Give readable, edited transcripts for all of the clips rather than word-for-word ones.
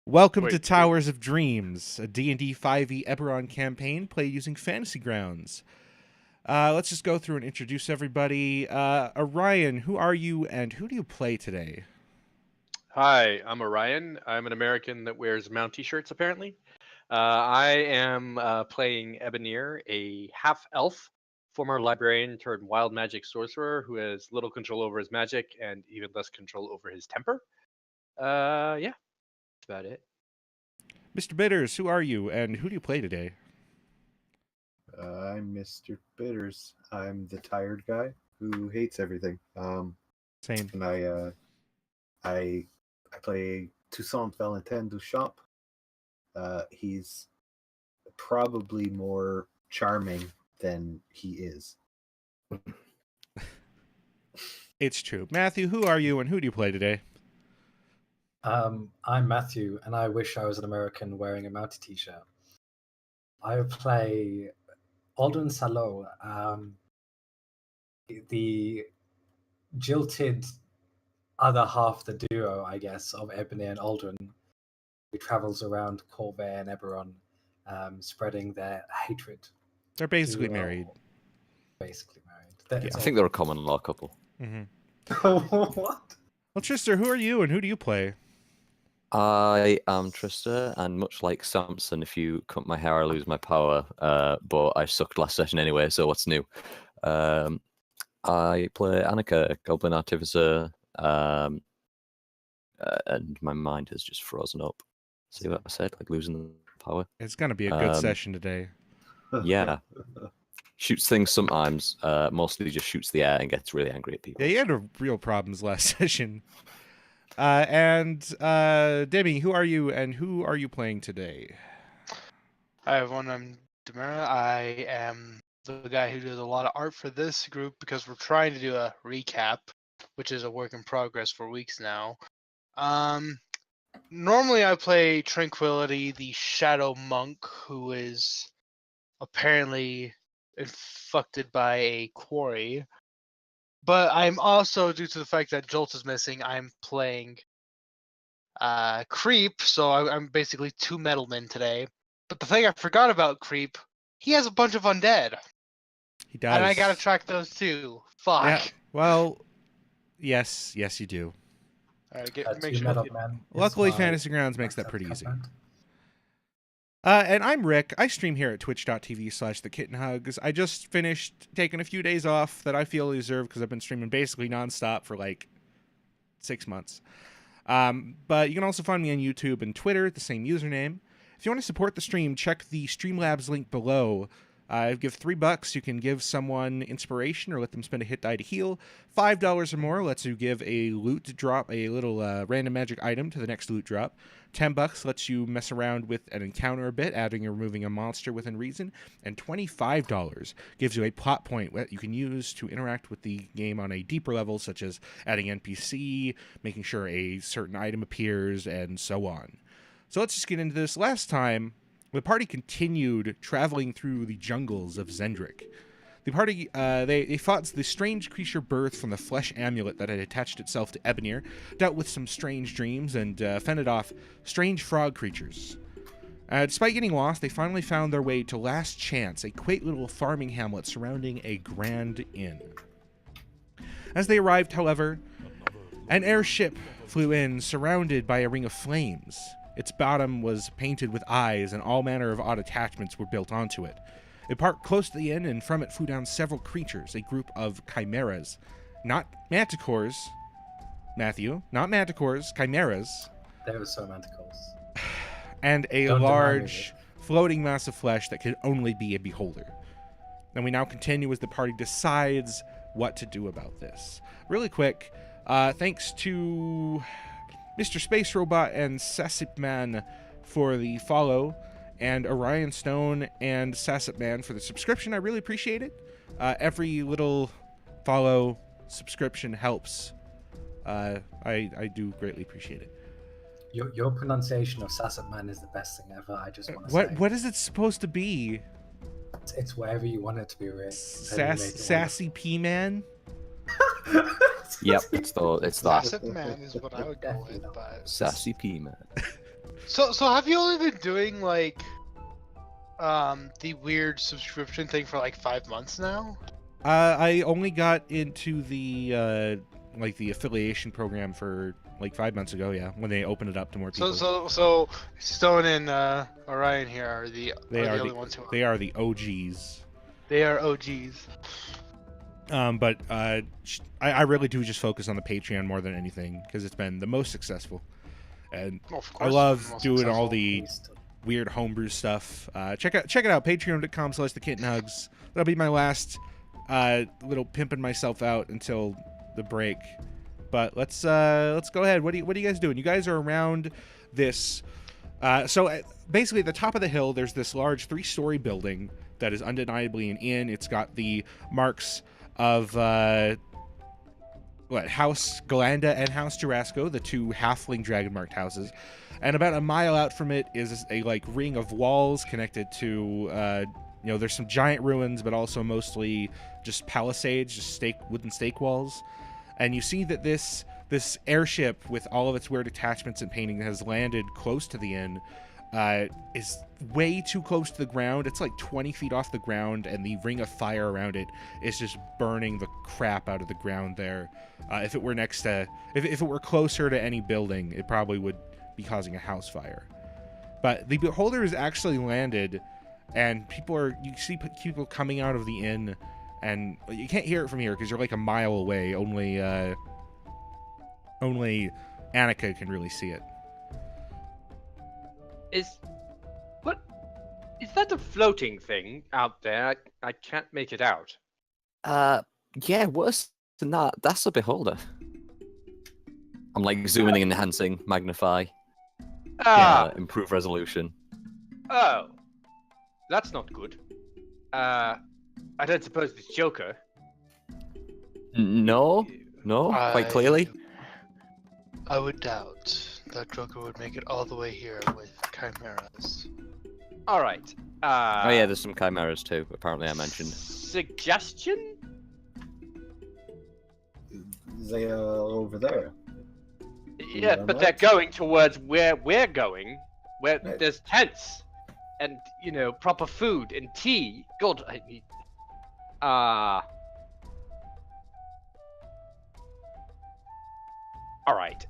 Welcome to Towers of Dreams, a D&D 5e Eberron campaign played using Fantasy Grounds. Let's just go through and introduce everybody. Orion, who are you and who do you play today? Hi, I'm Orion. I'm an American that wears Mount t-shirts, apparently. I am playing Ebonir, a half-elf, former librarian turned wild magic sorcerer who has little control over his magic and even less control over his temper. Yeah, that's about it. Mr. Bitters, who are you and who do you play today? I'm Mr. Bitters. I'm the tired guy who hates everything. Same. And I play Toussaint Valentin Duchamp. He's probably more charming than he is. It's true. Matthew, who are you and who do you play today? I'm Matthew, and I wish I was an American wearing a Mountie t-shirt. I play Aldrin Salo, the jilted other half the duo, I guess, of Ebony and Aldrin, who travels around Corvair and Eberron, spreading their hatred. They're basically married. Basically married. Yeah, I think they're a common law couple. Mm-hmm. What? Well, Trista, who are you and who do you play? I am Trista, and much like Samson, if you cut my hair, I lose my power. But I sucked last session anyway, so what's new? I play Annika, Goblin Artificer, and my mind has just frozen up. See what I said? Like losing power. It's going to be a good session today. Yeah. Shoots things sometimes, mostly just shoots the air and gets really angry at people. Yeah, you had real problems last session. Demi, who are you and who are you playing today? Hi everyone, I'm Demira. I am the guy who does a lot of art for this group because we're trying to do a recap, which is a work in progress for weeks now. Normally I play Tranquility, the Shadow Monk, who is apparently infected by a quarry. But I'm also, due to the fact that Jolt is missing, I'm playing Creep, so I'm basically two metalmen today. But the thing I forgot about Creep, he has a bunch of undead. He does. And I gotta track those too. Fuck. Yeah, well, yes, you do. Alright, make sure. Luckily, Fantasy Grounds makes that pretty easy. And I'm Rick. I stream here at twitch.tv/thekittenhugs. I just finished taking a few days off that I feel deserve because I've been streaming basically nonstop for like 6 months. But you can also find me on YouTube and Twitter at the same username. If you want to support the stream, check the Streamlabs link below. Give $3, you can give someone inspiration or let them spend a hit die to heal. $5 or more lets you give a loot drop, a little random magic item to the next loot drop. $10 lets you mess around with an encounter a bit, adding or removing a monster within reason. And $25 gives you a plot point that you can use to interact with the game on a deeper level, such as adding NPC, making sure a certain item appears, and so on. So let's just get into this. Last time, the party continued traveling through the jungles of Zendrick. The party, they fought the strange creature birthed from the flesh amulet that had attached itself to Ebonir, dealt with some strange dreams, and fended off strange frog creatures. Despite getting lost, they finally found their way to Last Chance, a quaint little farming hamlet surrounding a grand inn. As they arrived, however, an airship flew in, surrounded by a ring of flames. Its bottom was painted with eyes, and all manner of odd attachments were built onto it. It parked close to the inn, and from it flew down several creatures, a group of chimeras. Not manticores, Matthew. Not manticores, chimeras. They were so manticores. And a large, floating mass of flesh that could only be a beholder. And we now continue as the party decides what to do about this. Really quick, thanks to Mr. Space Robot and Sassipman for the follow, and Orion Stone and Sassipman for the subscription. I really appreciate it. Every little follow subscription helps. I do greatly appreciate it. Your pronunciation of Sassipman is the best thing ever. I just want to say. What is it supposed to be? It's whatever you want it to be, Rick. Sassy P-Man? Yep, it's that. Sassy Man is what I would go with, but Sassy P-Man. So have you only been doing like the weird subscription thing for like 5 months now? I only got into the like the affiliation program for like 5 months ago. Yeah, when they opened it up to more people. So Stone and Orion here are the only ones who are. They are the OGs. They are OGs. But I really do just focus on the Patreon more than anything because it's been the most successful, and Well, of I course love it's the most doing all successful. the weird homebrew stuff. Check it out, patreon.com/thekittenhugs. That'll be my last little pimping myself out until the break. But let's go ahead. What are you guys doing? You guys are around this. So basically, at the top of the hill, there's this large 3-story building that is undeniably an inn. It's got the marks of House Galanda and House Jurasco, the 2 halfling dragon marked houses. And about a mile out from it is a like ring of walls connected to there's some giant ruins, but also mostly just palisades, just wooden stake walls. And you see that this airship with all of its weird attachments and painting has landed close to the inn. Is way too close to the ground. It's like 20 feet off the ground, and the ring of fire around it is just burning the crap out of the ground there. If it were if it were closer to any building, it probably would be causing a house fire. But the beholder has actually landed, and you see people coming out of the inn, and you can't hear it from here because you're like a mile away. Only Annika can really see it. Is that a floating thing out there? I can't make it out. Yeah, worse than that. That's a beholder. I'm like zooming in, enhancing, magnify, improve resolution. Oh, that's not good. I don't suppose it's Joker. No, quite clearly. I would doubt that Joker would make it all the way here with chimeras. All right. Oh yeah, there's some chimeras too. Apparently, I mentioned. Suggestion? They are over there. Yeah, but they're going towards where we're going, where there's tents and proper food and tea. God, I mean, all right.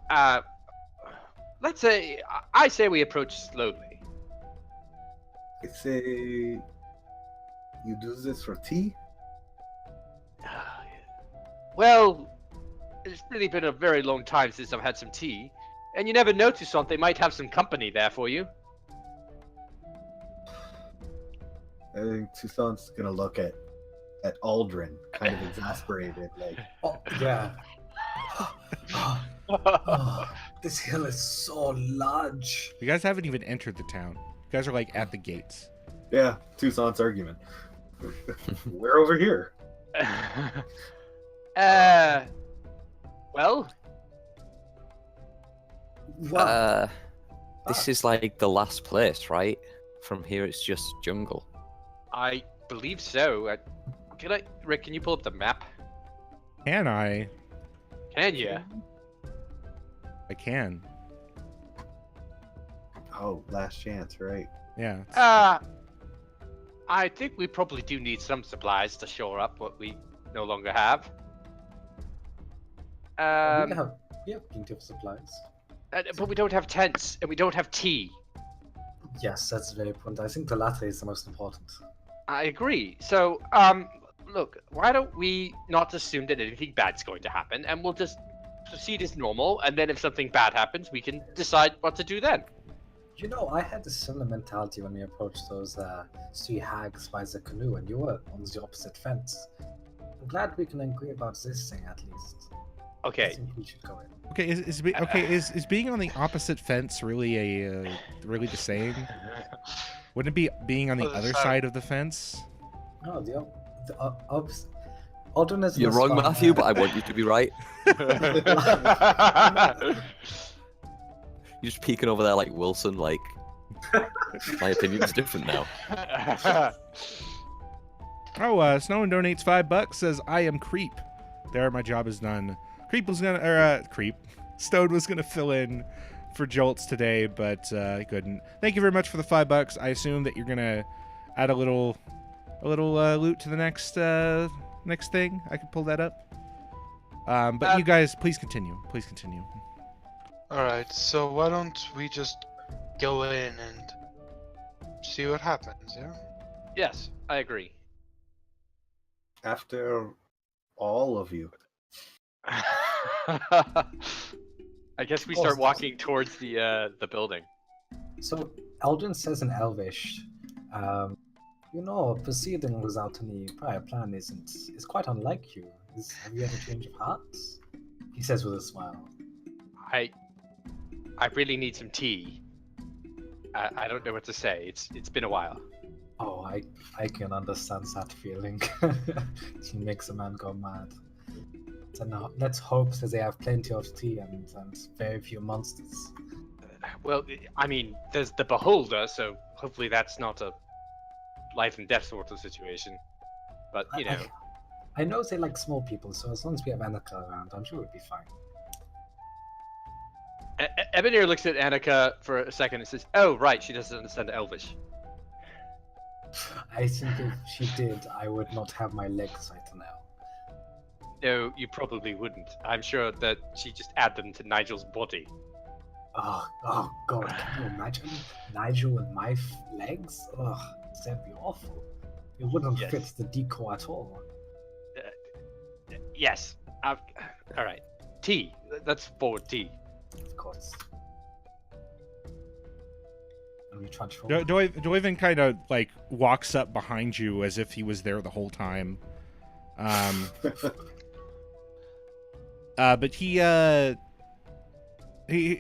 Let's say I say we approach slowly. I say you do this for tea? Well, it's really been a very long time since I've had some tea, and you never know, Toussaint, they might have some company there for you. I think Toussaint's gonna look at Aldrin, kind of exasperated, like, Oh, yeah. Oh, this hill is so large. You guys haven't even entered the town. You guys are like at the gates. yeah, Toussaint's argument. We're over here. Well, Wow. This is like the last place, right? From here, it's just jungle. I believe so. Rick, can you pull up the map? Can I? Can you? I can. Oh, last chance, right? Yeah. I think we probably do need some supplies to shore up what we no longer have. we have plenty of supplies. But we don't have tents, and we don't have tea. Yes, that's very important. I think the latter is the most important. I agree. So, look, why don't we not assume that anything bad's going to happen, and we'll just proceed as normal, and then if something bad happens, we can decide what to do then. You know, I had a similar mentality when we approached those 3 hags by the canoe, and you were on the opposite fence. I'm glad we can agree about this thing at least. I Okay. think we should go in. Okay. Is being on the opposite fence really really the same? Wouldn't it be being on the Other other side. side of the fence? No, opposite. Aldrin is You're the wrong, strong Matthew, man. but I want you to be right. You're just peeking over there like Wilson, like, my opinion's different now. Oh, Snowman donates $5. Says I am Creep. There, my job is done. Creep was gonna Stone was gonna fill in for jolts today, but I couldn't. Thank you very much for the $5. I assume that you're gonna add a little loot to the next thing. I can pull that up. But you guys, please continue. Please continue. Alright, so why don't we just go in and see what happens, yeah? Yes, I agree. After all of you. I guess we start walking towards the building. So Eldrin says in Elvish, proceeding without any prior plan is quite unlike you. Have you had a change of heart? He says with a smile. I really need some tea. I don't know what to say. It's been a while. Oh, I can understand that feeling. It makes a man go mad. So now, let's hope that they have plenty of tea and very few monsters. Well, I mean, there's the beholder, so hopefully that's not a life and death sort of situation. But, you know. I know they like small people, so as long as we have Annika around, I'm sure we'll be fine. Ebonir looks at Annika for a second and says, "Oh, right, she doesn't understand Elvish." I think if she did, I would not have my legs right now. No, you probably wouldn't. I'm sure that she just add them to Nigel's body. Oh God, can you imagine Nigel with my legs? Ugh, that'd be awful. It wouldn't fit the decor at all. Yes. All right. Tea. Let's forward tea. Of course. And we transform. Doivan kind of like walks up behind you as if he was there the whole time. But he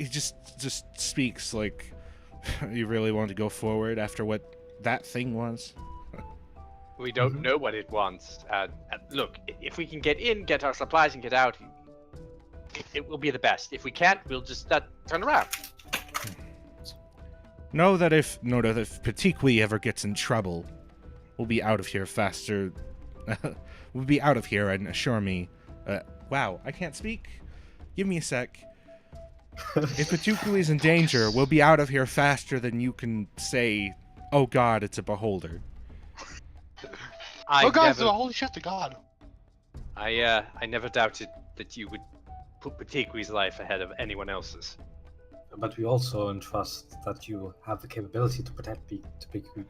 just speaks like, "You really want to go forward after what that thing was?" We don't know what it wants. Look, if we can get in, get our supplies, and get out, it will be the best. If we can't, we'll just turn around. Know that if Petiqui ever gets in trouble, we'll be out of here faster. We'll be out of here, and assure me. Wow, I can't speak. Give me a sec. If Petiqui is in danger, we'll be out of here faster than you can say, "Oh God, it's a beholder." Holy shit to God. I never doubted that you would put Petiqui's life ahead of anyone else's. But we also entrust that you have the capability to protect Petiqui.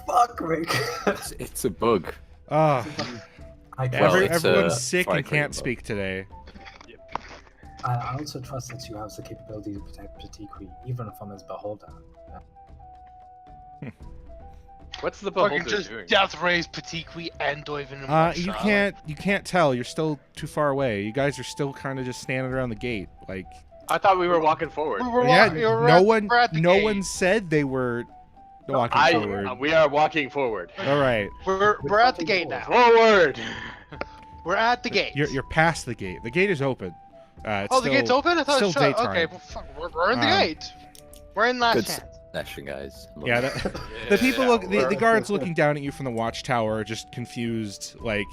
Fuck, Rick. It's a bug. Everyone's sick and can't speak today. I also trust that you have the capability to protect Petiqui, even from his beholder. What's the beholder just doing? Death rays Petiqui and Doivan in one shot. You can't tell. You're still too far away. You guys are still kind of just standing around the gate, like. I thought we were walking forward. No one said they were walking forward. We are walking forward. All right. We're at the gate now. Forward. We're at the gate. You're past the gate. The gate is open. The gate's open? I thought it was shut. daytime. Okay, well, fuck, we're in the gate. We're in last chance. Session, guys. Yeah, the people the guards looking down at you from the watchtower are just confused, like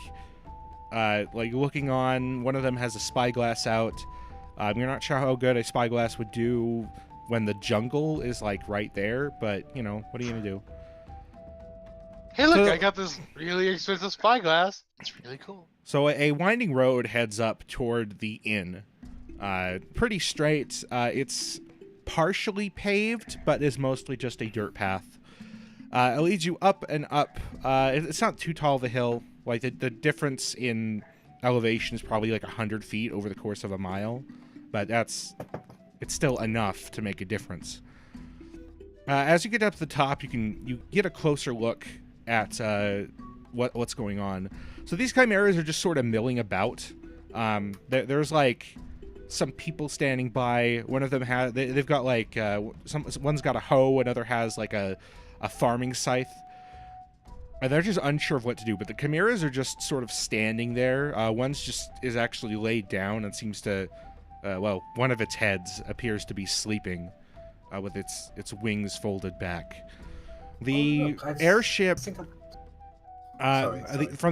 looking on. One of them has a spyglass out. You're not sure how good a spyglass would do when the jungle is like right there, but you know, what are you gonna do? Hey, look, I got this really expensive spyglass. It's really cool. So a winding road heads up toward the inn. Pretty straight. It's partially paved, but is mostly just a dirt path. It leads you up and up. It's not too tall of a hill. Like the difference in elevation is probably like 100 feet over the course of a mile, but it's still enough to make a difference. As you get up to the top, you get a closer look at what's going on. So these chimeras are just sort of milling about. There's like some people standing by. One of them they've got like one's got a hoe, another has like a farming scythe. And they're just unsure of what to do, but the chimeras are just sort of standing there. One's just is actually laid down and seems to, one of its heads appears to be sleeping, with its wings folded back. The airship, from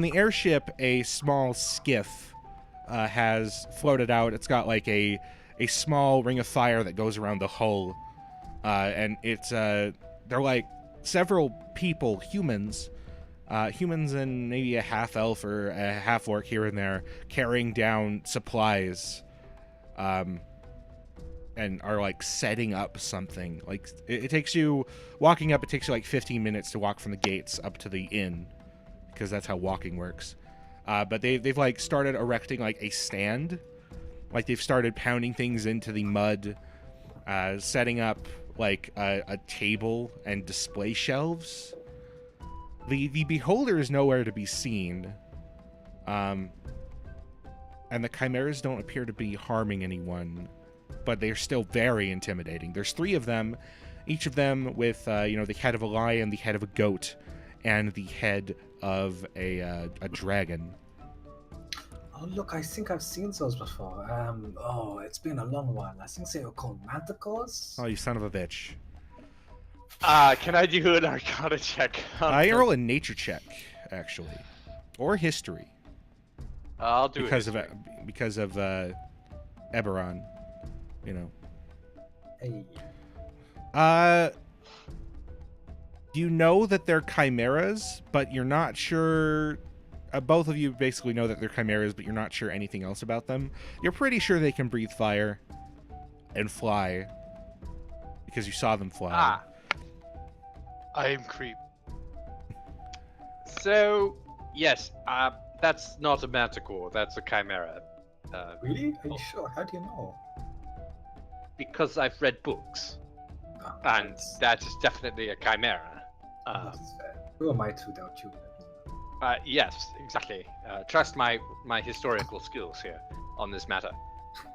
the airship, a small skiff has floated out. It's got like a a small ring of fire that goes around the hull, and it's they're like several people, humans and maybe a half elf or a half orc here and there, carrying down supplies, and are like setting up something. Like it takes you walking up. It takes you like 15 minutes to walk from the gates up to the inn, because that's how walking works. But they've like started erecting like a stand, like they've started pounding things into the mud, setting up like a table and display shelves. The beholder is nowhere to be seen, and the chimeras don't appear to be harming anyone, but they're still very intimidating. There's 3 of them, each of them with the head of a lion, the head of a goat, and the head of a dragon. Oh, look, I think I've seen those before. It's been a long while. I think they were called manticores. Oh, you son of a bitch! Can I do an Arcana check? I roll a nature check, actually, or history. I'll do because it of Eberron, you know. Hey. You know that they're chimeras, but you're not sure. Both of you basically know that they're chimeras, but you're not sure anything else about them. You're pretty sure they can breathe fire and fly, because you saw them fly. I am creep. So, yes, that's not a manticore, that's a chimera. Really? Are you sure? How do you know? Because I've read books, Oh, and that's- that is definitely a chimera. that is fair. Who am I to doubt you? Yes, exactly. Trust my historical skills here on this matter.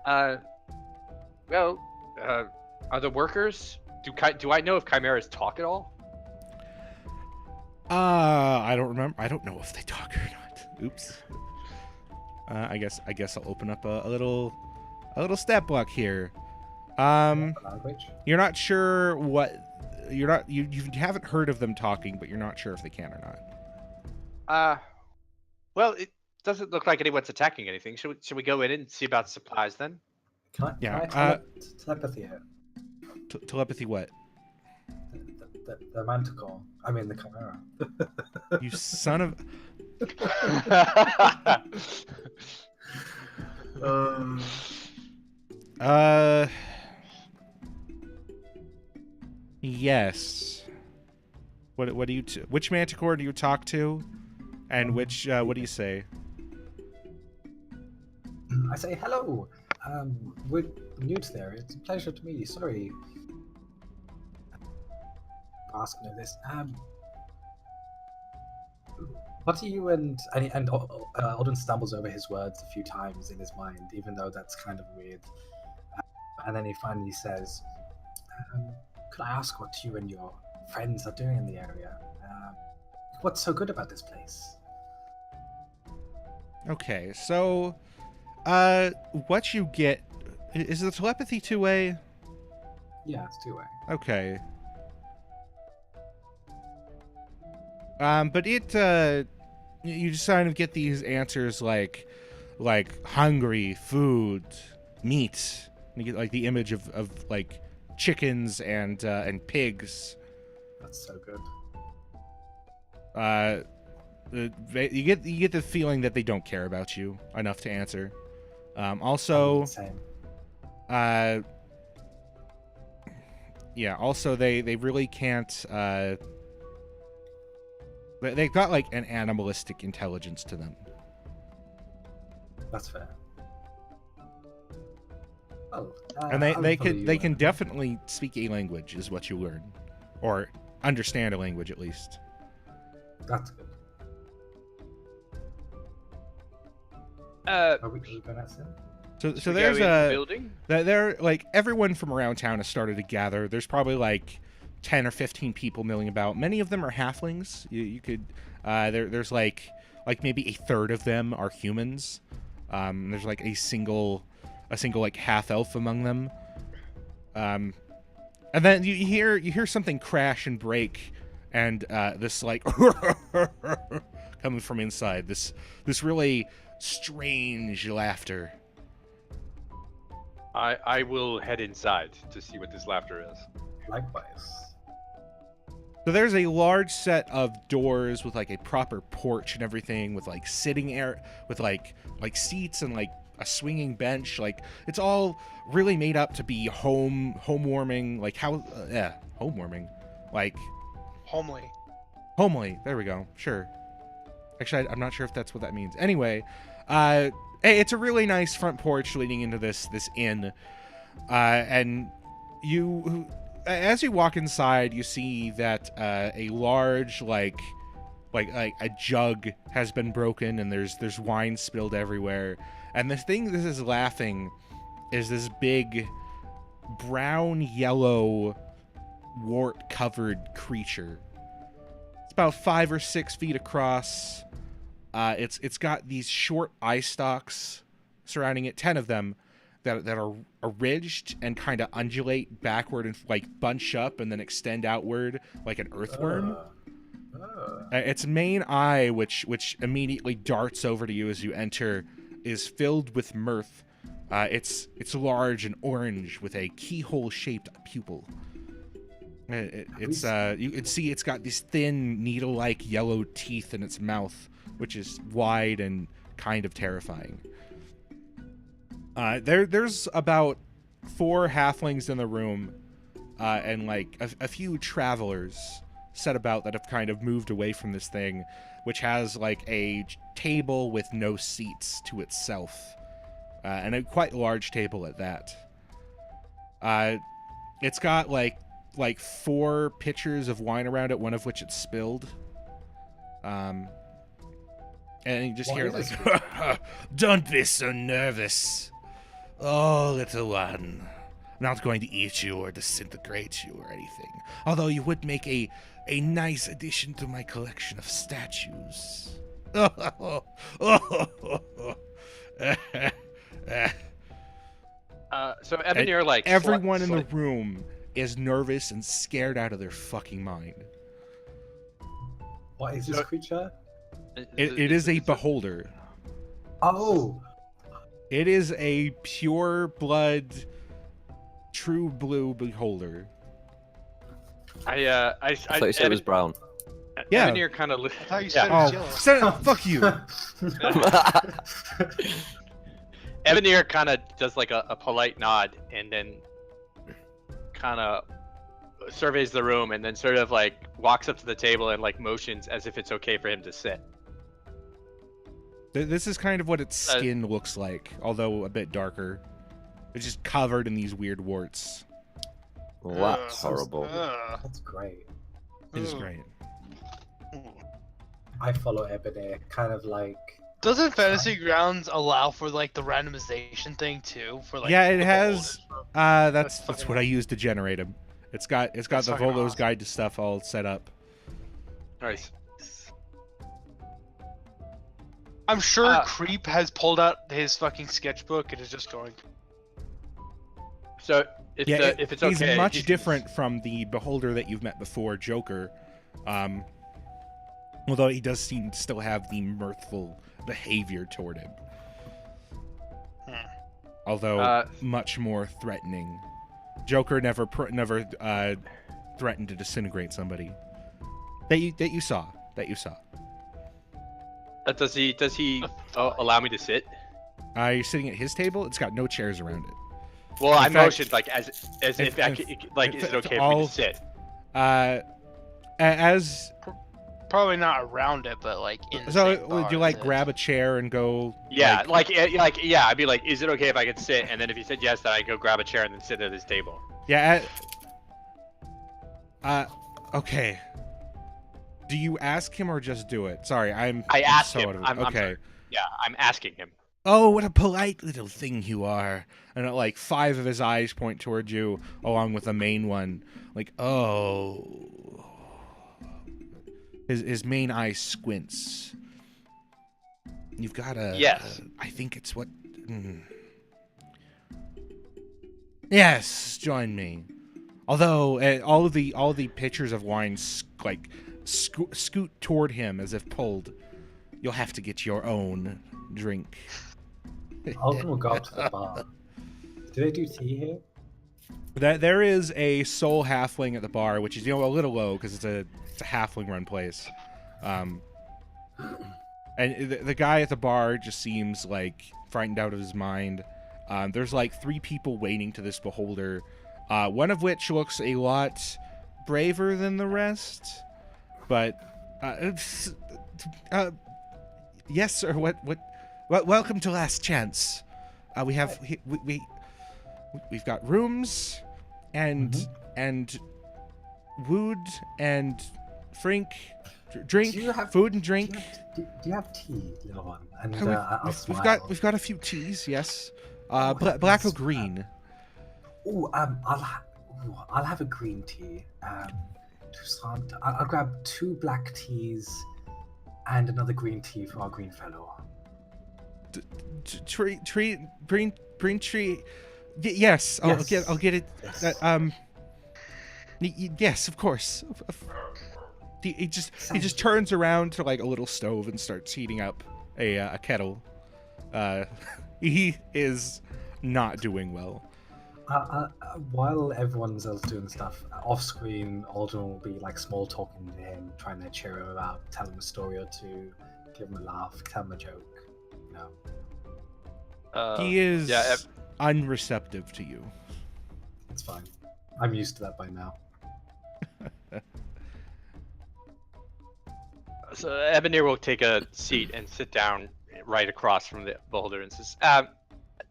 Are the workers? Do I know if chimeras talk at all? I don't remember. I don't know if they talk or not. Oops. I guess I'll open up a little stat block here. Language? You're not sure what you haven't heard of them talking, but you're not sure if they can or not. Well, it doesn't look like anyone's attacking anything. Should we go in and see about supplies then? Can Yeah, I telepathy here? Telepathy what? The manticore. I mean the chimera. You son of... Yes. What do you... which manticore do you talk to? And which... what do you say? I say hello. We're new to there. It's a pleasure to meet you. Sorry. Asking of this. What are you and Alden stumbles over his words a few times in his mind, even though that's kind of weird. And then he finally says, "Could I ask what you and your friends are doing in the area? What's so good about this place?" Okay, so... what you get... Is the telepathy two-way? Yeah, it's two-way. Okay. But it, you just kind of get these answers like hungry, food, meat. You get like the image of like chickens and pigs. That's so good. You get the feeling that they don't care about you enough to answer. Also, Same. yeah. Also, they really can't. They've got like an animalistic intelligence to them. That's fair. Oh, And I would they follow can you they in. can definitely speak a language, is what you learn, or understand a language at least. That's good. Are we going to say? So Should we there's go in the a building. there like everyone from around town has started to gather. There's probably like 10 or 15 people milling about. Many of them are halflings. You could there's like maybe a third of them are humans. There's like a single like half elf among them. And then you hear something crash and break, and this like coming from inside. This really strange laughter. I will head inside to see what this laughter is. Likewise. So there's a large set of doors with like a proper porch and everything, with like sitting air, with like seats and like a swinging bench. Like it's all really made up to be home warming. Like home warming, like Homely. homely. There we go. Sure. Actually, I'm not sure if that's what that means. Anyway, hey, it's a really nice front porch leading into this inn, and you. As you walk inside, you see that a large like a jug has been broken, and there's wine spilled everywhere. And the thing that is laughing is this big brown yellow wart covered creature. It's about 5 or 6 feet across. It's got these short eye stalks surrounding it, 10 of them. That are ridged and kind of undulate backward and like bunch up and then extend outward like an earthworm. Its main eye, which immediately darts over to you as you enter, is filled with mirth. It's large and orange with a keyhole-shaped pupil. You can see it's got these thin, needle-like yellow teeth in its mouth, which is wide and kind of terrifying. There's about 4 halflings in the room, and like a few travelers set about that have kind of moved away from this thing, which has like a table with no seats to itself, and a quite large table at that. It's got like 4 pitchers of wine around it, one of which it's spilled. And you just hear like, "Don't be so nervous. Oh, little one, I'm not going to eat you or disintegrate you or anything. Although you would make a nice addition to my collection of statues." So Ebonir, like everyone in the room is nervous and scared out of their fucking mind. What is this creature? It is a beholder. Oh! It is a pure blood, true blue beholder. I thought you said it was brown. Yeah. Ebonir kind of. I thought you said it was yellow. Fuck you. Ebonir kind of does like a polite nod and then kind of surveys the room and then sort of like walks up to the table and like motions as if it's okay for him to sit. This is kind of what its skin looks like, although a bit darker. It's just covered in these weird warts. Well, that's horrible. That's great. It is great. I follow Ebony, kind of like... Doesn't Fantasy Grounds allow for like the randomization thing too? For like yeah, it the has. beholders? That's what I use to generate them. It's got the fucking Volo's awesome. Guide to stuff all set up. Nice. I'm sure Creep has pulled out his fucking sketchbook and is just going. So if it's okay, he's much different from the beholder that you've met before, Joker. Although he does seem to still have the mirthful behavior toward him. Although much more threatening. Joker never threatened to disintegrate somebody. That you saw. Does he allow me to sit? You're sitting at his table. It's got no chairs around it. Well, I fact, motioned like as if I could, like, is it okay for me to sit? As Probably not around it, but like in the so same would you bar like as it. grab a chair and go? Yeah, yeah. I'd be like, is it okay if I could sit? And then if he said yes, then I go grab a chair and then sit at his table. Yeah. Okay. Do you ask him or just do it? Sorry, I asked so him. out of it. I'm Okay. sorry. Yeah, I'm asking him. Oh, what a polite little thing you are. And like 5 of his eyes point towards you, along with the main one. Like, oh. His main eye squints. You've got a... Yes. I think it's what... Yes, join me. Although, all the pitchers of wine scoot toward him as if pulled. You'll have to get your own drink. Alden will go up to the bar. Do they do tea here? There is a soul halfling at the bar, which is a little low because it's a halfling run place, and the guy at the bar just seems like frightened out of his mind. There's like 3 people waiting to this beholder, one of which looks a lot braver than the rest, but yes, sir. What? Welcome to Last Chance. We've got rooms, and wood and drink, food and drink. Do you have tea, little one? And we've got a few teas, yes. Black or green? I'll have a green tea. I'll grab 2 black teas and another green tea for our green fellow. Green tree. Yes, I'll get it. Yes. Yes, of course. He just turns around to like a little stove and starts heating up a kettle. He is not doing well. While everyone's else doing stuff off screen, Aldrin will be like small talking to him, trying to cheer him up, tell him a story or two, give him a laugh, tell him a joke. You know. He is unreceptive to you. It's fine. I'm used to that by now. So Ebonir will take a seat and sit down right across from the beholder and says,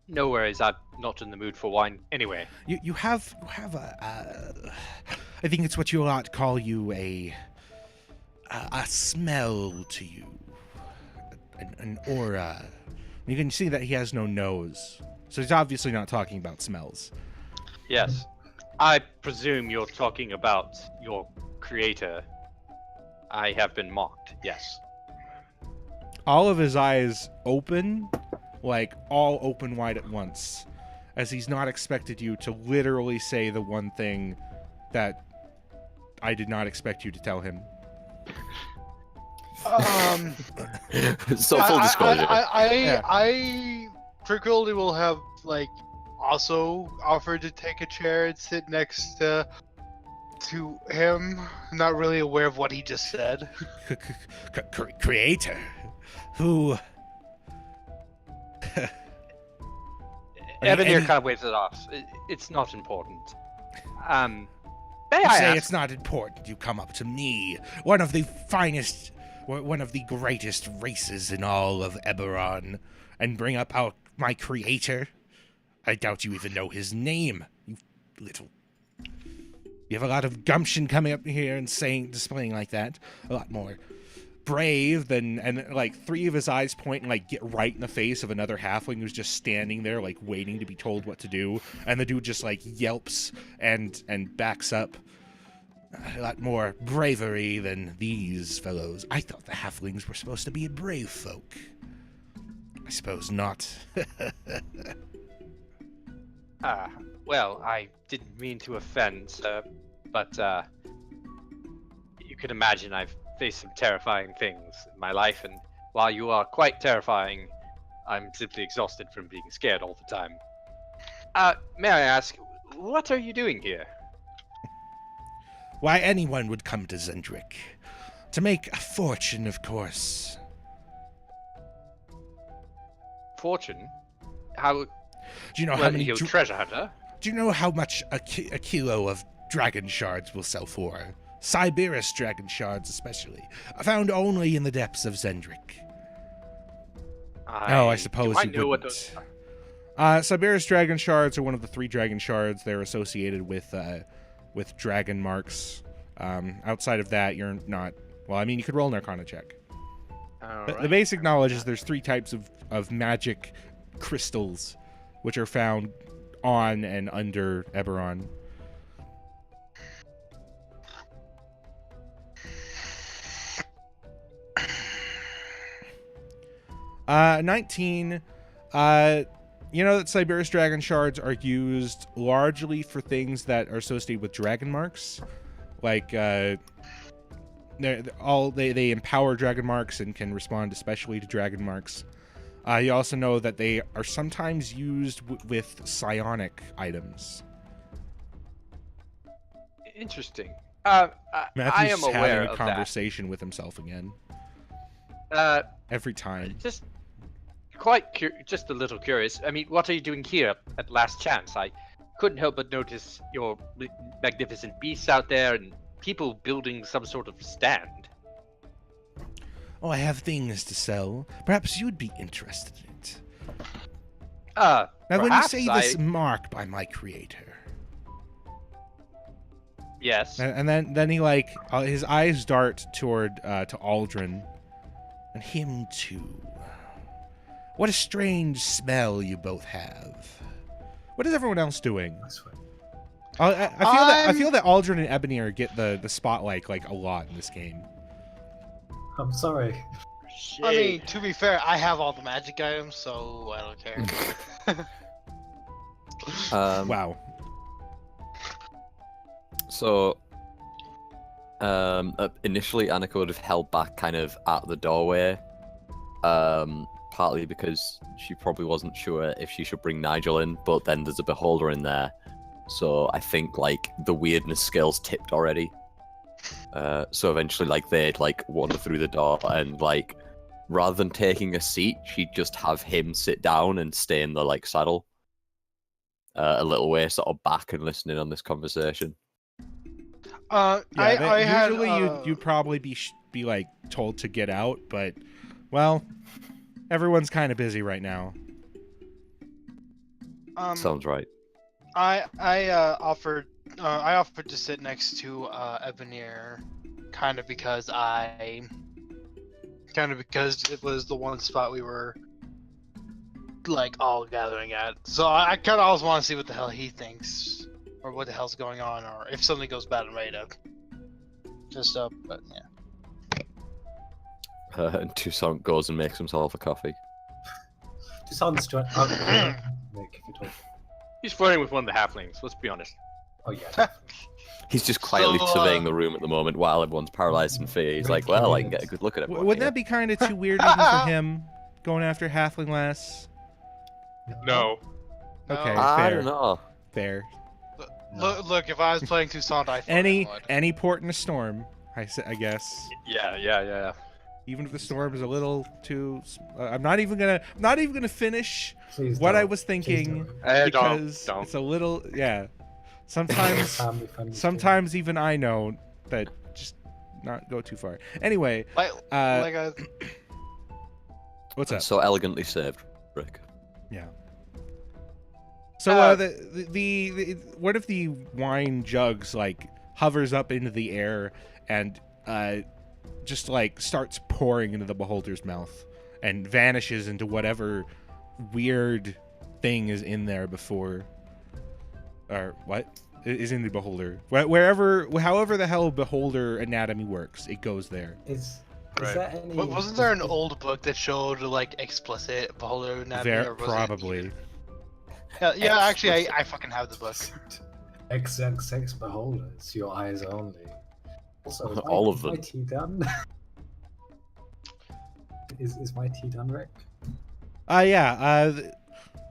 no worries, I'm not in the mood for wine anyway. You have a I think it's what you ought call you a smell to you, an aura. You can see that he has no nose, so he's obviously not talking about smells. Yes, I presume you're talking about your creator. I have been mocked, yes. All of his eyes open, like all open wide at once, as he's not expected you to literally say the one thing that I did not expect you to tell him. So full disclosure. I Tranquility will have like also offered to take a chair and sit next to him, not really aware of what he just said. Creator? Who? Ebonir kind of waves it off. It's not important. May You I say ask? it's not important. You come up to me, one of the finest, one of the greatest races in all of Eberron, and bring up my creator? I doubt you even know his name, you little... You have a lot of gumption coming up here and displaying like that. A lot more brave than, and like 3 of his eyes point and like get right in the face of another halfling who's just standing there like waiting to be told what to do. And the dude just like yelps and backs up. A lot more bravery than these fellows. I thought the halflings were supposed to be brave folk. I suppose not. Well, I didn't mean to offend, sir, but you can imagine I've faced some terrifying things in my life, and while you are quite terrifying, I'm simply exhausted from being scared all the time. May I ask, what are you doing here? Why, anyone would come to Zendrick. To make a fortune, of course. Fortune? How... Do you know well, how many... you're a treasure hunter? Do you know how much a kilo of dragon shards will sell for? Sibirus dragon shards, especially. Found only in the depths of Zendrick. I suppose I you know what wouldn't. those... Sibirus dragon shards are one of the 3 dragon shards. They're associated with dragon marks. Outside of that, you're not... Well, I mean, you could roll an Arcana check. The basic knowledge is there's 3 types of magic crystals, which are found on and under Eberron. Uh, 19. You know that Sibirus dragon shards are used largely for things that are associated with dragon marks, like they empower dragon marks and can respond especially to dragon marks. You also know that they are sometimes used with psionic items. Interesting. Matthew's I am just aware having a of conversation with himself again. that. Every time. Just just a little curious. I mean, what are you doing here at Last Chance? I couldn't help but notice your magnificent beasts out there and people building some sort of stand. Oh, I have things to sell. Perhaps you'd be interested in it. Now, Now, when you say this mark by my creator. Yes. And then he like his eyes dart toward to Aldrin, and him too. What a strange smell you both have. What is everyone else doing? I feel that Aldrin and Ebony get the spotlight like a lot in this game. I'm sorry. I mean, to be fair, I have all the magic items, so I don't care. Wow. So, initially, Annika would have held back kind of at the doorway, partly because she probably wasn't sure if she should bring Nigel in, but then there's a beholder in there, so I think, like, the weirdness scale's tipped already. So eventually, like, they'd, like, wander through the door, and, like, rather than taking a seat, she'd just have him sit down and stay in the, like, saddle. A little way sort of back and listening on this conversation. Usually you'd probably be like told to get out, but well, everyone's kind of busy right now. Sounds right. I offered to sit next to Ebeneer, kind of because it was the one spot we were like all gathering at. So I kind of always want to see what the hell he thinks, or what the hell's going on, or if something goes bad, I'm ready to just but yeah. And Toussaint goes and makes himself a coffee. Toussaint's trying. Oh, Nick, if you talk. He's flirting with one of the halflings, let's be honest. Oh yeah. He's just quietly surveying the room at the moment while everyone's paralyzed in fear. He's like, well, I can get a good look at it. Wouldn't that be kind of too weird even for him, going after halfling lass? No. Okay, fair. I don't know. Fair. Look, if I was playing Toussaint, I thought any port in a storm, I guess. Yeah. Even if the storm is a little too, I'm not even gonna finish what I was thinking because don't. It's a little, yeah. Sometimes even I know that just not go too far. Anyway, what's up? So elegantly saved, Rick. Yeah. So the what if the wine jugs like hovers up into the air and just like starts pouring into the beholder's mouth and vanishes into whatever weird thing is in there before, or what is in the beholder, however the hell beholder anatomy works, it goes there. Is Right. there any? Wasn't there an old book that showed like explicit beholder anatomy? There or was probably. Yeah, actually, I fucking have the book. XXX beholders, your eyes only. Also, All of them. Is my tea done? is my tea done, Rick? Yeah.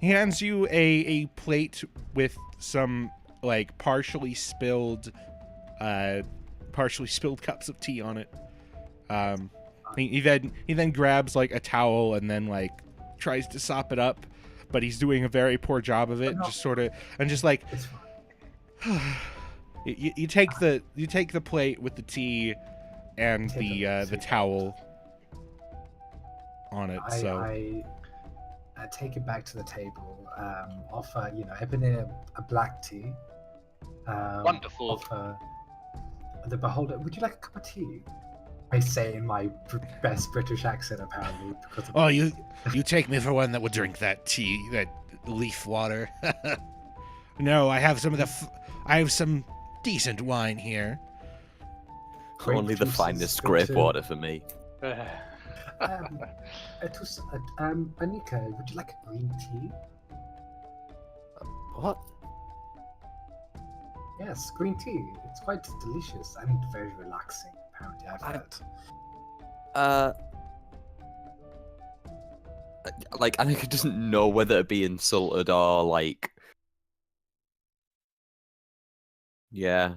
He hands you a plate with some like partially spilled cups of tea on it. He then grabs like a towel and then like tries to sop it up, but he's doing a very poor job of it. Just sort of and just like you take the plate with the tea and the towel on it. I take it back to the table. Offer Ebony a black tea. Wonderful. Offer the beholder. Would you like a cup of tea? I say in my best British accent, apparently. Because you take me for one that would drink that tea, that leaf water. No, I have some decent wine here. Only the finest grape water for me. Anika, would you like a green tea? What? Yes, green tea. It's quite delicious and very relaxing. Apparently, I've heard. like Annika doesn't know whether to be insulted or like. Yeah.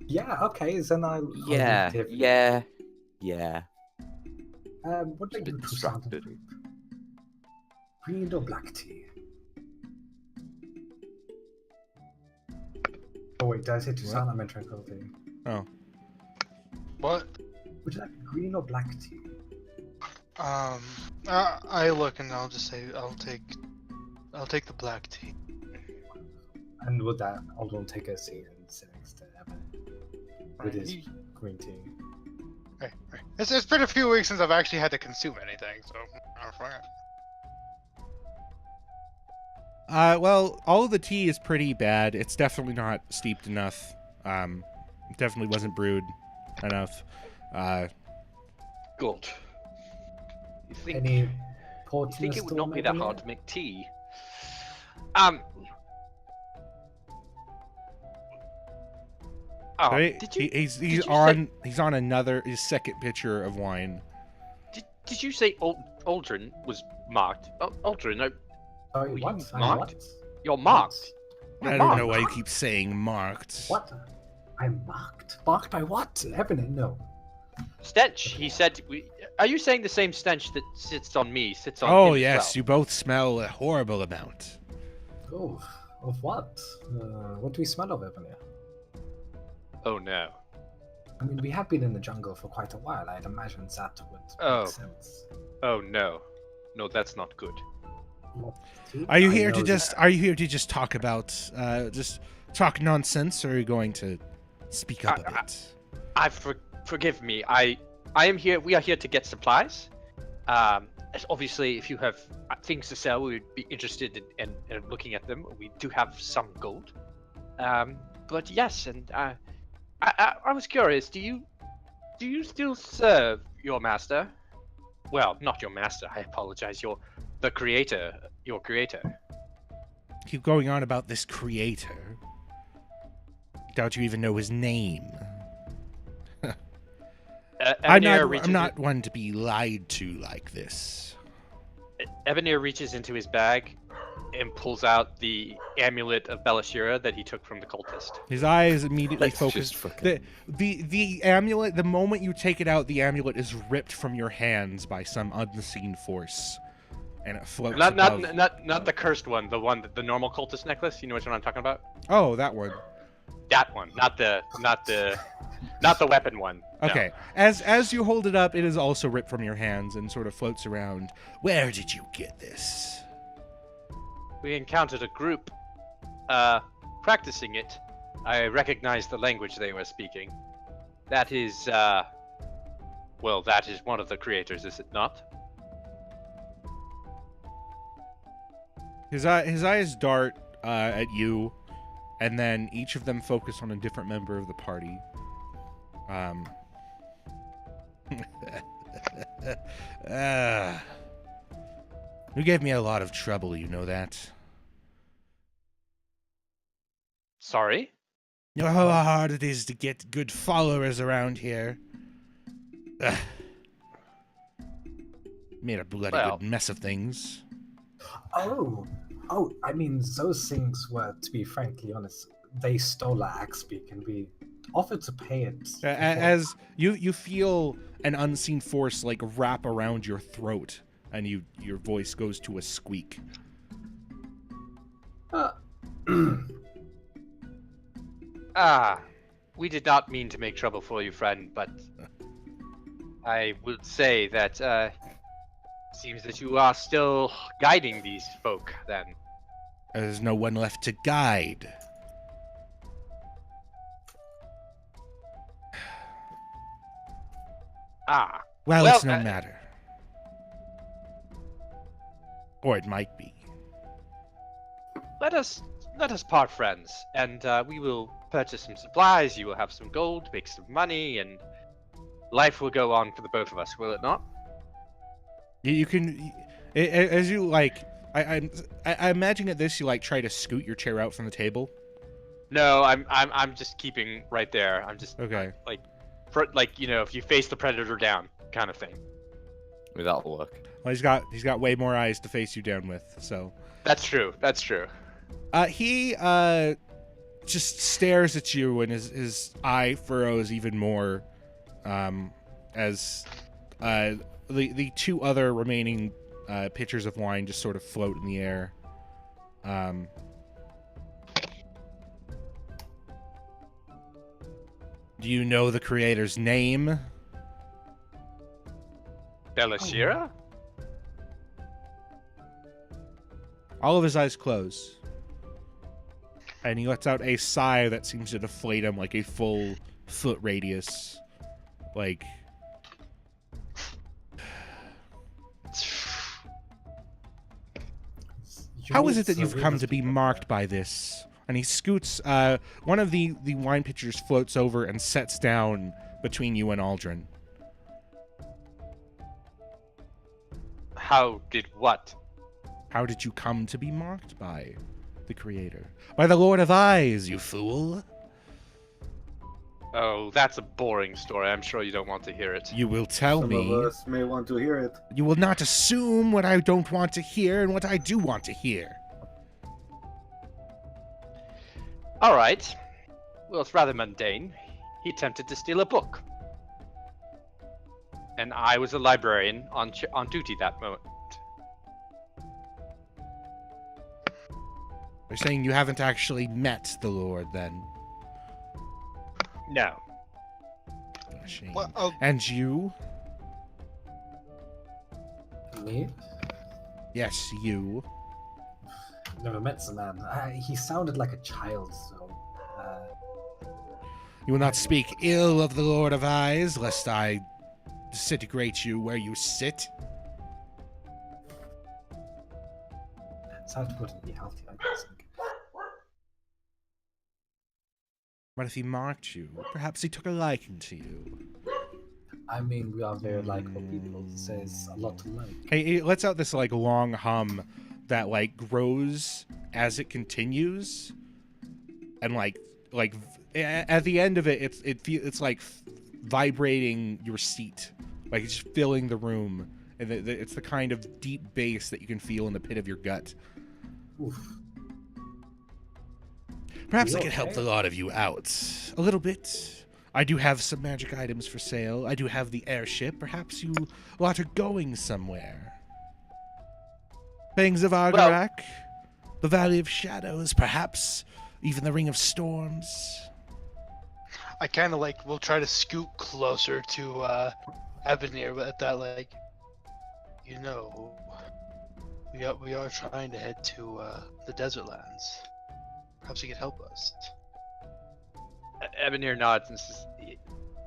Yeah, okay, then I'll Yeah. leave Tiffany. Yeah. Yeah. What Just a do you bit two sound distracted. group? Green or black tea? Oh wait, did I say Tucson? I meant tranquility. Oh. What? Would you like green or black tea? I look and I'll just say I'll take the black tea. And with that, Aldrin take a seat and sit next to Evan with his green tea. Right. It's been a few weeks since I've actually had to consume anything, so I forgot. Well, all of the tea is pretty bad. It's definitely not steeped enough. It definitely wasn't brewed enough. Gold. You think, Any you ports in think the it would store, not be that maybe? hard to make tea? Oh, Right? did you He's you on his second pitcher of wine. did you say Aldrin was marked? Aldrin, no, Sorry, were you what? I'm marked? what? You're marked. You're I don't marked. know why you keep saying marked. What? I'm marked? Marked by what? Evan, no. Stench. He said. Are you saying the same stench that sits on me sits on Oh him yes, as you both smell a horrible amount. Oh, of what? What do we smell of, Evan? well? Oh no. I mean, we have been in the jungle for quite a while. I'd imagine that would Oh. make sense. Oh no. No, that's not good. Are you I here know to just? that. Are you here to just talk about? Just talk nonsense, or are you going to speak up a bit? Forgive me. I am here. We are here to get supplies. Obviously, if you have things to sell, we would be interested in looking at them. We do have some gold. But yes, and I was curious. Do you still serve your master? Well, not your master. I apologize. The creator. Your creator. Keep going on about this creator. Doubt you even know his name. I'm not one to be lied to like this. Ebenir reaches into his bag and pulls out the amulet of Belashira that he took from the cultist. His eyes immediately Let's focus. just fucking- The amulet. The moment you take it out, the amulet is ripped from your hands by some unseen force, and it floats above. Not the cursed one. The normal cultist necklace. You know which one I'm talking about? Oh, that one. That one, not the weapon one. No. Okay. As you hold it up, it is also ripped from your hands and sort of floats around. Where did you get this? We encountered a group practicing it. I recognized the language they were speaking. That is well, that is one of the creators, is it not? His eyes dart at you, and then each of them focus on a different member of the party. You gave me a lot of trouble, you know that. Sorry? You know how hard it is to get good followers around here. Ugh. Made a bloody Well. good mess of things. Oh, I mean, those things were, to be frankly honest, they stole our axe beak and we offered to pay it. before. As you feel an unseen force like wrap around your throat, and your voice goes to a squeak. We did not mean to make trouble for you, friend, but I would say that seems that you are still guiding these folk, then. There's no one left to guide. Well, Well, it's no matter. Or it might be. let us part friends, and we will purchase some supplies. You will have some gold, make some money, and life will go on for the both of us, will it not? You can, as you like. I imagine at this you like try to scoot your chair out from the table. No, I'm just keeping right there. I'm just Okay. like, if you face the predator down, kind of thing. I mean, that'll work. Well, he's got way more eyes to face you down with. So That's true. That's true. he just stares at you, and his eye furrows even more as the two other remaining pitchers of wine just sort of float in the air. Do you know the creator's name? Belashira? All of his eyes close. And he lets out a sigh that seems to deflate him like a full foot radius. Like... How is it that you've come to be marked by this? And he scoots, one of the wine pitchers floats over and sets down between you and Aldrin. How did what? How did you come to be marked by the creator? By the Lord of Eyes, you fool! Oh, that's a boring story. I'm sure you don't want to hear it. You will tell Some me. of us may want to hear it. You will not assume what I don't want to hear and what I do want to hear. All right. Well, it's rather mundane. He attempted to steal a book. And I was a librarian on duty that moment. You're saying you haven't actually met the Lord, then? No. A shame. Well, oh, And you? Me? Yes, you. Never met the man. He sounded like a child, so. You will not speak ill of the Lord of Eyes, lest I disintegrate you where you sit. That wouldn't be healthy, I guess. What if he marked you? Perhaps he took a liking to you. I mean, we are very likable people. It says a lot to like. Hey, he lets out this like long hum that like grows as it continues, and like at the end of it, it's like vibrating your seat, like it's just filling the room, and it's the kind of deep bass that you can feel in the pit of your gut. Oof. Perhaps I You could help okay? the lot of you out a little bit. I do have some magic items for sale. I do have the airship. Perhaps you lot are going somewhere. Fangs of Argarak, the Valley of Shadows, perhaps even the Ring of Storms. I kind of like will try to scoot closer to Ebonir at that, like, you know, we are trying to head to the desert lands. Perhaps you could help us. Ebonir nods and says,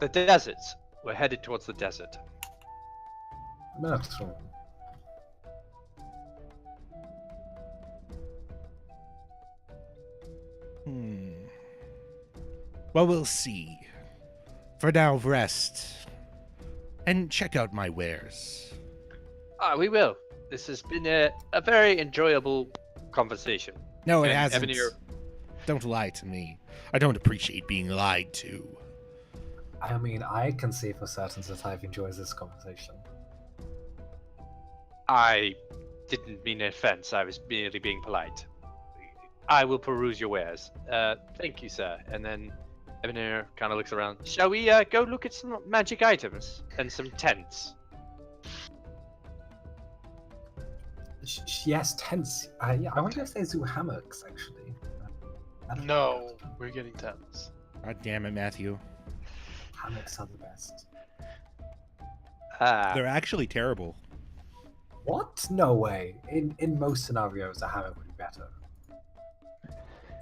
"The deserts. We're headed towards the desert." That's true. Well, we'll see. For now, rest. And check out my wares. We will. This has been a very enjoyable conversation. No, it And hasn't. Ebonir- Don't lie to me. I don't appreciate being lied to. I mean, I can say for certain that I've enjoyed this conversation. I didn't mean offense. I was merely being polite. I will peruse your wares. Thank you, sir. And then Ebonir kind of looks around. Shall we go look at some magic items and some tents? Yes, tents. Yeah, I wonder if they do hammocks, actually. No, we're getting tents. God damn it, Matthew. Hammocks are the best. They're actually terrible. What? No way. In most scenarios, a hammock would be better.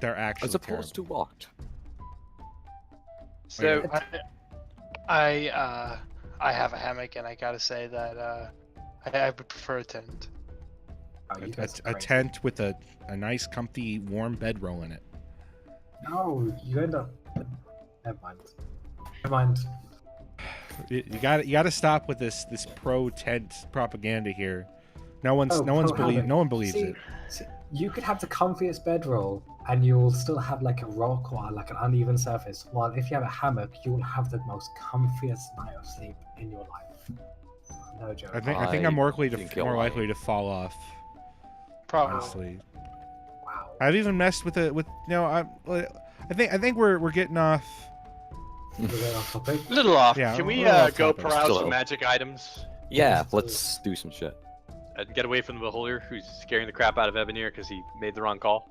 They're actually As opposed terrible. to what? So I have a hammock, and I gotta say that I would prefer a tent. Oh, you guys are A crazy. tent with a nice, comfy, warm bedroll in it. No, you end up. Never mind. Never mind. You got to stop with this pro tent propaganda here. No one believes See, it. you could have the comfiest bedroll, and you'll still have like a rock or like an uneven surface. While if you have a hammock, you'll have the most comfiest night of sleep in your life. No joke. I think I'm more likely think to you're more lying. likely to fall off. Probably. Honestly, Wow. I've even messed with it with I think we're getting off. Was that off topic? A little off. Yeah, Can a we little off go topic. peruse Still. some magic items Yeah, Yes, let's do some shit. and get away from the beholder who's scaring the crap out of Ebonir because he made the wrong call?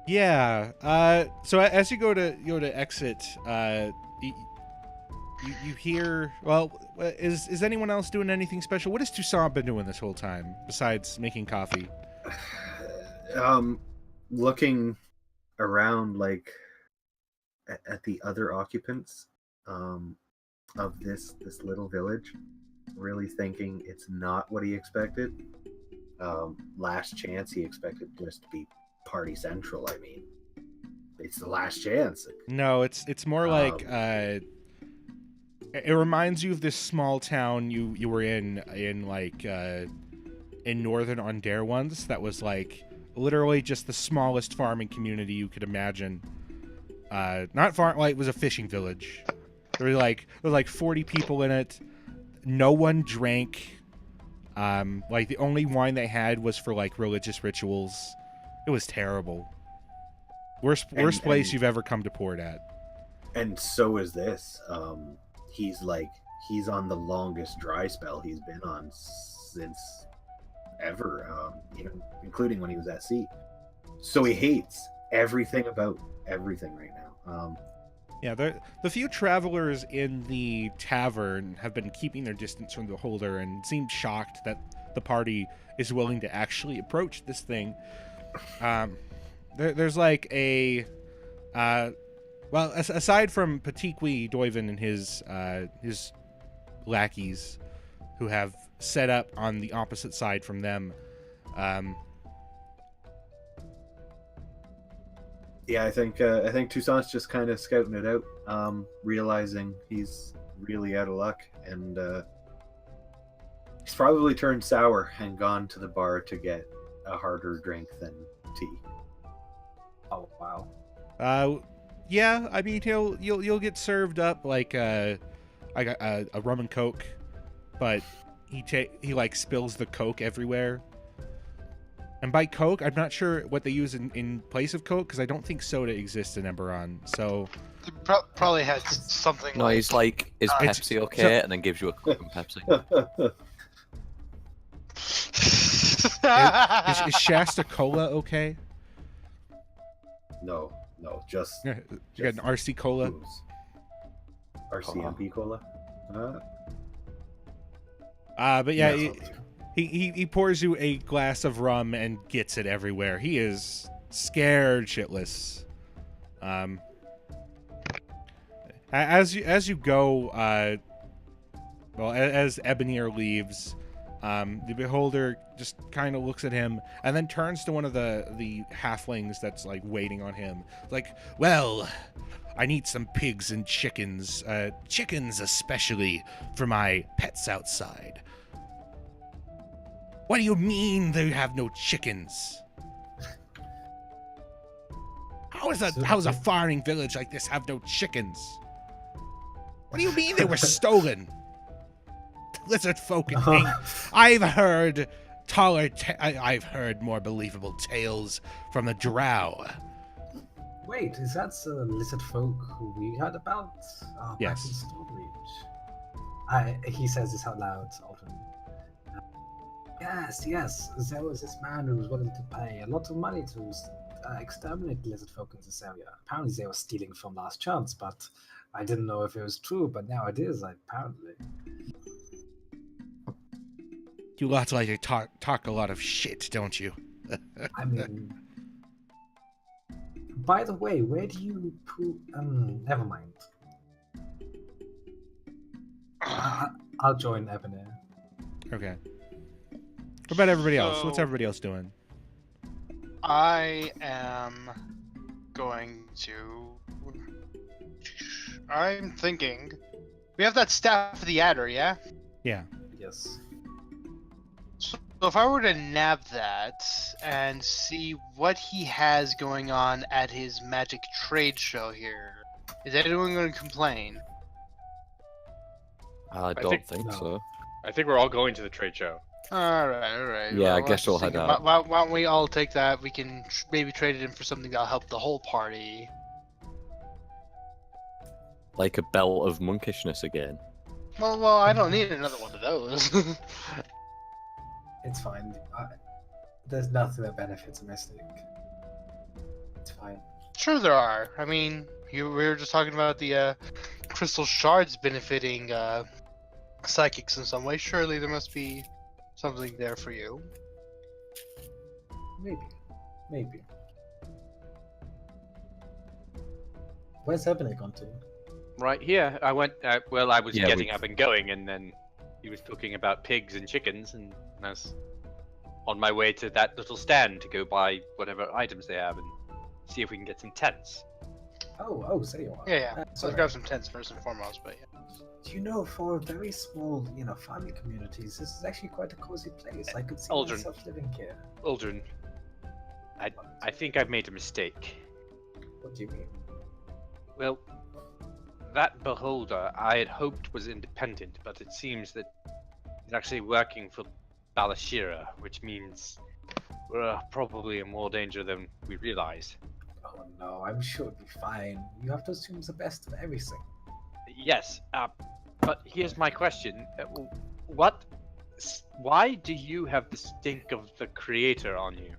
Yeah. So as you go to exit, you hear. Well, is anyone else doing anything special? What has Toussaint been doing this whole time besides making coffee? Looking around, like at the other occupants of this little village, really thinking it's not what he expected. Last chance, he expected just to be party central. I mean, it's the last chance. No, it's more like it reminds you of this small town you were in like in northern Ondair once. That was like literally just the smallest farming community you could imagine. Not farm, like it was a fishing village. There were like 40 people in it. No one drank. Like the only wine they had was for like religious rituals. It was terrible. Worst place you've ever come to port at. And so is this. He's on the longest dry spell he's been on since ever, including when he was at sea. So he hates everything about everything right now. Yeah, the few travelers in the tavern have been keeping their distance from the beholder and seem shocked that the party is willing to actually approach this thing. There's like a well, aside from Patiqui Doivan and his lackeys who have set up on the opposite side from them. Yeah, I think Toussaint's just kind of scouting it out, realizing he's really out of luck, and he's probably turned sour and gone to the bar to get a harder drink than tea. Oh wow. Yeah, I mean you'll get served up like a rum and coke, but he like spills the coke everywhere. And by coke, I'm not sure what they use in place of coke because I don't think soda exists in Eberron. So Probably had something. No, he's like, is It's- Pepsi okay? And then gives you a Coke and Pepsi. is Shasta Cola okay? No, just You got an RC Cola. booze. RCMP cola. But yeah, Yeah, he pours you a glass of rum and gets it everywhere. He is scared shitless. As you go, well, as Ebonir leaves, the beholder just kind of looks at him and then turns to one of the halflings that's like waiting on him. Like, well, I need some pigs and chickens, chickens especially for my pets outside. What do you mean they have no chickens? How is a farming village like this have no chickens? What do you mean they were stolen? Lizard folk and things. I've heard I've heard more believable tales from the drow. Wait, is that the lizard folk who we heard about? Oh, Yes. Back in Stonereach. He says this out loud, Alton. Yes, there was this man who was willing to pay a lot of money to exterminate the lizard folk in this area. Apparently they were stealing from Last Chance, but I didn't know if it was true, but now it is, apparently. You lots like to talk a lot of shit, don't you? I mean... By the way, where do you put... never mind. I'll join Ebonir. Okay. What about everybody else? What's So- everybody else doing? I am going to. I'm thinking. We have that staff of the adder, yeah? Yeah. Yes. So if I were to nab that and see what he has going on at his magic trade show here, is anyone going to complain? I think- don't think No. so. I think we're all going to the trade show. All right. Yeah, I Well, guess was we'll just head thinking, out. Why don't we all take that? We can maybe trade it in for something that'll help the whole party. Like a belt of monkishness again. Well, I don't need another one of those. It's fine. There's nothing that benefits a mystic. It's fine. Sure, there are. I mean, we were just talking about the crystal shards benefiting psychics in some way. Surely there must be something there for you. Maybe. Where's Ebony gone to? Right here, I went. Well, I was Yeah, getting we- up and going, and then he was talking about pigs and chickens, and I was on my way to that little stand to go buy whatever items they have and see if we can get some tents. Oh, so you are. Yeah. So Sorry. let's grab some tents first and foremost. But yeah. Do you know, for very small, farming communities, this is actually quite a cozy place. I could see Aldrin. myself living here. Aldrin, I think I've made a mistake. What do you mean? Well, that beholder I had hoped was independent, but it seems that he's actually working for Balashira, which means we're probably in more danger than we realize. Oh no, I'm sure it'll be fine. You have to assume the best of everything. Yes, but here's my question: why do you have the stink of the creator on you?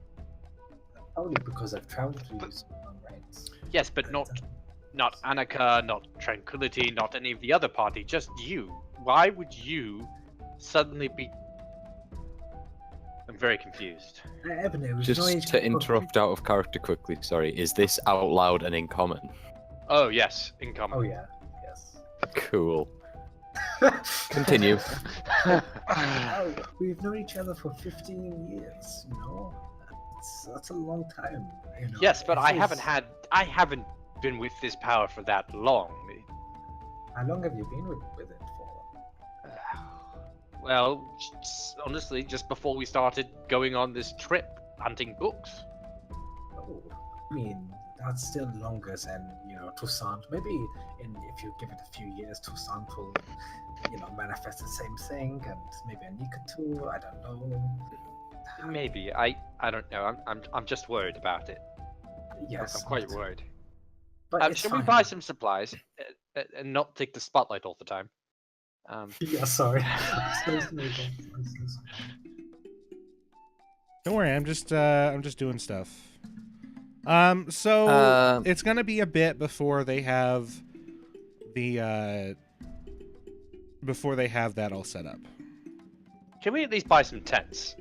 Only because I've traveled through these rights. Yes, but not Annika, not Tranquility, not any of the other party, just you. Why would you suddenly be... I'm very confused. Ebony, was Just to interrupt out of character quickly, sorry, is this out loud and in common? Oh, yes, incoming. Oh yeah, yes. Cool. Continue. Oh, we've known each other for 15 years, That's a long time, Yes, but It I feels- haven't been with this power for that long. How long have you been with it for? Well, honestly, just before we started going on this trip, hunting books. Oh, I mean, that's still longer than, Toussaint. Maybe if you give it a few years, Toussaint will, manifest the same thing, and maybe Anika too, I don't know. Maybe. I don't know. I'm just worried about it. Yes. I'm quite worried. But it's Should we fine. buy some supplies and not take the spotlight all the time? Yeah, sorry. I'm so sorry. Don't worry, I'm just doing stuff. So it's gonna be a bit before they have the that all set up. Can we at least buy some tents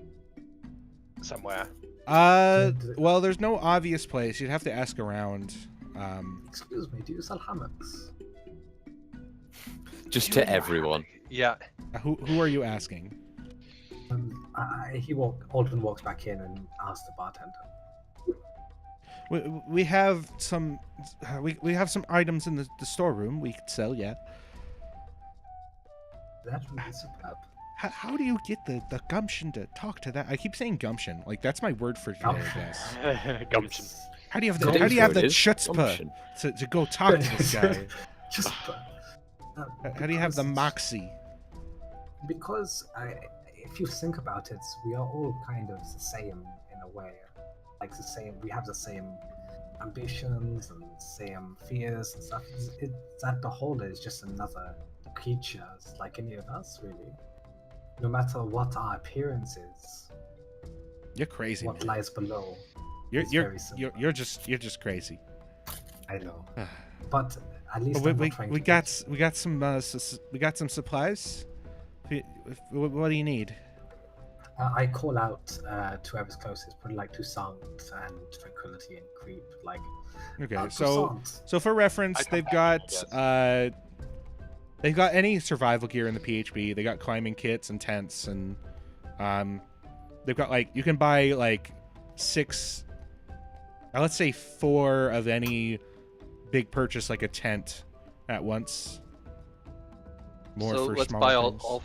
somewhere? Well, there's no obvious place. You'd have to ask around. Excuse me, do you sell hammocks? Just to everyone. Yeah. Who are you asking? Aldrin walks back in and asks the bartender. We have some we have some items in the storeroom we could sell. Yeah. That would be superb. How do you get the gumption to talk to that? I keep saying gumption. Like, that's my word for today, I guess. Gumption. How do you have the, Today's how do you have word the is chutzpah gumption. to go talk to this guy? Just How do you have the because- moxie? Because if you think about it, we are all kind of the same in a way. Like the same, we have the same ambitions and same fears and stuff. That beholder is just another creature, like any of us, really. No matter what our appearance is, You're crazy, what man. lies below. You're is you're very similar. you're just crazy. I know, but at least But I'm we not trying we to got we got some supplies. What do you need? I call out to whoever's closest, probably like Toussaint and Tranquility and Creep, like. Okay, Toussaint. so for reference, I they've guess. got any survival gear in the PHB. They got climbing kits and tents, and they've got you can buy 6, let's say 4 of any big purchase, like a tent, at once. More So for let's smaller buy things.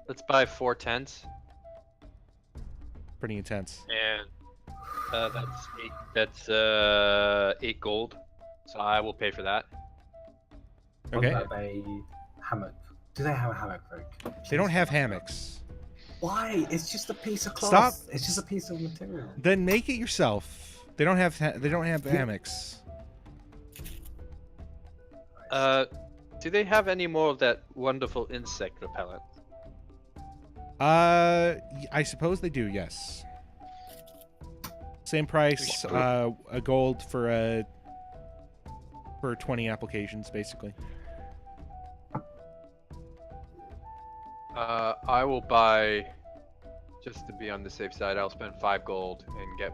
let's buy 4 tents, Pretty intense. and that's 8 gold. So I will pay for that. Okay. I'll grab a hammock Do they have a hammock, Rick? They don't have hammocks. Why? It's just a piece of cloth. Stop. It's just a piece of material. Then make it yourself. They don't have hammocks. Do they have any more of that wonderful insect repellent? I suppose they do. Yes. Same price. A gold for 20 applications, basically. I will buy, just to be on the safe side, I'll spend 5 gold and get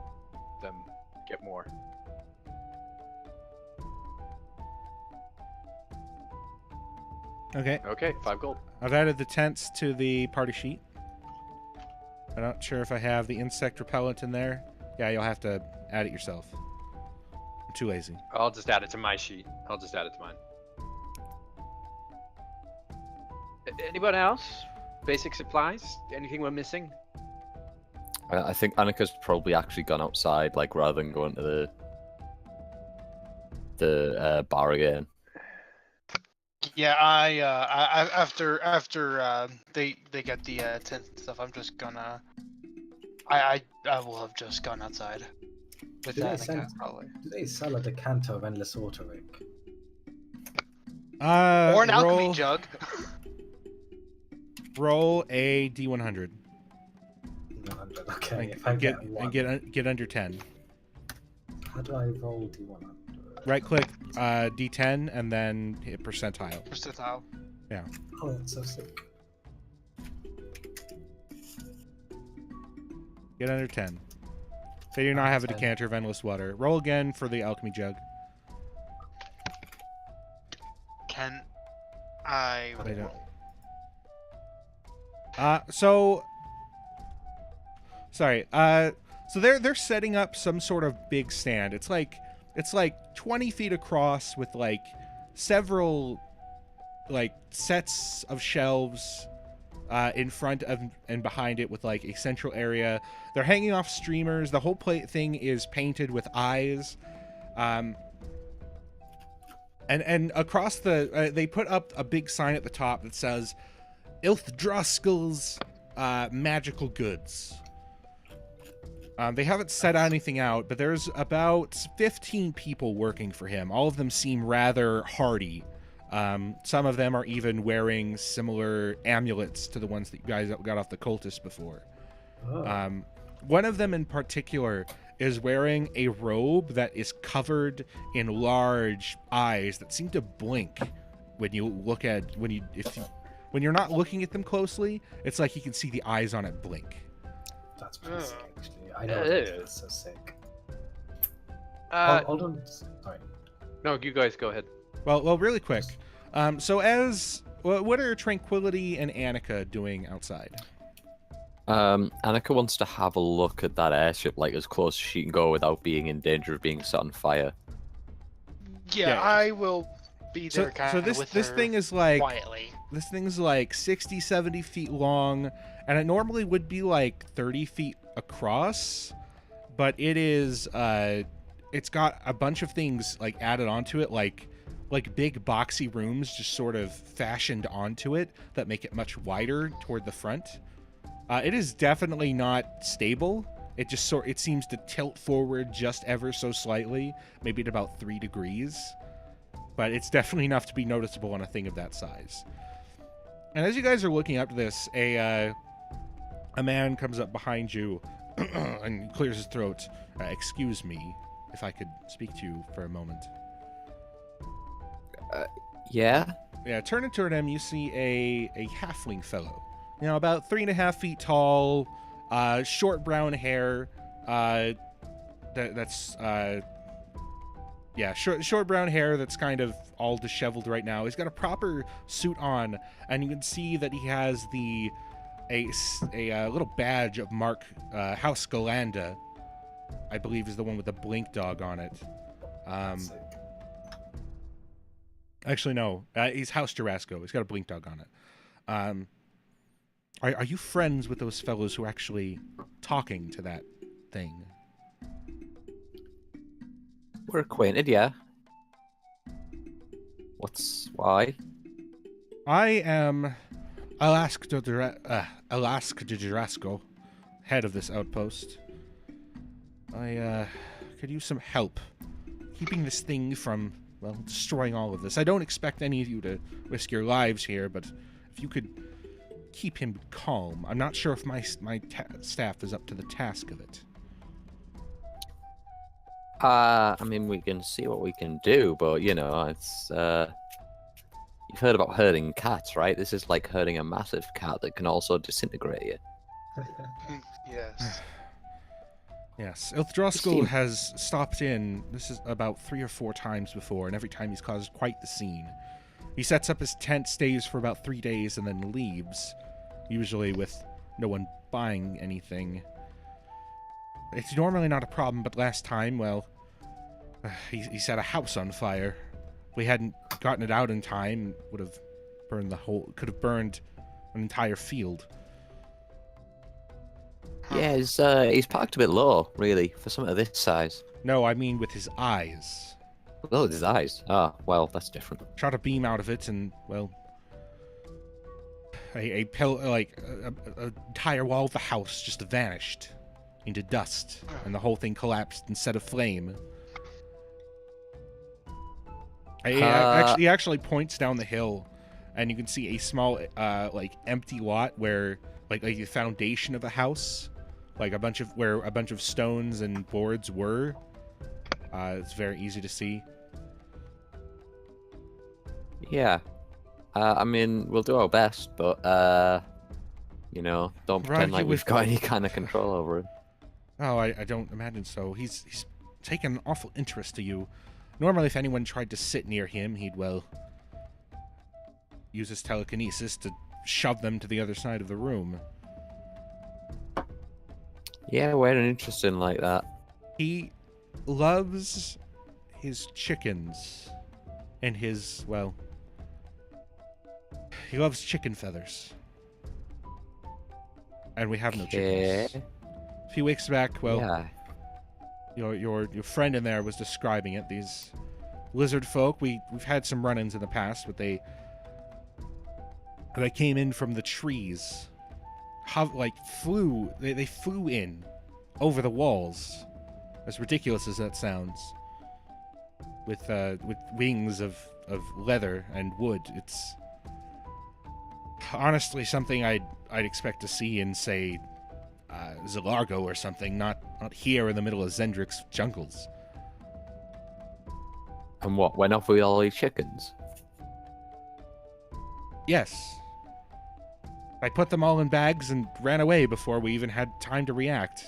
more. Okay. Okay, 5 gold. I've added the tents to the party sheet. I'm not sure if I have the insect repellent in there. Yeah, you'll have to add it yourself. I'm too lazy. I'll just add it to my sheet. I'll just add it to mine. Anyone else? Basic supplies? Anything we're missing? I think Annika's probably actually gone outside, like rather than going to the bar again. Yeah, I after they get the tent and stuff, I'm just gonna I will have just gone outside with Do they, that probably. do they sell a decanter of endless water, Rick? Or an alchemy roll, jug. roll a D100. 100. Okay, And, if I get one. get under 10. How do I roll D100? Right click D10 and then hit percentile. Percentile. Oh, that's so sick. Get under 10. They do not have a 10. decanter of endless water. Roll again for the alchemy jug. Can I They don't. roll? Sorry. So they're setting up some sort of big stand. It's like 20 feet across with like several like sets of shelves in front of and behind it with like a central area. They're hanging off streamers. The whole thing is painted with eyes. And across they put up a big sign at the top that says Ilthdroskel's magical goods. They haven't set anything out, but there's about 15 people working for him. All of them seem rather hardy. Some of them are even wearing similar amulets to the ones that you guys got off the cultists before. Oh. One of them in particular is wearing a robe that is covered in large eyes that seem to blink when you look at when you're not looking at them closely. It's like you can see the eyes on it blink. That's pretty sick, actually. I know Yeah, it it is. It's so sick. Hold on. Sorry. No, you guys go ahead. Well, really quick. What are Tranquility and Annika doing outside? Annika wants to have a look at that airship, like as close as she can go without being in danger of being set on fire. Yeah, I will be there So this thing is like quietly. this thing's like 60, 70 feet long, and it normally would be like 30 feet across, but it is it's got a bunch of things like added onto it, like big boxy rooms just sort of fashioned onto it that make it much wider toward the front. It is definitely not stable. It just it seems to tilt forward just ever so slightly, maybe at about 3 degrees, but it's definitely enough to be noticeable on a thing of that size. And as you guys are looking up to this, a man comes up behind you and clears his throat. Excuse me, if I could speak to you for a moment. Yeah? Yeah, turning toward him, you see a halfling fellow. You know, about 3.5 feet tall, short brown hair. Short brown hair that's kind of all disheveled right now. He's got a proper suit on, and you can see that he has a little badge of Mark House Galanda, I believe is the one with the blink dog on it. That's sick. Actually, no. He's House Jarasco. He's got a blink dog on it. Are you friends with those fellows who are actually talking to that thing? We're acquainted, yeah. Why? I am Ilthdroskel, head of this outpost. I could use some help keeping this thing from, well, destroying all of this. I don't expect any of you to risk your lives here, but if you could keep him calm. I'm not sure if my staff is up to the task of it. I mean, we can see what we can do, but, you know, it's, you've heard about herding cats, right? This is like herding a massive cat that can also disintegrate you. Yes. Yes, Ilthdroskel has stopped in, this is about 3 or 4 times before, and every time he's caused quite the scene. He sets up his tent, stays for about 3 days, and then leaves, usually with no one buying anything. It's normally not a problem, but last time, well, he set a house on fire. If we hadn't gotten it out in time, would have burned could have burned an entire field. Yeah, he's parked a bit low, really, for something of this size. No, I mean with his eyes. Oh, with his eyes. Ah, well, that's different. Shot a beam out of it, and, well, an entire wall of the house just vanished into dust, and the whole thing collapsed and set aflame. He actually points down the hill, and you can see a small, empty lot where, like the foundation of a house, like where a bunch of stones and boards were. It's very easy to see. Yeah. I mean, we'll do our best, but, you know, don't pretend like we've got any kind of control over it. Oh, I don't imagine so. He's taken an awful interest to you. Normally, if anyone tried to sit near him, he'd, well, use his telekinesis to shove them to the other side of the room. Yeah, we're interesting like that. He loves his chickens and his, well, he loves chicken feathers. And we have no chickens. A few weeks back, well, yeah. your friend in there was describing it. These lizard folk, we've had some run-ins in the past, but they came in from the trees. They flew in over the walls. As ridiculous as that sounds. With wings of leather and wood. It's honestly something I'd expect to see in, say, Zilargo or something, not here in the middle of Zendrik's jungles. And what, went off with all these chickens? Yes. I put them all in bags and ran away before we even had time to react.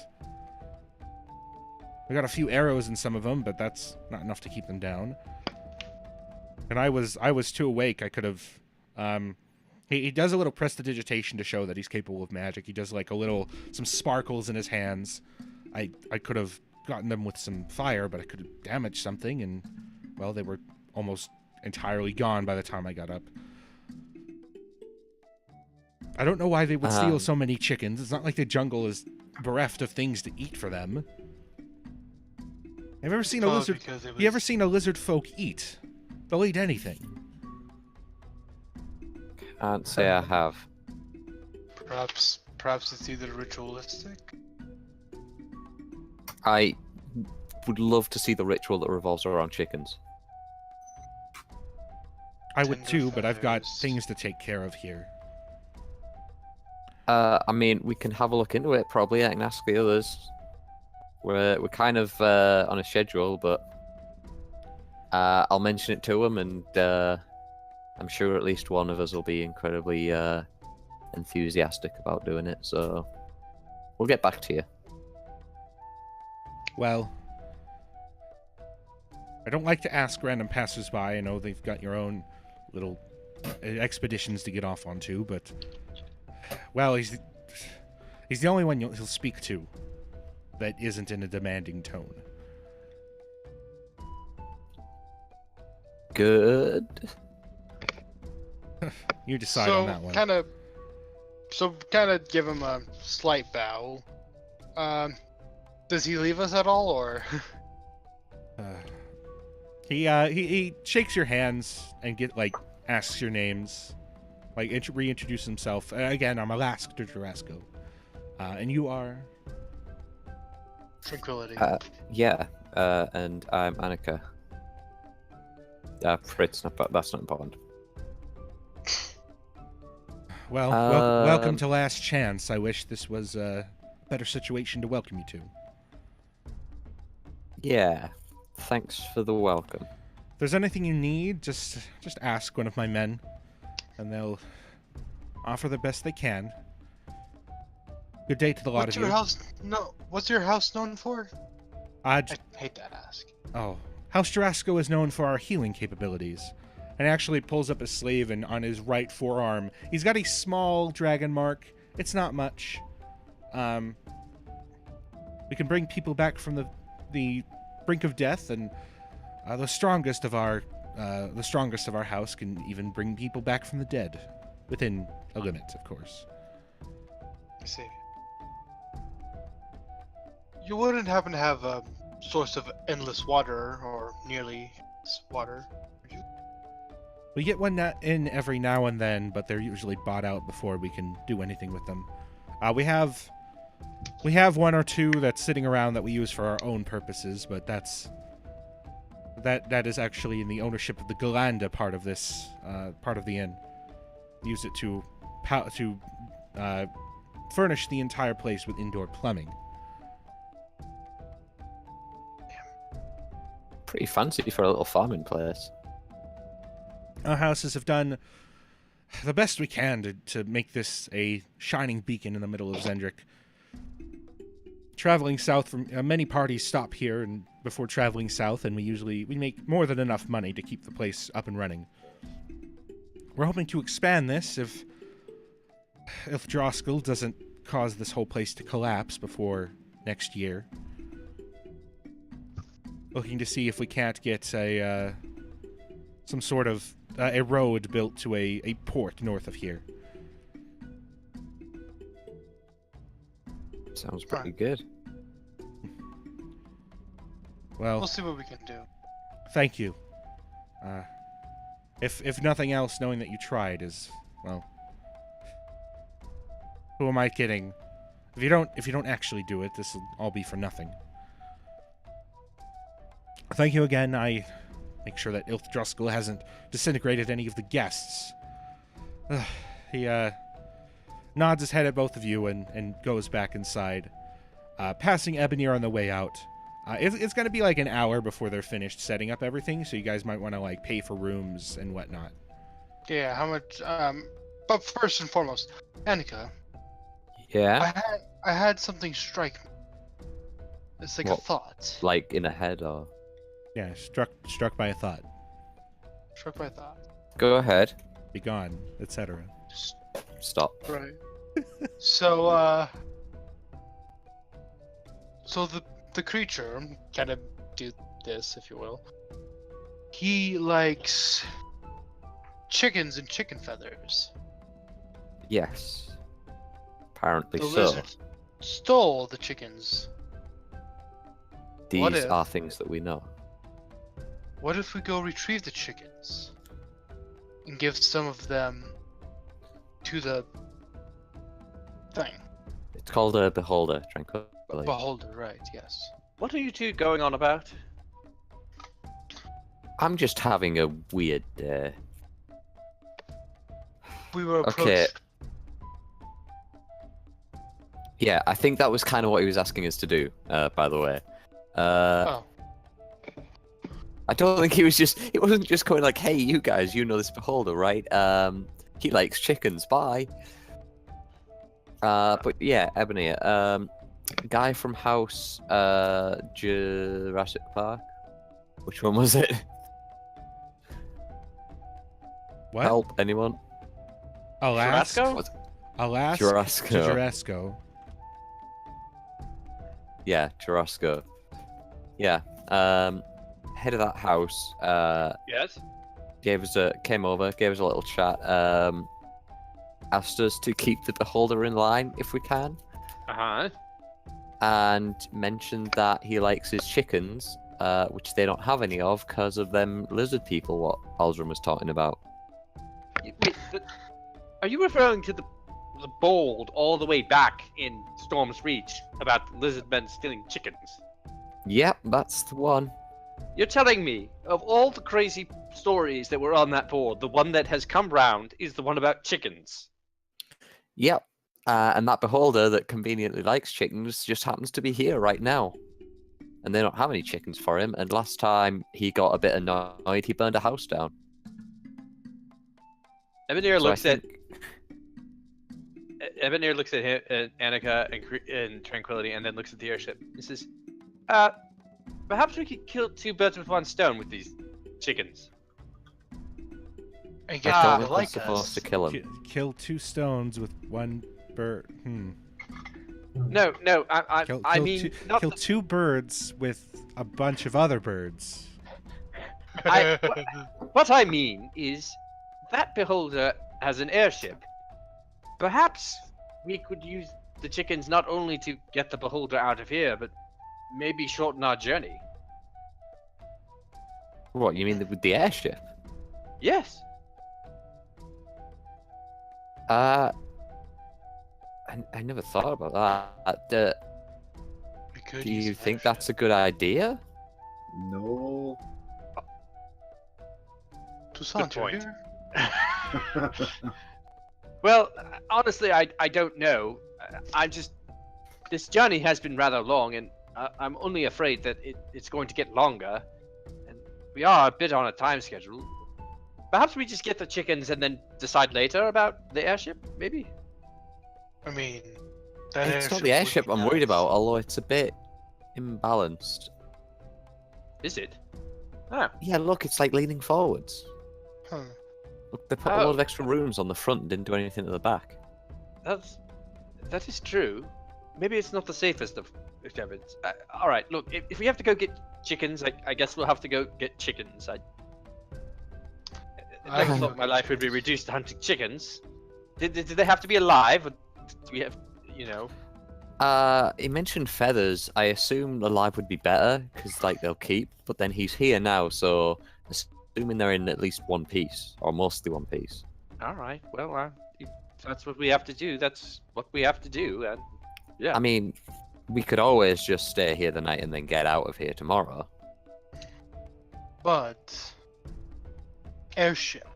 We got a few arrows in some of them, but that's not enough to keep them down. And I was too awake. I could have... He does a little prestidigitation to show that he's capable of magic. He does like some sparkles in his hands. I could have gotten them with some fire, but I could have damaged something, and, well, they were almost entirely gone by the time I got up. I don't know why they would steal so many chickens. It's not like the jungle is bereft of things to eat for them. Have you ever seen a lizard? You ever seen a lizard folk eat? They'll eat anything. Can't say I have. Perhaps it's either ritualistic. I would love to see the ritual that revolves around chickens. I would too, but I've got things to take care of here. I mean, we can have a look into it, probably. I can ask the others. We're kind of on a schedule, but I'll mention it to them, and I'm sure at least one of us will be incredibly enthusiastic about doing it, so we'll get back to you. Well, I don't like to ask random passersby. I know they've got your own little expeditions to get off onto, but, well, he's the only one he'll speak to that isn't in a demanding tone. Good. You decide on that one. Kind of give him a slight bow. Does he leave us at all, or? He shakes your hands and asks your names. like reintroduce himself. Again, I'm Ilthdroskel. And you are? Tranquility. Yeah, and I'm Annika. That's not important. Well, welcome to Last Chance. I wish this was a better situation to welcome you to. Yeah, thanks for the welcome. If there's anything you need, just ask one of my men, and they'll offer the best they can. Good day to the lot of you. What's your house known for? I hate to ask. Oh, House Jurassico is known for our healing capabilities. And actually pulls up a sleeve, and on his right forearm, he's got a small dragon mark. It's not much. We can bring people back from the brink of death, and the strongest of our house can even bring people back from the dead, within a limit, of course. I see. You wouldn't happen to have a source of endless water, or nearly water, would you? We get one in every now and then, but they're usually bought out before we can do anything with them. We have one or two that's sitting around that we use for our own purposes, but that is actually in the ownership of the Galanda part of this part of the inn. Use it to furnish the entire place with indoor plumbing. Pretty fancy for a little farming place. Our houses have done the best we can to make this a shining beacon in the middle of Zendrik. Traveling south from many parties stop here and before traveling south, and we make more than enough money to keep the place up and running. We're hoping to expand this if Ilthdroskel doesn't cause this whole place to collapse before next year. Looking to see if we can't get some sort of a road built to a port north of here. Sounds pretty good. Well, we'll see what we can do. Thank you. If nothing else, knowing that you tried is, well, who am I kidding? If you don't actually do it, this will all be for nothing. Thank you again. I make sure that Ilthdroskel hasn't disintegrated any of the guests. He nods his head at both of you and goes back inside, passing Ebonir on the way out. It's going to be like an hour before they're finished setting up everything, so you guys might want to like pay for rooms and whatnot. Yeah, how much? But first and foremost, Annika. Yeah. I had something strike me. It's like a thought. Like in a head or? Yeah, struck by a thought. Struck by a thought. Go ahead. Be gone, etc. Stop. Right. So the creature, kind of do this, if you will. He likes chickens and chicken feathers. Yes. Apparently The so. lizard stole the chickens. These are things that we know. What if we go retrieve the chickens and give some of them to the thing? It's called a beholder, tranquility. Beholder, right, yes. What are you two going on about? I'm just having a weird day. We were approached. Okay. Yeah, I think that was kind of what he was asking us to do, by the way. I don't think he wasn't just going like, hey, you guys, you know this beholder, right? He likes chickens, bye. But yeah, Ebony, guy from House Jurassic Park. Which one was it? What? Help, anyone? Jurassico? Jurassico. Yeah, Jurassico. Yeah. Head of that house. Yes. Came over, gave us a little chat. Asked us to keep the beholder in line if we can. Uh-huh. And mentioned that he likes his chickens, which they don't have any of because of them lizard people. What Aldrin was talking about. Wait, Are you referring to the bold all the way back in Storm's Reach about the lizard men stealing chickens? Yep, that's the one. You're telling me, of all the crazy stories that were on that board, the one that has come round is the one about chickens? Yep. And that beholder that conveniently likes chickens just happens to be here right now. And they don't have any chickens for him. And last time he got a bit annoyed, he burned a house down. Ebenir So I looks at think- Ebenir looks at him, Annika and Tranquility, and then looks at the airship. He says, perhaps we could kill two birds with one stone with these chickens. And I get don't them think to we're like supposed us. to kill him. Kill 2 stones with 1 bird. No, I mean, two, not kill 2 birds with a bunch of other birds. What I mean is, that beholder has an airship. Perhaps we could use the chickens not only to get the beholder out of here, but maybe shorten our journey. What, you mean with the airship? Yes. I never thought about that. We could Do use you an think airship. that's a good idea? No. Toussaint, you're point. here? Well, honestly, I don't know. This journey has been rather long, and I'm only afraid that it's going to get longer. And we are a bit on a time schedule. Perhaps we just get the chickens and then decide later about the airship, maybe? I mean, that It's not would the be airship I'm worried nice. about, although it's a bit imbalanced. Is it? Ah, Yeah, look, it's like leaning forwards. Huh. Look, they put a Oh. lot of extra rooms on the front and didn't do anything at the back. that is true. Maybe it's not the safest of efforts. All right, look, if we have to go get chickens, I guess we'll have to go get chickens. I never can thought go my get life would be chickens. reduced to hunting chickens. Did they have to be alive? Or do we have, He mentioned feathers. I assume alive would be better, because, like, they'll keep. But then he's here now, so assuming they're in at least one piece, or mostly one piece. All right. Well, if that's what we have to do. That's what we have to do. And yeah. I mean, we could always just stay here the night and then get out of here tomorrow. But airship.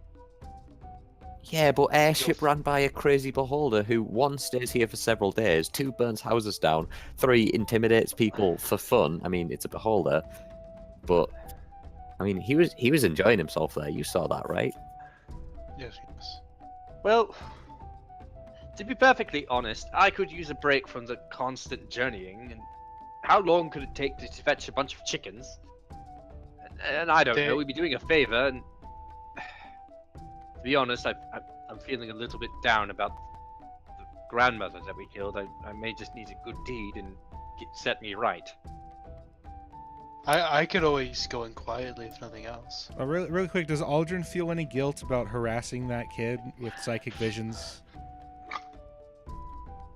Yeah, but airship ran by a crazy beholder who, 1, stays here for several days, 2, burns houses down, 3, intimidates people for fun. I mean, it's a beholder, but I mean, he was enjoying himself there. You saw that, right? Yes. Well, to be perfectly honest, I could use a break from the constant journeying. And how long could it take to fetch a bunch of chickens? And I don't know. We'd be doing a favor. And to be honest, I'm feeling a little bit down about the grandmother that we killed. I may just need a good deed and set me right. I could always go in quietly if nothing else. Really quick, does Aldrin feel any guilt about harassing that kid with psychic visions?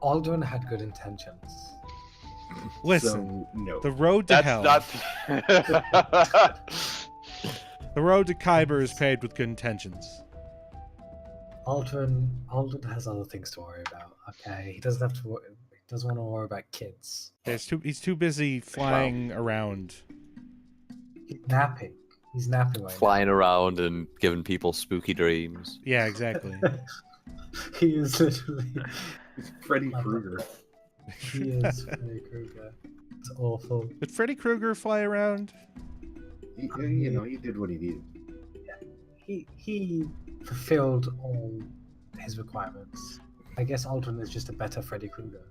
Aldrin had good intentions. Listen, So, no. the road to hell, the road to Kyber is paved with good intentions. Aldrin has other things to worry about. Okay, he doesn't have to. He doesn't want to worry about kids. He's too busy flying around. He's napping. He's napping right Flying around and giving people spooky dreams. Yeah, exactly. now. He is literally. It's Freddy Krueger. He is Freddy Krueger. It's awful. Did Freddy Krueger fly around? He did what he needed. He fulfilled all his requirements. I guess Aldrin is just a better Freddy Krueger.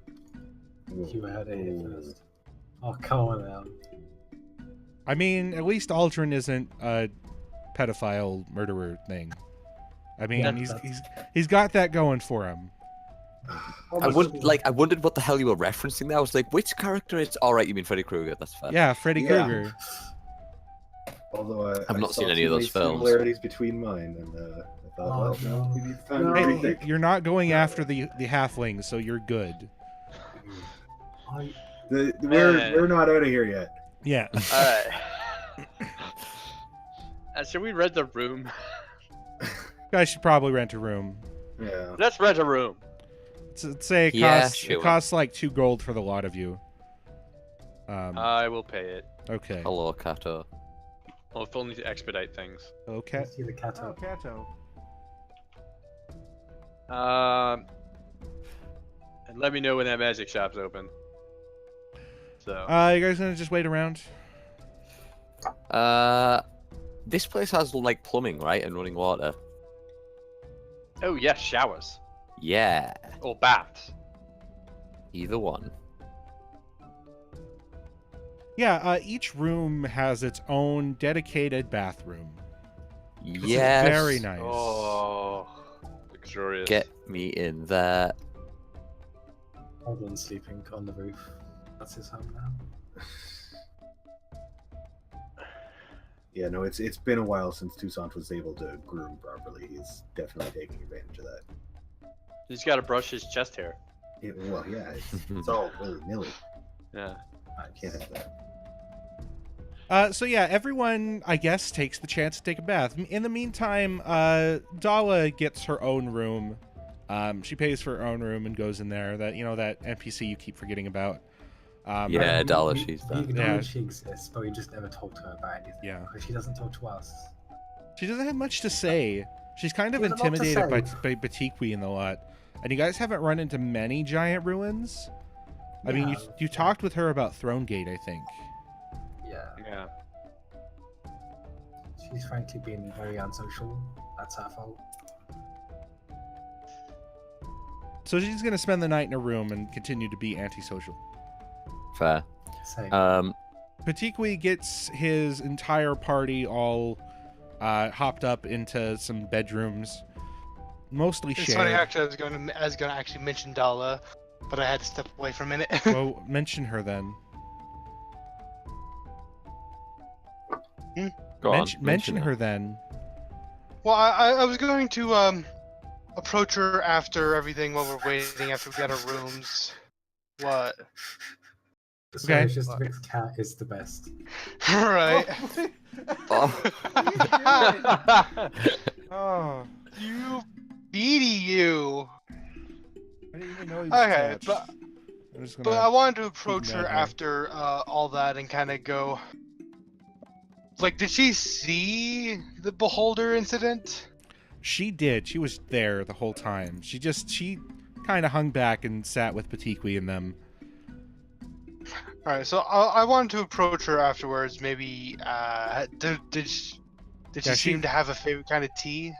You heard it here first. Oh, come on now. I mean, at least Aldrin isn't a pedophile murderer thing. I mean, Yeah, he's got that going for him. I wondered what the hell you were referencing there. I was like, which character is? All right, you mean Freddy Krueger? That's fair. Yeah, Freddy Yeah. Krueger. Although I've not saw seen any too of those many films. similarities between mine, and I thought, Oh, no. maybe it's time No. to rethink. You're not going after the halflings, so you're good. We're not out of here yet. Yeah. Alright. Should we rent the room? Guys should probably rent a room. Yeah. Let's rent a room. Let's say it Yeah, costs sure. it costs like 2 gold for the lot of you. I will pay it. Okay. Hello, Kato. Well, if only to expedite things. Okay. See the cat up. Kato. And let me know when that magic shop's open. So. You guys gonna just wait around? This place has like plumbing, right, and running water. Oh yes, showers Yeah, or baths. either one. Yeah. Each room has its own dedicated bathroom. This is Yes. very nice. Oh, luxurious. Get me in there. Aldrin's sleeping on the roof. That's his home now. Yeah, no, it's been a while since Toussaint was able to groom properly. He's definitely taking advantage of that. He's got to brush his chest hair. Well, yeah, it's all willy-nilly. Yeah. I can't have that. So yeah, everyone, I guess, takes the chance to take a bath. In the meantime, Dala gets her own room. She pays for her own room and goes in there. That NPC you keep forgetting about. Yeah, We- Dala, we- she's We there. acknowledge Yeah. she exists, but we just never talk to her about anything. Yeah. Because she doesn't talk to us. She doesn't have much to say. She's kind of She has a lot to intimidated say. by Batikwi and the lot. And you guys haven't run into many giant ruins. I mean, Yeah. you talked with her about Thronegate, I think. Yeah. Yeah. She's frankly been very unsocial. That's her fault. So she's gonna spend the night in her room and continue to be antisocial. Fair. Same. Batikwi gets his entire party all hopped up into some bedrooms, mostly It's funny, shared. actually, I was gonna actually mention Dala, but I had to step away for a minute. Well, mention her then. Go on. Mention it. her then. Well, I was going to approach her after everything while we're waiting, after we get our rooms. What? So okay. it's just Rick's cat is the best. Right. Oh. Oh, You beady you. I didn't even know he was Okay, attached. but I'm just but gonna- I wanted to approach that her way. after all that and kind of go. Like, did she see the beholder incident? She did. She was there the whole time. She kind of hung back and sat with Batikwi and them. All right, so I wanted to approach her afterwards. Maybe did she Yeah, she- seem to have a favorite kind of tea?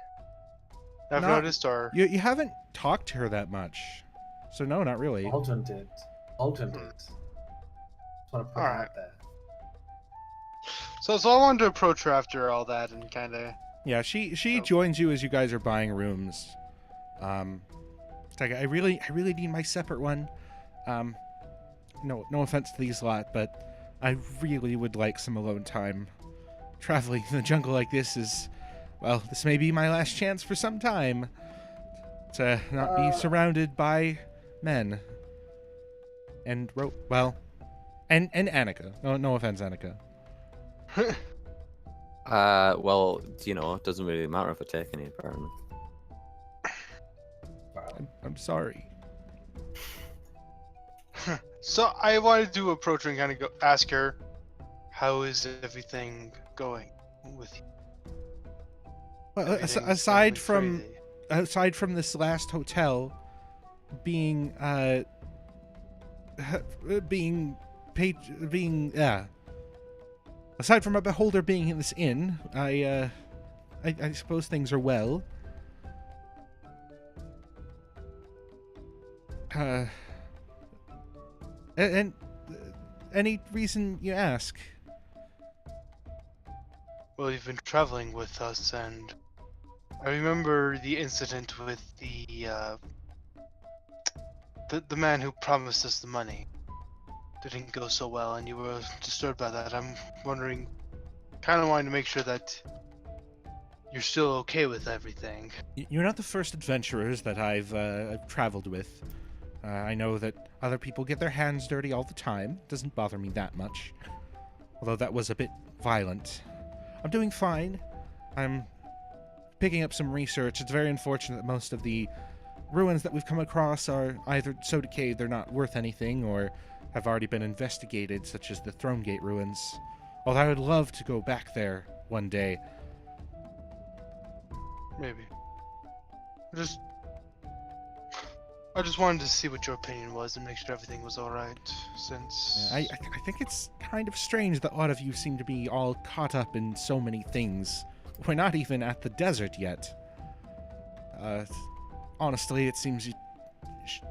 I've Not- noticed, or You haven't talked to her that much, so no, not really. Aldrin did. Aldrin did. Just want to put that Alright. out there. so I wanted to approach her after all that and kind of. Yeah, she Oh. joins you as you guys are buying rooms. It's like I really need my separate one. No offense to these lot, but I really would like some alone time. Traveling in the jungle like this is, well, this may be my last chance for some time to not be surrounded by men. And and Annika. No offense, Annika. Well, it doesn't really matter if I take any, apparently. I'm sorry. So I wanted to approach her and kind of ask her, how is everything going with you? Well, Everything's aside going from crazy. this last hotel being aside from a beholder being in this inn, I suppose things are well. And any reason you ask? Well, you've been traveling with us, and I remember the incident with the man who promised us the money. Didn't go so well, and you were disturbed by that. I'm wondering, kind of wanting to make sure that you're still okay with everything. You're not the first adventurers that I've traveled with. I know that other people get their hands dirty all the time. Doesn't bother me that much. Although that was a bit violent. I'm doing fine. I'm picking up some research. It's very unfortunate that most of the ruins that we've come across are either so decayed they're not worth anything, or have already been investigated, such as the Throne Gate ruins. Although I would love to go back there one day. Maybe. I just wanted to see what your opinion was and make sure everything was alright, since... I think it's kind of strange that a lot of you seem to be all caught up in so many things. We're not even at the desert yet. Honestly, it seems you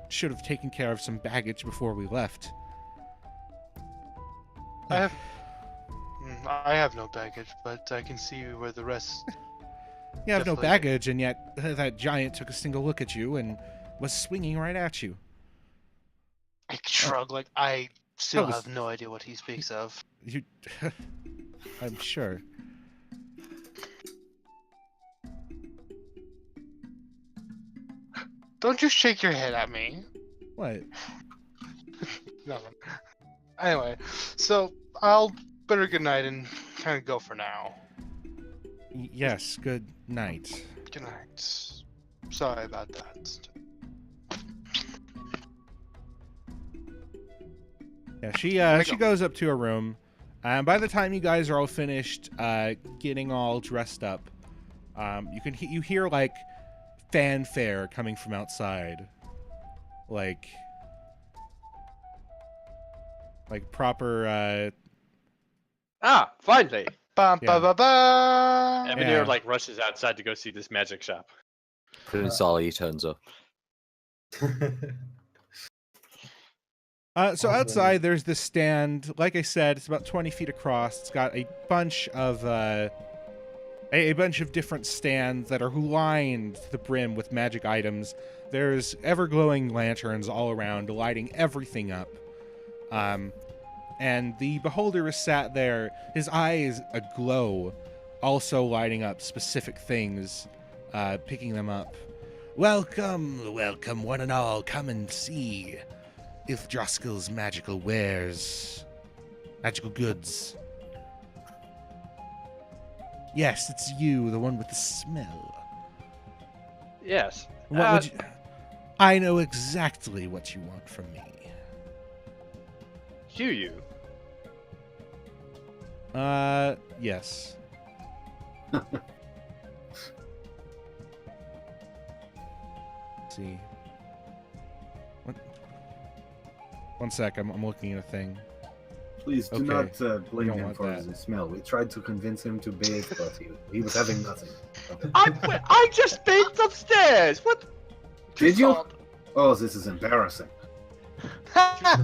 should have taken care of some baggage before we left. I have no baggage, but I can see where the rest... You have no Definitely. baggage, and yet that giant took a single look at you and was swinging right at you. I shrug like I still was- have no idea what he speaks of. You, I'm sure. Don't you shake your head at me. What? Nothing. Anyway, so I'll bid her good night and kind of go for now. Yes, good night. Good night. Sorry about that. Yeah, she goes up to her room, and by the time you guys are all finished getting all dressed up, you hear like fanfare coming from outside, like proper. Ah, finally! Ba Yeah. ba ba ba. Ebonir Yeah. like rushes outside to go see this magic shop. Prince Ali turns up. So outside, there's this stand. Like I said, it's about 20 feet across. It's got a bunch of a bunch of different stands that are lined to the brim with magic items. There's ever-glowing lanterns all around, lighting everything up. And the beholder is sat there, his eyes aglow, also lighting up specific things, picking them up. Welcome, welcome, one and all. Come and see Ilthdroskel's magical wares, magical goods. Yes, it's you, the one with the smell. Yes. What would you... I know exactly what you want from me. Do you? Yes. Let's see. What? One sec, I'm looking at a thing. Please do Okay, not blame don't him want for that. his smell. We tried to convince him to bathe, but he was having nothing. I just bathed upstairs. What? Did you? Oh, this is embarrassing. I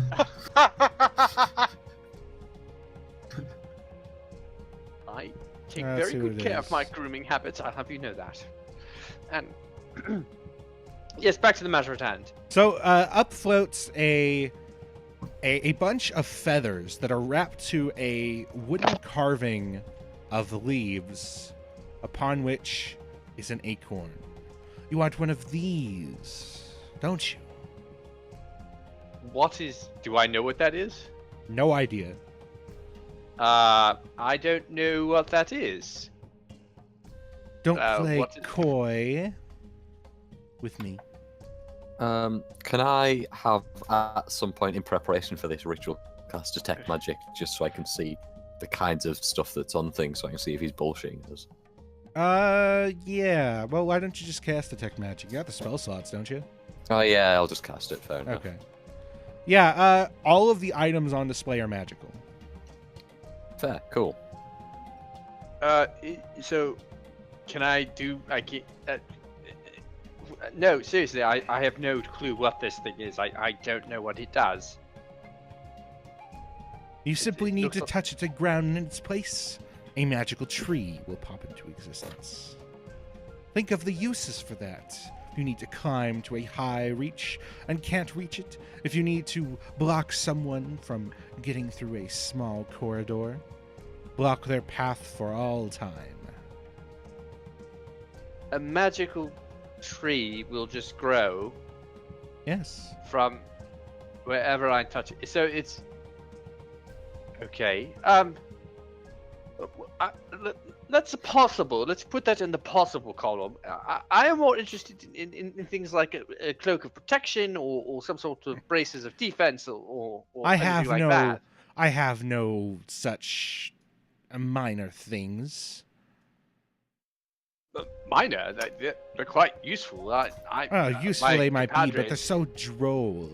take That's very who good it care of is. my grooming habits. I'll have you know that. And yes, back to the matter at hand. So up floats a bunch of feathers that are wrapped to a wooden carving of leaves, upon which is an acorn. You want one of these, don't you? What is? Do I know what that is? No idea. I don't know what that is. Don't play what is- coy with me. Can I have, at some point in preparation for this ritual, cast Detect Magic, just so I can see the kinds of stuff that's on things, so I can see if he's bullshitting us? Yeah. Well, why don't you just cast Detect Magic? You got the spell slots, don't you? Oh yeah, I'll just cast it, fair enough. Okay. Yeah, all of the items on display are magical. Fair, cool. So, can I do? I can't. No, seriously, I have no clue what this thing is. I don't know what it does. You simply need looks to like- touch it to ground in its place. A magical tree will pop into existence. Think of the uses for that. You need to climb to a high reach and can't reach it. If you need to block someone from getting through a small corridor, block their path for all time. A magical tree will just grow Yes. from wherever I touch it. So it's okay. That's possible. Let's put that in the possible column. I am more interested in things like a cloak of protection or some sort of braces of defense or I anything have like no, that. I have no such minor things. Minor, they're quite useful. Useful my they might be, but they're compadres- so droll.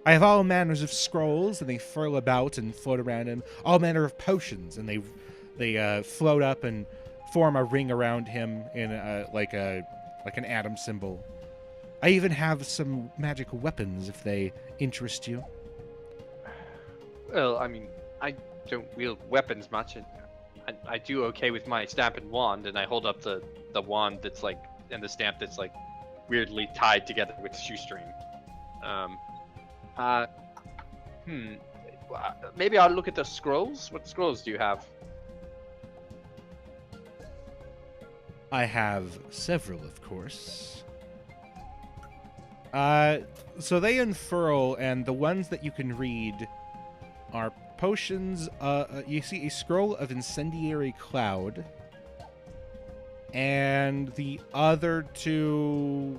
I have all manners of scrolls, and they furl about and float around him. All manner of potions, and they float up and form a ring around him in like an atom symbol. I even have some magic weapons if they interest you. Well, I mean, I don't wield weapons much, and I do okay with my stamp and wand, and I hold up the wand that's like, and the stamp that's like weirdly tied together with shoestring. Maybe I'll look at the scrolls. What scrolls do you have? I have several, of course. So they unfurl, and the ones that you can read are potions. You see a scroll of incendiary cloud, and the other 2,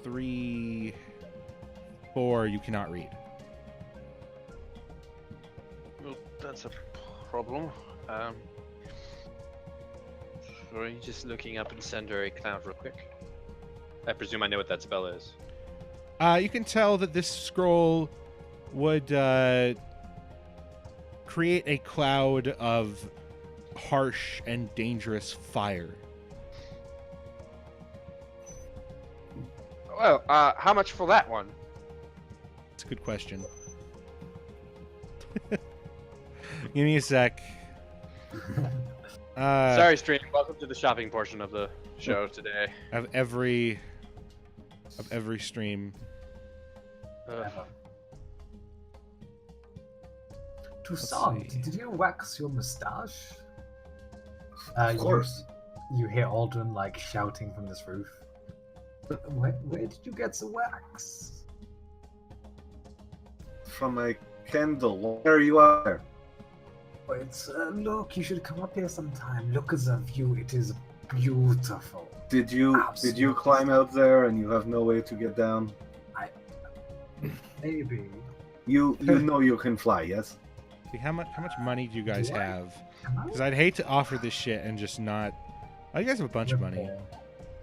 3, 4 you cannot read. Well, that's a problem. Sorry, just looking up incendiary cloud real quick. I presume I know what that spell is. You can tell that this scroll would create a cloud of harsh and dangerous fire. Well, how much for that one? It's a good question. Give me a sec. Sorry, stream. Welcome to the shopping portion of the show today. Of every stream. Toussaint, see. did you wax your mustache? Of course. You hear Aldrin like shouting from this roof. Where did you get the wax? From a candle. Why are you out there? Oh, it's look. You should come up here sometime. Look at the view. It is beautiful. Did you Absolutely. climb out there and you have no way to get down? Maybe. You know you can fly, yes? See, how much money do you guys Do I? have? Am I? Because I'd hate to offer this shit and just not. Oh, you guys have a bunch of We're money. poor.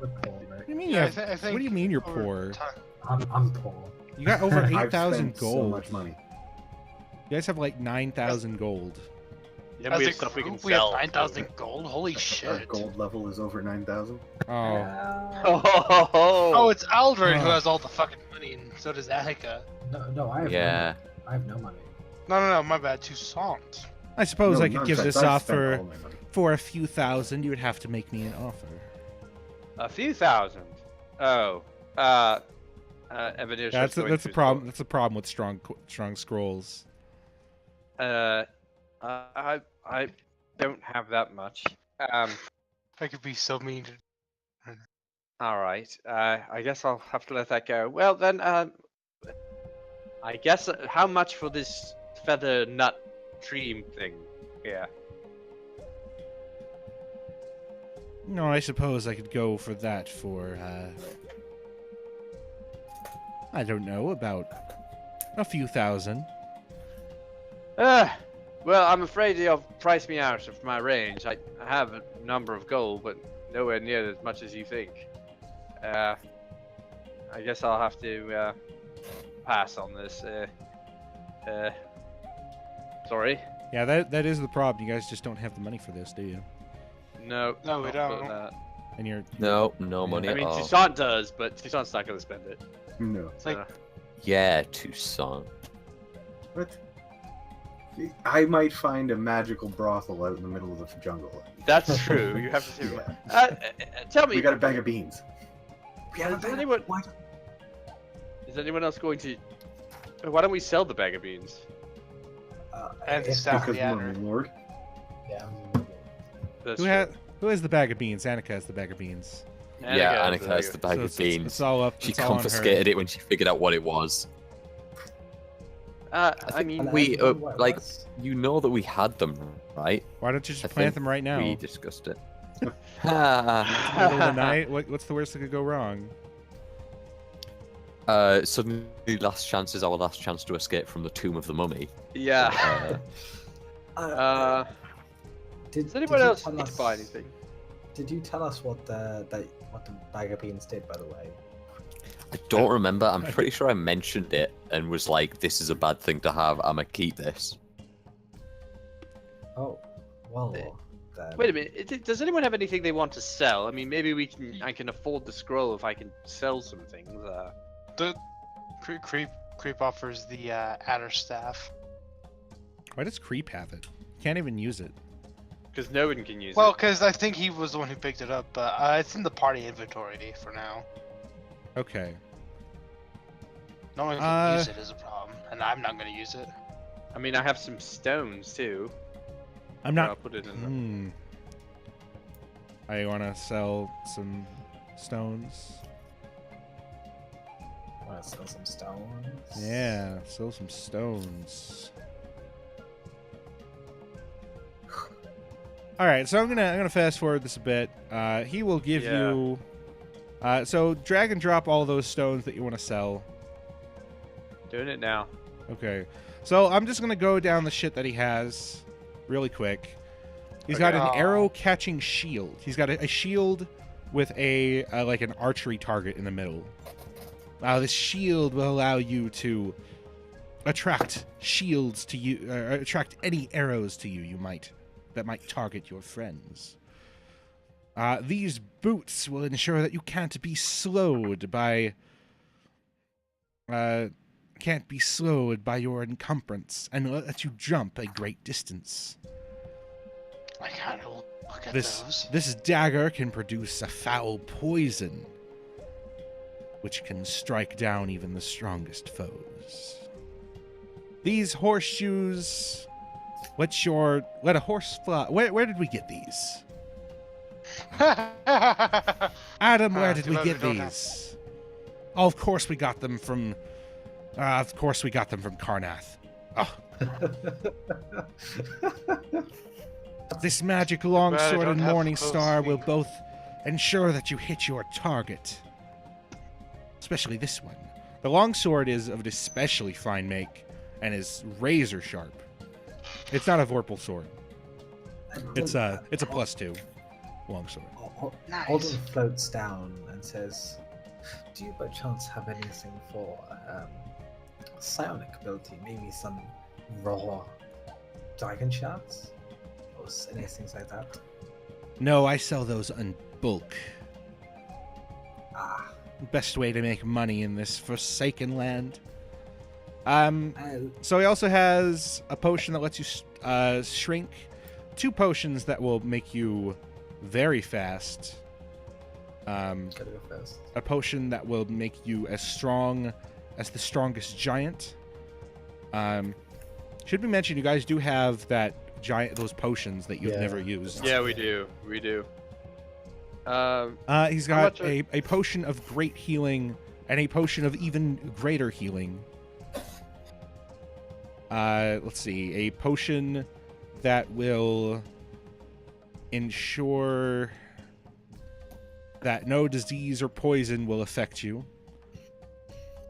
We're poor, What right? do you mean? Yeah, You have, what do you mean you're poor? I'm poor. You got over I've 8,000 spent gold. so much money. You guys have like 9,000 gold. Yeah, As we a have stuff we can group, we have sell. 9,000 gold. Holy Our shit! gold level is over 9,000. Oh, Oh, it's Aldrin who Oh. has all the fucking money, and so does Annika. No, I have Yeah. I have no money. No, my bad. Toussaint. I suppose I could give nonsense. this I've off spent all my money. for a few thousand. You would have to make me an offer. A few thousand. Oh. Evidence. That's a problem. That's a problem with strong scrolls. I don't have that much. I could be so mean. All right. I guess I'll have to let that go. Well then, I guess how much for this feather nut tree thing? Yeah. No, I suppose I could go for that for, I don't know, about a few thousand. Well, I'm afraid you'll price me out of my range. I have a number of gold, but nowhere near as much as you think. I guess I'll have to pass on this. Sorry. Yeah, that is the problem. You guys just don't have the money for this, do you? No. No, we not don't. for that. And you're No money I at mean, all. Toussaint does, but Toussaint's not going to spend it. No. It's like, Yeah, Toussaint. What? I might find a magical brothel out in the middle of the jungle. That's true. You have to. Yeah. Tell me. We got a bag of beans. Is anyone else going to? Why don't we sell the bag of beans? And if- staff Because the we're adder. my lord. Yeah. That's who has the bag of beans? Annika has the bag of beans. Yeah, Annika has the bag So of it's beans. all up. She it's all on her. confiscated it when she figured out what it was. I think mean, we, like, you know that we had them, right? Why don't you just I plant think them right now? We discussed it. Middle of the night. What's the worst that could go wrong? Suddenly, last chance is our last chance to escape from the tomb of the mummy. Yeah. Does anyone else need to buy anything? Did you tell us what the bag of beans did, by the way? I don't remember. I'm pretty sure I mentioned it and was like, "This is a bad thing to have. I'm gonna keep this." Oh, well. Then. Wait a minute. Does anyone have anything they want to sell? I mean, maybe I can afford the scroll if I can sell some things. The creep offers the adder staff. Why does Creep have it? Can't even use it. Because no one can use Well, it. because I think he was the one who picked it up, but it's in the party inventory for now. Okay. No one can use it is a problem, and I'm not going to use it. I mean, I have some stones too. I'm I'll not. put it in I want to sell some stones. Want to sell some stones? Yeah, sell some stones. All right, so I'm gonna fast forward this a bit. He will give you. So drag and drop all those stones that you want to sell. Doing it now. Okay, so I'm just gonna go down the shit that he has, really quick. He's got an arrow-catching shield. He's got a shield with a like an archery target in the middle. This shield will allow you to attract shields to you, attract any arrows to you that might target your friends. These boots will ensure that you can't be slowed by your encumbrance and let you jump a great distance. I kind of look at those. This dagger can produce a foul poison, which can strike down even the strongest foes. These horseshoes, let a horse fly. Where did we get these? Adam, where did we get these? Oh, of course we got them from. Karnath. Oh. This magic longsword and Morningstar will both ensure that you hit your target. Especially this one. The longsword is of an especially fine make and is razor sharp. It's not a Vorpal sword. It's a +2 longsword. Nice. Alden floats down and says, "Do you by chance have anything for psionic ability? Maybe some raw dragon shards? Or anything like that?" No, I sell those in bulk. Ah. Best way to make money in this forsaken land. So he also has a potion that lets you shrink. 2 potions that will make you very fast. Gotta go fast. A potion that will make you as strong as the strongest giant. Should be mentioned, you guys do have those potions that you've never used. Yeah, we do. We do. He's got a potion of great healing and a potion of even greater healing. Let's see. A potion that will ensure that no disease or poison will affect you.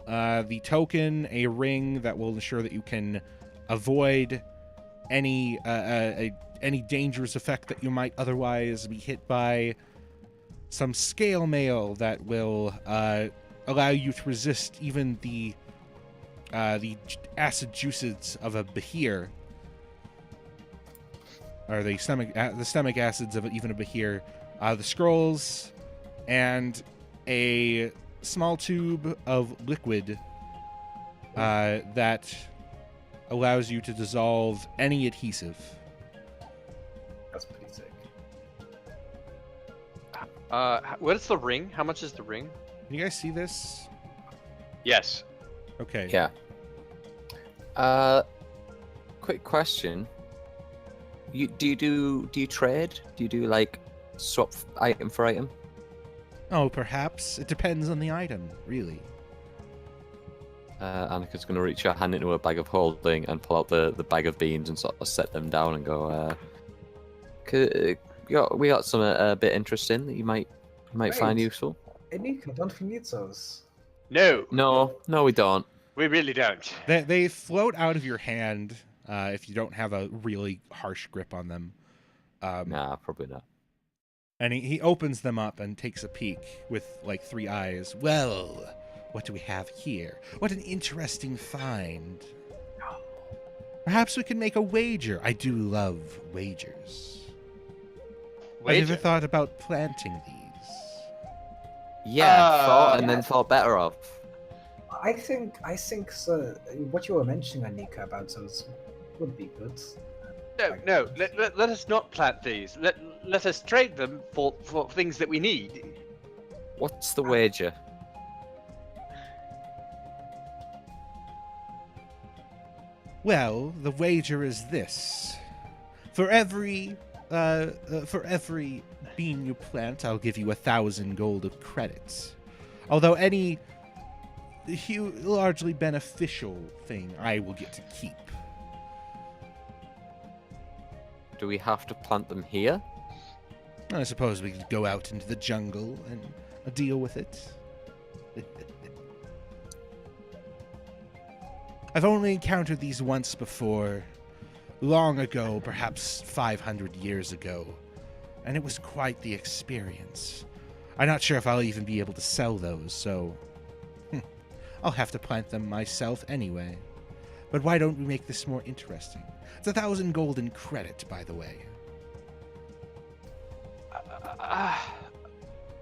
The token, a ring that will ensure that you can avoid any dangerous effect that you might otherwise be hit by. Some scale mail that will allow you to resist even the acid juices of a behir, or the stomach acids of even a behir. The scrolls, and a small tube of liquid that allows you to dissolve any adhesive. That's pretty sick. What is the ring? How much is the ring? Can you guys see this? Yes. Okay. Yeah. Quick question. Do you trade? Do you do like swap item for item? Oh, perhaps. It depends on the item, really. Annika's going to reach her hand into a bag of holding and pull out the bag of beans and sort of set them down and go, We got some a bit interesting that you might find Right. useful. Enika, don't we need those? No, No, we don't. we really don't. They float out of your hand if you don't have a really harsh grip on them. Nah, probably not. And he opens them up and takes a peek with like 3 eyes. Well, what do we have here? What an interesting find. Perhaps we can make a wager. I do love wagers. Have you ever thought about planting these? Yeah, thought and yeah. then thought better of. I think so. What you were mentioning, Anika, about those would be good. No. Let us not plant these. Let us trade them for things that we need. What's the wager? Well, the wager is this. For every bean you plant, I'll give you 1,000 gold of credits. Although any largely beneficial thing I will get to keep. Do we have to plant them here? I suppose we could go out into the jungle and deal with it. I've only encountered these once before, long ago, perhaps 500 years ago, and it was quite the experience. I'm not sure if I'll even be able to sell those, so I'll have to plant them myself anyway. But why don't we make this more interesting? It's 1,000 golden credit, by the way.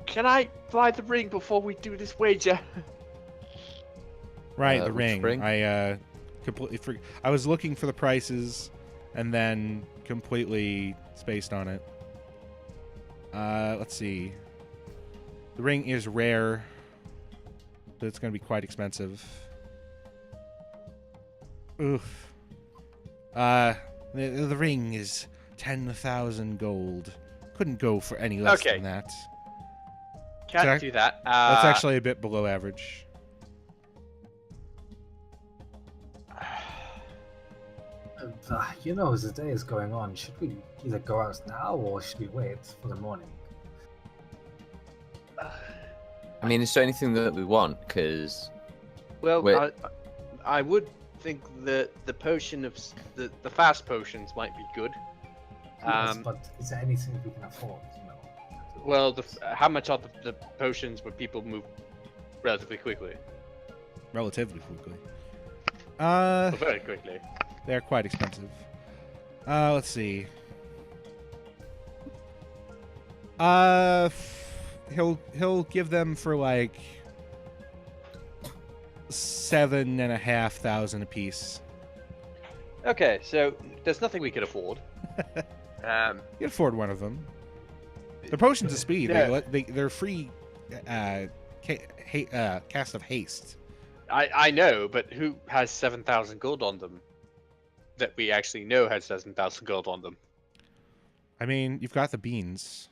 Can I buy the ring before we do this wager? Right, the which ring. ring? I completely forgot. I was looking for the prices and then completely spaced on it. Let's see. The ring is rare, but it's going to be quite expensive. Oof. The ring is 10,000 gold. Couldn't go for any less Okay. than that. Can't do that. That's actually a bit below average. As the day is going on, should we either go out now or should we wait for the morning? I mean, is there anything that we want? Because Well, Wait. I would think that the potion of the fast potions might be good. Yes, but is there anything we can afford? Well, how much are the potions where people move relatively quickly? Relatively quickly. Or very quickly. They're quite expensive. Let's see. He'll give them for like 7,500 apiece. Okay, so there's nothing we could afford. You can afford one of them. They're potions of speed. Yeah. They're free cast of haste. I know, but who has 7,000 gold on them? That we actually know has 7,000 gold on them. I mean, you've got the beans.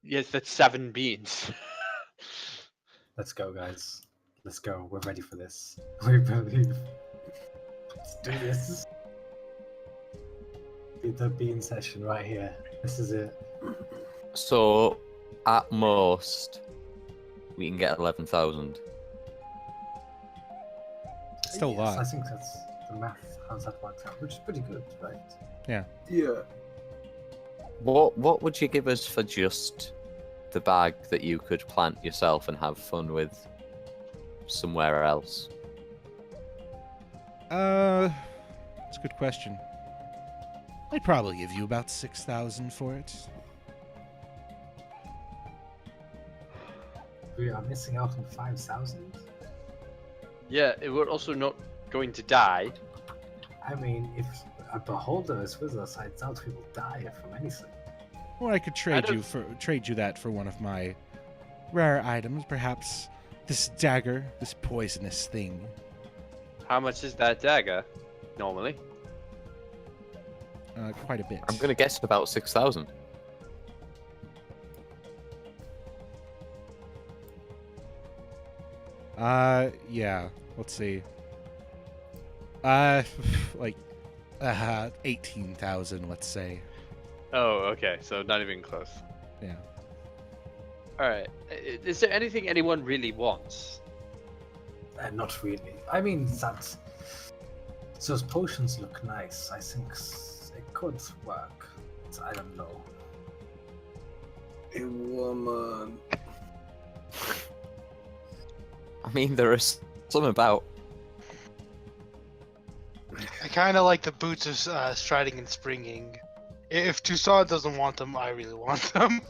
Yes, that's 7 beans. Let's go, guys. Let's go. We're ready for this. We believe. Let's do this. The bean session right here. This is it. so at most we can get 11,000. Still a Yes, lot. I think that's the math. How's that worked out? Which is pretty good, right? Yeah. What would you give us for just the bag that you could plant yourself and have fun with somewhere else? That's a good question. I'd probably give you about 6,000 for it. We are missing out on 5,000. Yeah, we're also not going to die. I mean, if a beholder is with us, I doubt we will die from anything. Or I could trade you that for one of my rare items, perhaps this dagger, this poisonous thing. How much is that dagger, normally? Quite a bit. I'm gonna guess about 6,000. Yeah. Let's see. Like 18,000, let's say. Oh, okay. So not even close. Yeah. All right. Is there anything anyone really wants? Not really. I mean, that those potions look nice. I think it could work. I don't know. A woman. I mean, there is some about. I kind of like the boots of striding and springing. If Toussaint doesn't want them, I really want them.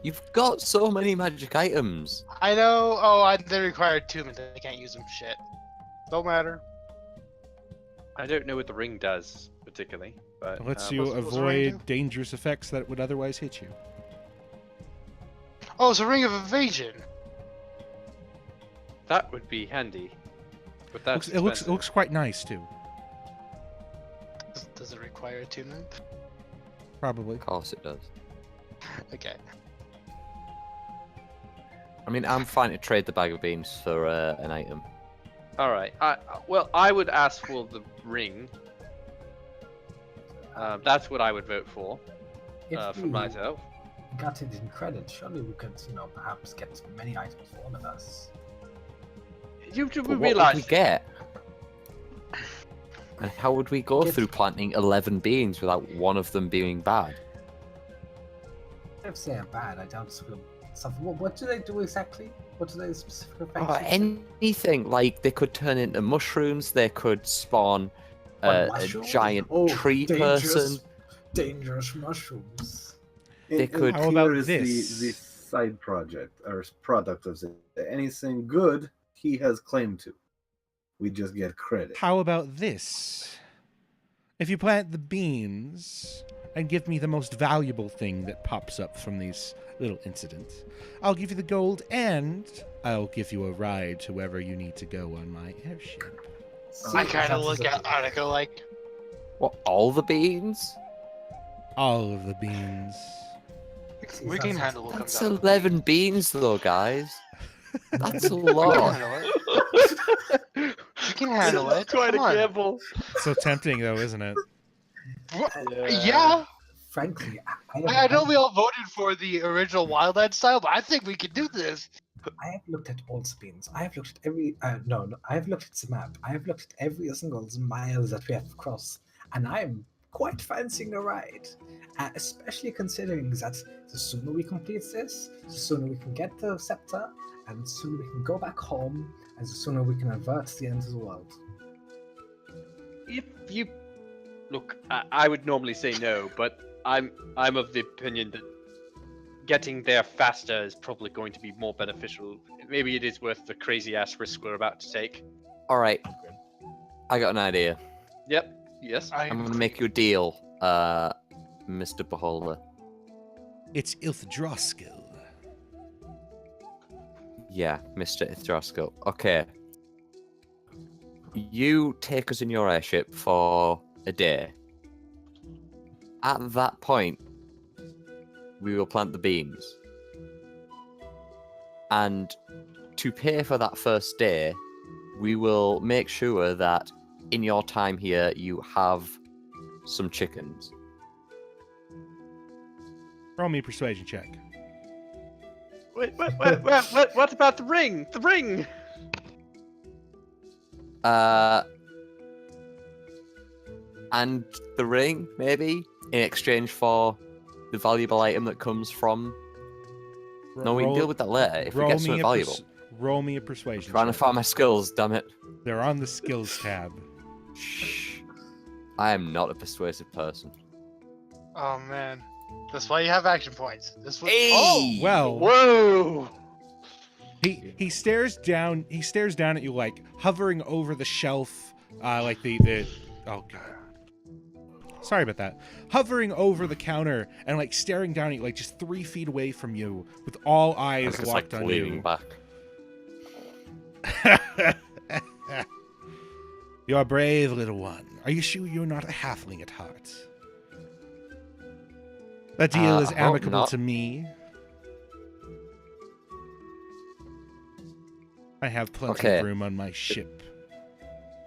You've got so many magic items. I know. Oh, they require attunement. I can't use them. Shit. Don't matter. I don't know what the ring does particularly, but It lets um, you what's the ring avoid do? dangerous effects that would otherwise hit you. Oh, it's a ring of evasion. that would be handy. But that's It looks expensive. quite nice too. Does it require attunement? Probably. Of course it does. Okay. I mean, I'm fine to trade the bag of beans for an item. All right. Well, I would ask for the ring. That's what I would vote for If for we myself. got it in credit, surely we could, perhaps get many items for all of us. You do But what would realize we get? And how would we go Get- through planting 11 beans without one of them being bad? If they're bad, I doubt we'll suffer. What do they do exactly? What do they specifically affect? Oh, anything. Like, they could turn into mushrooms, they could spawn a mushroom? giant Oh, tree dangerous- person. Dangerous mushrooms. They could- How about here is this? the side project or product of it. Anything good he has claim to. We just get credit. How about this? If you plant the beans and give me the most valuable thing that pops up from these little incidents, I'll give you the gold and I'll give you a ride to wherever you need to go on my airship. I kind of look at Article like, What, all the beans? All of the beans. we can handle what That's comes out. 11 beans, though, guys. That's a We can lot. handle it. We can handle it. Quite Come a on. gamble. So tempting, though, isn't it? Yeah. Frankly, I know we all voted for the original Wildland style, but I think we can do this. I have looked at all the beans. I have looked at every. No, I have looked at the map. I have looked at every single mile that we have crossed, and I'm quite fancying a ride. Especially considering that the sooner we complete this, the sooner we can get the scepter, and the sooner we can go back home, and the sooner we can avert the end of the world. If you look, I would normally say no, but I'm of the opinion that getting there faster is probably going to be more beneficial. Maybe it is worth the crazy ass risk we're about to take. Alright. I got an idea. Yep. Yes. I'm going to make you a deal, Mr. Beholder. It's Ilthdroskel. Yeah, Mr. Ilthdroskel. Okay. You take us in your airship for a day. At that point, we will plant the beans. And to pay for that first day, we will make sure that in your time here, you have some chickens. Roll me a persuasion check. Wait, what about the ring? The ring. And the ring, maybe, in exchange for the valuable item that comes from. No, we can deal with that later if we get something valuable. Roll me a persuasion Trying to check. find my skills, damn it. They're on the skills tab. Shh. I am not a persuasive person. Oh man, that's why you have action points. This was. Hey! Oh, Well, Whoa. he stares down. He stares down at you, like hovering over the shelf, like the. Oh god. Sorry about that. Hovering over the counter and like staring down at you, like just 3 feet away from you, with all eyes It's locked like on leaning you. back. You're brave, little one. Are you sure you're not a halfling at heart? That deal is I hope amicable not. to me. I have plenty Okay. of room on my ship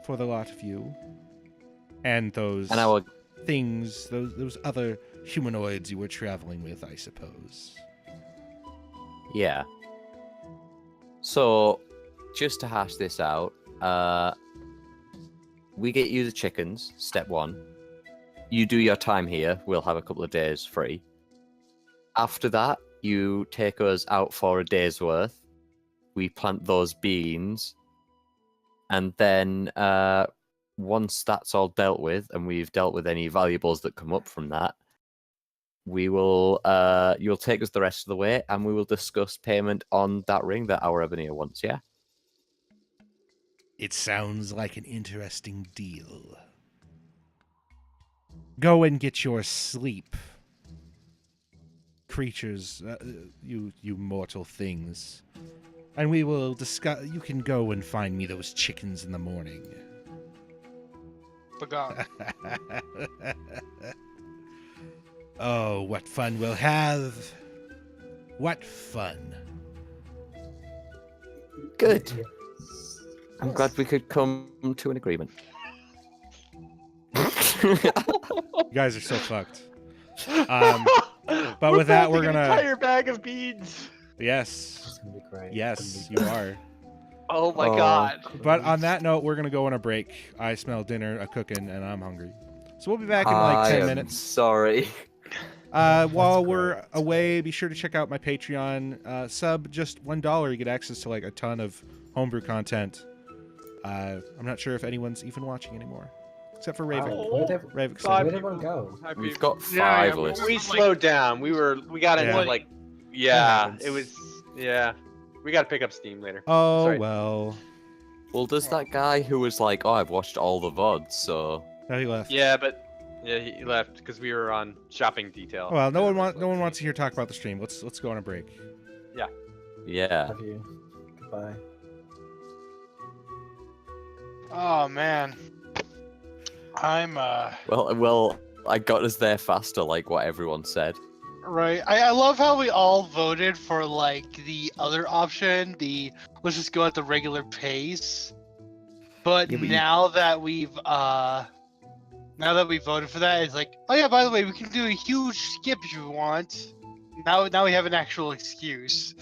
for the lot of you. And those And I will. things, those other humanoids you were traveling with, I suppose. Yeah. So, just to hash this out, we get you the chickens, step 1. You do your time here, we'll have a couple of days free. After that, you take us out for a day's worth. We plant those beans. And then once that's all dealt with, and we've dealt with any valuables that come up from that, we will you'll take us the rest of the way, and we will discuss payment on that ring that our Ebony wants, yeah? It sounds like an interesting deal. Go and get your sleep, creatures, you mortal things. And we will discuss. You can go and find me those chickens in the morning. Begone. Oh, what fun we'll have. What fun. Good. Yes. I'm glad we could come to an agreement. You guys are so fucked. But with that, we're an gonna. entire bag of beans. Yes. It's gonna be great. Yes, It's you gonna be are. Oh my Oh. god. But on that note, we're gonna go on a break. I smell dinner cooking, and I'm hungry. So we'll be back in like 10 minutes. Sorry. While great. we're away, be sure to check out my Patreon. Sub just $1, you get access to like a ton of homebrew content. I'm not sure if anyone's even watching anymore, except for Raven. Wow. Where'd Raven. God. where'd everyone go? We've got Yeah, 5 yeah, lists. We slowed down. We got into Yeah. like, That yeah, happens. it was, yeah. We got to pick up steam later. Oh Sorry. well. Well, does that guy who was like, oh, I've watched all the VODs, so... Now he left. Yeah, but yeah, he left because we were on shopping detail. Well, no one wants to hear talk about the stream. Let's go on a break. Yeah. Love you. Goodbye. Oh man. I'm Well, I got us there faster, like what everyone said. right. I love how we all voted for like the other option, the let's just go at the regular pace. But Yeah, but now that we've voted for that, it's like, oh yeah, by the way, we can do a huge skip if you want. Now we have an actual excuse.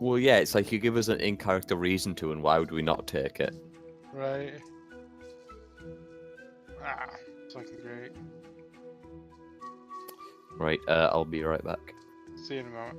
Well, yeah, it's like you give us an in-character reason to, and why would we not take it? Right. Ah, fucking great. Right, I'll be right back. See you in a moment.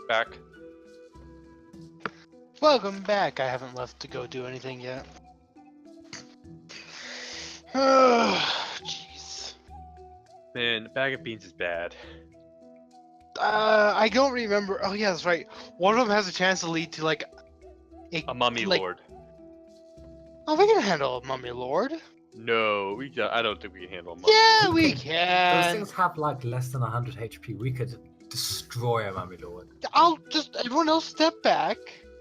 Back. Welcome back. I haven't left to go do anything yet. Jeez. Man, a bag of beans is bad. I don't remember. Oh yeah, that's right. One of them has a chance to lead to like A mummy like- lord. Oh, we can handle a mummy lord. No, I don't think we can handle a mummy. Yeah, lord. we Those can. things have like less than 100 HP. We could destroy a mummy lord. I'll just everyone else step back.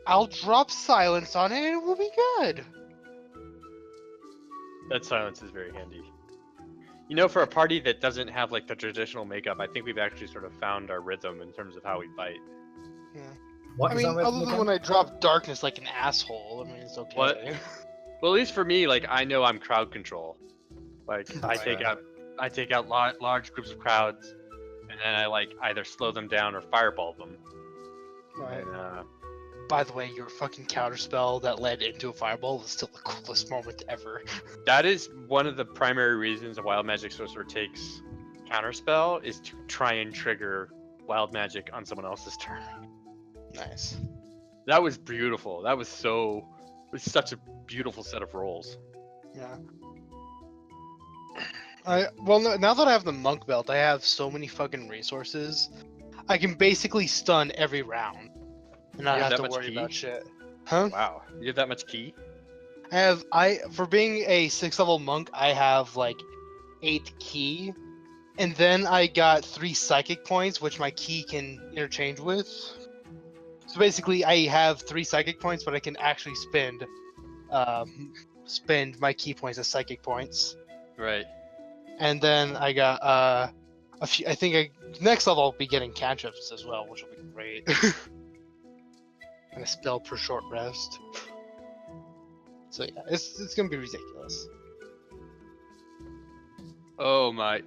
I'll drop silence on it, and we'll be good. That silence is very handy. You know, for a party that doesn't have like the traditional makeup, I think we've actually sort of found our rhythm in terms of how we fight. What I is mean, that other weapon than again? when I drop darkness like an asshole, I mean, it's okay. What? Well, at least for me, like I know I'm crowd control. Like I That's take fair. out large groups of crowds, and then I like either slow them down or fireball them. Right. And, By the way, your fucking counterspell that led into a fireball is still the coolest moment ever. that is one of the primary reasons a wild magic sorcerer takes counterspell is to try and trigger wild magic on someone else's turn. Nice. That was beautiful. It was such a beautiful set of rolls. Yeah. Now that I have the monk belt, I have so many fucking resources. I can basically stun every round, and not You have have that to much worry ki? about shit. Huh? Wow, you have that much key? For being a 6th level monk, I have like 8 key, and then I got 3 psychic points, which my key can interchange with. So basically, I have 3 psychic points, but I can actually spend my key points as psychic points. Right. And then I got a few. I think next level I'll be getting cantrips as well, which will be great. And a spell per short rest. So yeah, it's gonna be ridiculous. Oh my!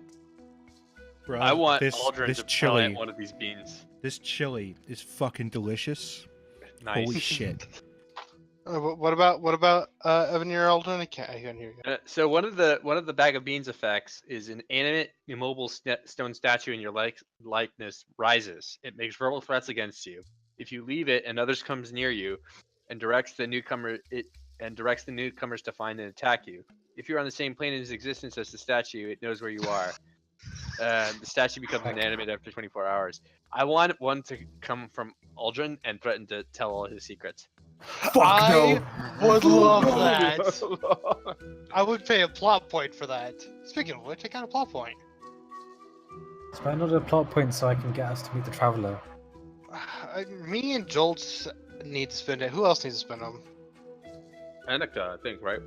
Bro, I want this Aldrin this to chili. plant one of these beans. This chili is fucking delicious. Nice. Holy shit. What about Evan, your Aldrin? I can't hear you. So one of the bag of beans effects is an animate, immobile stone statue in your likeness rises. It makes verbal threats against you. If you leave it and others comes near you, and directs the newcomers to find and attack you. If you're on the same plane in its existence as the statue, it knows where you are. The statue becomes inanimate after 24 hours. I want one to come from Aldrin and threaten to tell all his secrets. Fuck no! Would love that. I would pay a plot point for that. Speaking of which, I got a plot point. Spend another plot point so I can get us to meet the traveler. Me and Jolts need to spend it. Who else needs to spend them? Annika, I think, right?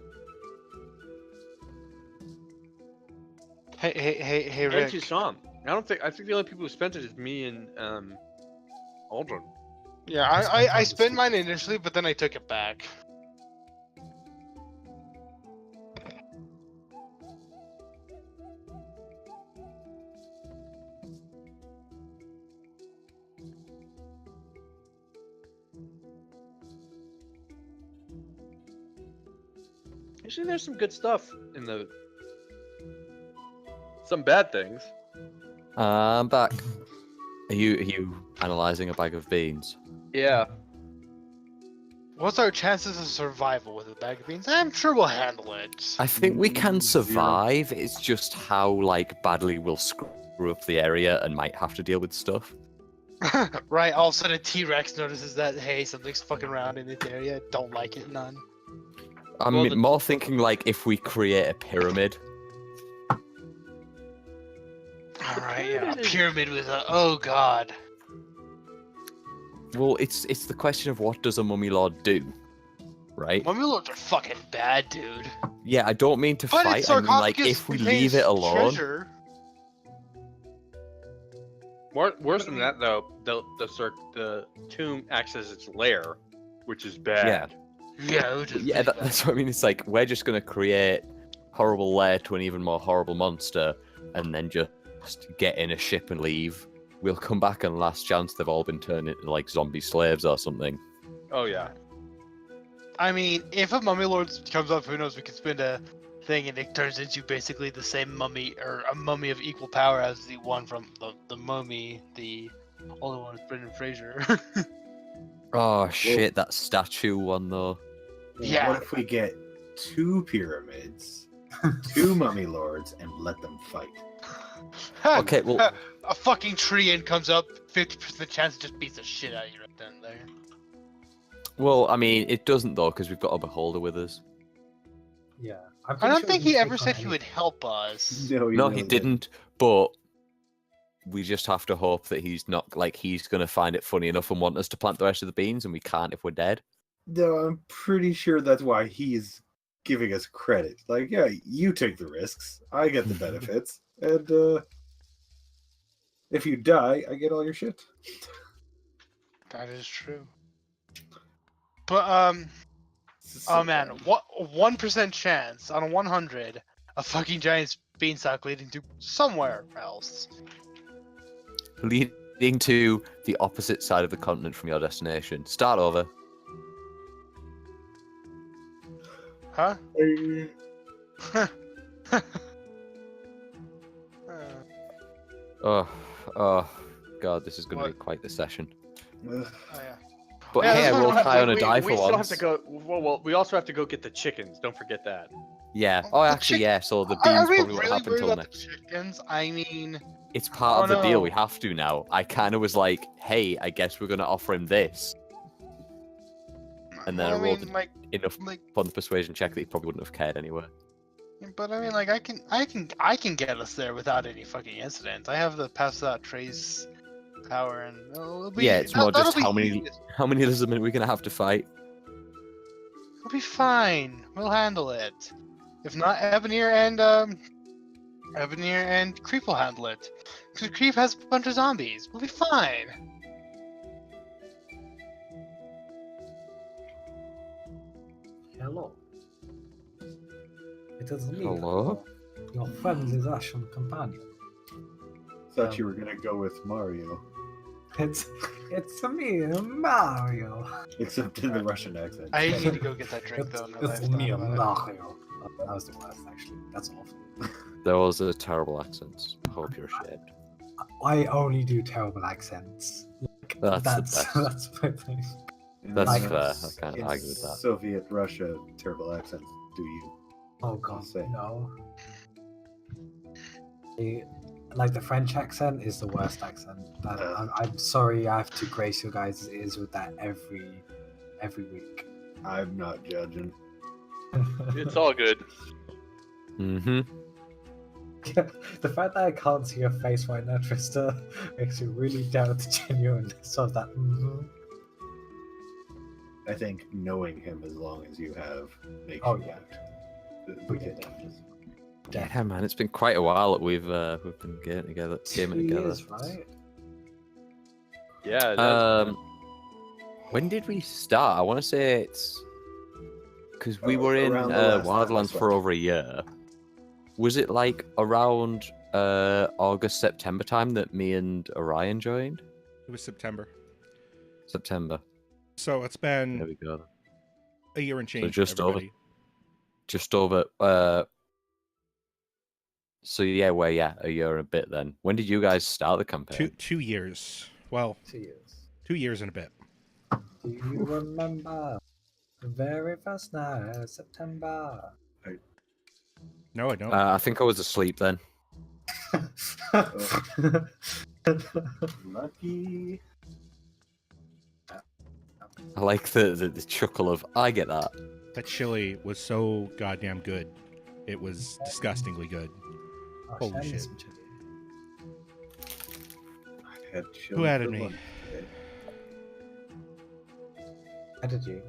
Hey, And Rick. Tusam. I think the only people who spent it is me and Aldrin. Yeah, I spent mine initially, but then I took it back. Actually, there's some good stuff in the. Some bad things. I'm back. Are you analysing a bag of beans? Yeah. What's our chances of survival with a bag of beans? I'm sure we'll handle it. I think we can Zero. survive. It's just how like badly we'll screw up the area and might have to deal with stuff. Right, all of a sudden T-Rex notices that, hey, something's fucking around in this area. Don't like it, none. I'm Well, more thinking like if we create a pyramid. Alright, yeah, a pyramid with a... Oh, God. Well, it's the question of what does a mummy lord do, right? Mummy lords are fucking bad, dude. Yeah, I don't mean to But fight. its I mean like sarcophagus if we contains leave it alone. treasure. Worse than that, though, the tomb acts as its lair, which is bad. Yeah, it would just Yeah, be that's what I mean. It's like we're just gonna create horrible lair to an even more horrible monster, and then just get in a ship and leave. We'll come back and last chance they've all been turned into like zombie slaves or something. Oh yeah. I mean, if a mummy lord comes up, who knows? We could spend a thing and it turns into basically the same mummy, or a mummy of equal power as the one from the mummy, the only one with Brendan Fraser. Oh shit, that statue one though. Yeah. What if we get 2 pyramids, 2 mummy lords, and let them fight? Okay, well, A fucking tree and comes up, 50% chance it just beats the shit out of you right then and there. well, I mean, it doesn't though because we've got a beholder with us. Yeah. I don't think he ever said he would help us. No, he didn't. But we just have to hope that he's not like he's gonna find it funny enough and want us to plant the rest of the beans, and we can't if we're dead. No, I'm pretty sure that's why he's giving us credit. Like, yeah, you take the risks, I get the benefits, and if you die, I get all your shit. That is true. But oh man, what 1% chance on a 100 a fucking giant beanstalk leading to somewhere else? Leading to the opposite side of the continent from your destination. Start over. Huh? Oh, God, this is going to be What? quite the session. Oh yeah. But Yeah, hey, I that's rolled fine. high on a die we for still once. have to go. Well, we also have to go get the chickens. Don't forget that. Yeah. Oh, The actually, chick- yeah. So the Are beans we probably won't really happen worried till about next. the chickens? I mean, It's part of Oh, the deal. no. We have to now. I kind of was like, hey, I guess we're going to offer him this. And then well, I rolled like, enough on the persuasion check that he probably wouldn't have cared anyway. but I mean, like, I can get us there without any fucking incident. I have the pass without trace power, and it'll be, Yeah, it's more just that'll how be many easy. how many Elizabeth we're going to have to fight. It'll be fine. We'll handle it. If not, Ebonier and Creep will handle it. Because Creep has a bunch of zombies. We'll be fine. Hello. It is me, Hello? your friendly Russian companion. Thought you were gonna go with Mario, It's me, Mario. except in the Russian accent. I need to go get that drink, It's, though. now that it's I've thought me, about it. Mario. Oh, that was the worst, actually. That's awful. Those are terrible accents. I hope you're ashamed. I only do terrible accents. Like, That's the best. that's my thing. That's Like, fair. I can't in argue with that. Soviet Russia, terrible accents. Do you? Oh god, Say. no. Like the French accent is the worst accent. I'm sorry, I have to grace your guys' ears with that every week. I'm not judging. It's all good. Mm-hmm. The fact that I can't see your face right now, Trista, makes you really doubt the genuineness of that. I think knowing him as long as you have makes Oh, you yeah. doubt. We get that. Yeah, man, it's been quite a while that we've been getting together, gaming 2 together. years, right? Yeah. That's, When did we start? I want to say it's because we were in around the last time I Wildlands for slept. over a year. Was it like around August, September time that me and Orion joined? It was September. September. So it's There been we go. a year and change. just for over- everybody. Just over. So yeah, a year and a bit then. When did you guys start the campaign? 2 years. Well, 2 years. 2 years and a bit. Do you remember the very first night of September? No, I don't. I think I was asleep then. Lucky. I like the chuckle of I get that. That chili was so goddamn good. It was disgustingly good. Oh, Holy shame shit. some chili. I had chili Who added for me? lunch today. How did you?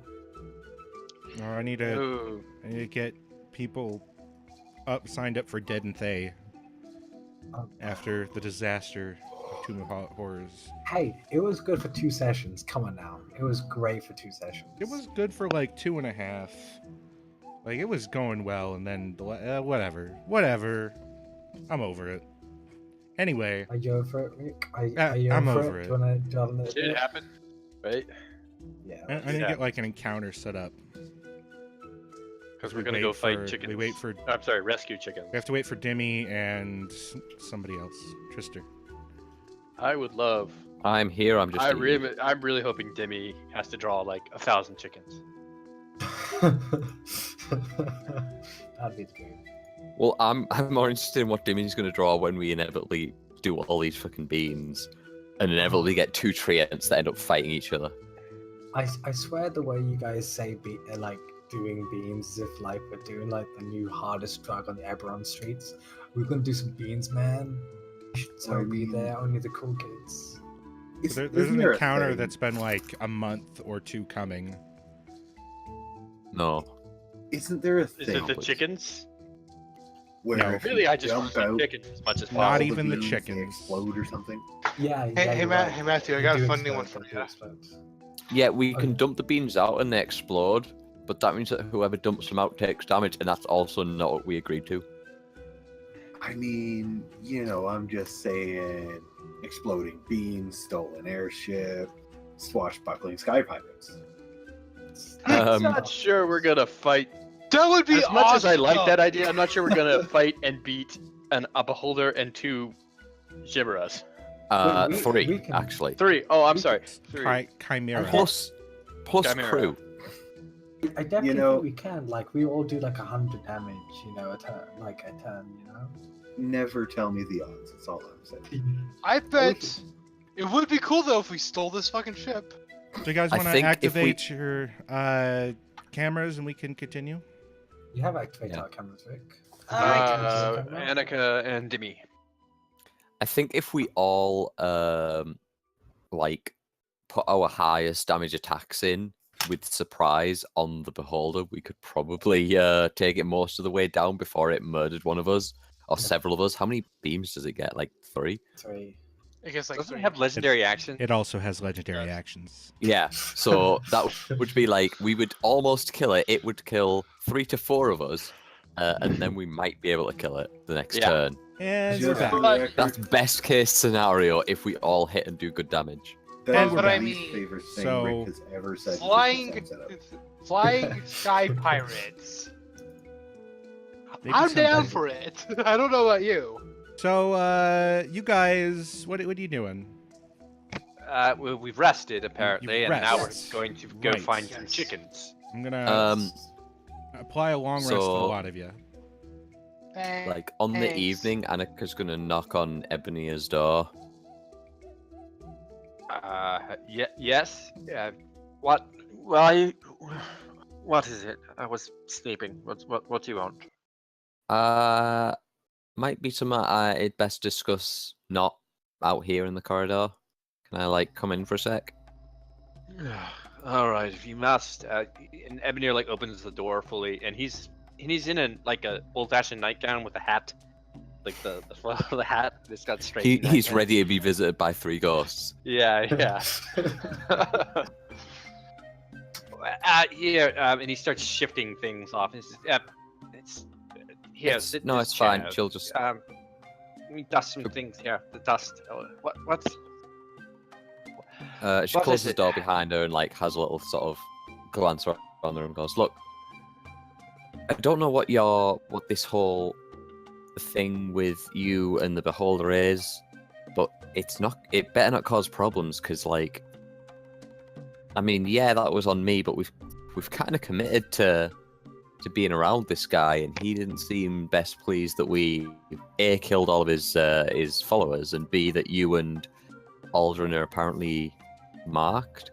Oh, I need to ooh. get people signed up for Dead and Thay Oh, after the disaster of Tomb of Horrors. Hey, it was good for 2 sessions. Come on now. It was great for 2 sessions. It was good for like 2.5. Like it was going well, and then whatever. I'm over it. Anyway, Are you over it, Rick? Yeah, Are you I'm over over it? it. Do you want to dwell on it? Did it happen? Right? Yeah. I need to get like an encounter set up. Because we're gonna go fight chickens. We wait for. I'm sorry, rescue chickens. We have to wait for Dimmy and somebody else, Trister. I would love. I'm here. I'm just. I'm eating. really hoping Demi has to draw like 1,000 chickens. That'd be good. Well, I'm more interested in what Dimi's going to draw when we inevitably do all these fucking beans, and inevitably get 2 treants that end up fighting each other. I swear the way you guys say like doing beans as if like we're doing like the new hardest drug on the Eberron streets. We're gonna do some beans, man. You should so be there, only the cool kids. There's Isn't an there a encounter thing- that's been like a month or 2 coming. No. Isn't there a Is thing it the please. chickens? where No. if you Really, I just want jump to out, see chickens as much as Not possible. all even the balloons, they chickens. explode or something? Yeah, Hey, yeah, hey, you're Matt, right. hey Matthew, I They got do a funny explode, one for they do you. explode. Yeah, we can Okay. dump the beans out and they explode, but that means that whoever dumps them out takes damage, and that's also not what we agreed to. I mean, I'm just saying exploding beans, stolen airship, swashbuckling sky pirates. I'm Um, not sure we're gonna fight. That would be As much as I awesome. like that idea, I'm not sure we're gonna fight and beat a beholder and 2 chimeras. We 3 can- actually. 3. Oh, I'm We sorry. 3. Chimera. Plus Chimera. crew. I definitely know- think we can. Like, we all do like 100 damage, a turn, Never tell me the odds. That's all I'm saying. I bet it would be cool though if we stole this fucking ship. Do you guys I want to think if we- activate your cameras and we can continue? You have activated Yeah. our cameras, Rick. Camera? Annika and Demi. I think if we all like put our highest damage attacks in with surprise on the beholder, we could probably take it most of the way down before it murdered one of us or several of us. How many beams does it get? Like 3? 3. I guess like Doesn't 3. it have legendary action? It also has legendary actions. Yeah. So that would be like we would almost kill it. It would kill 3 to 4 of us, and then we might be able to kill it the next Yeah. turn. And we're Just back. for the record, That's best case scenario if we all hit and do good damage. that And is we're the back. least favorite thing So- Rick has ever said. since Flying, this episode. flying sky pirates. Maybe I'm down sometime. for it. I don't know about you. So, you guys, what are you doing? Well, we've rested apparently, You've and now we're rested. going to go Right. find some Yes. chickens. I'm gonna Um, apply a long rest to a so- lot of you. like on the Thanks. evening, Annika's gonna knock on Ebonier's door. Yes. What? Well, what is it? I was sleeping. What do you want? Might be something I'd best discuss not out here in the corridor. Can I like come in for a sec? All right, if you must. And Ebonier opens the door fully, and he's in a old-fashioned nightgown with a hat, like the front of the hat. It's got straight. He's ready to be visited by 3 ghosts. Yeah. And he starts shifting things off. And it's here. It's- sit in no, this it's fine. chair. She'll just. Let me dust some things here. The dust. What's? She what closes is the it? door behind her and has a little sort of glance around her and goes, "Look, I don't know what this whole thing with you and the beholder is, but it's not. It better not cause problems because, I mean, yeah, that was on me, but we've kind of committed to being around this guy, and he didn't seem best pleased that we A, killed all of his followers, and B, that you and Aldrin are apparently marked."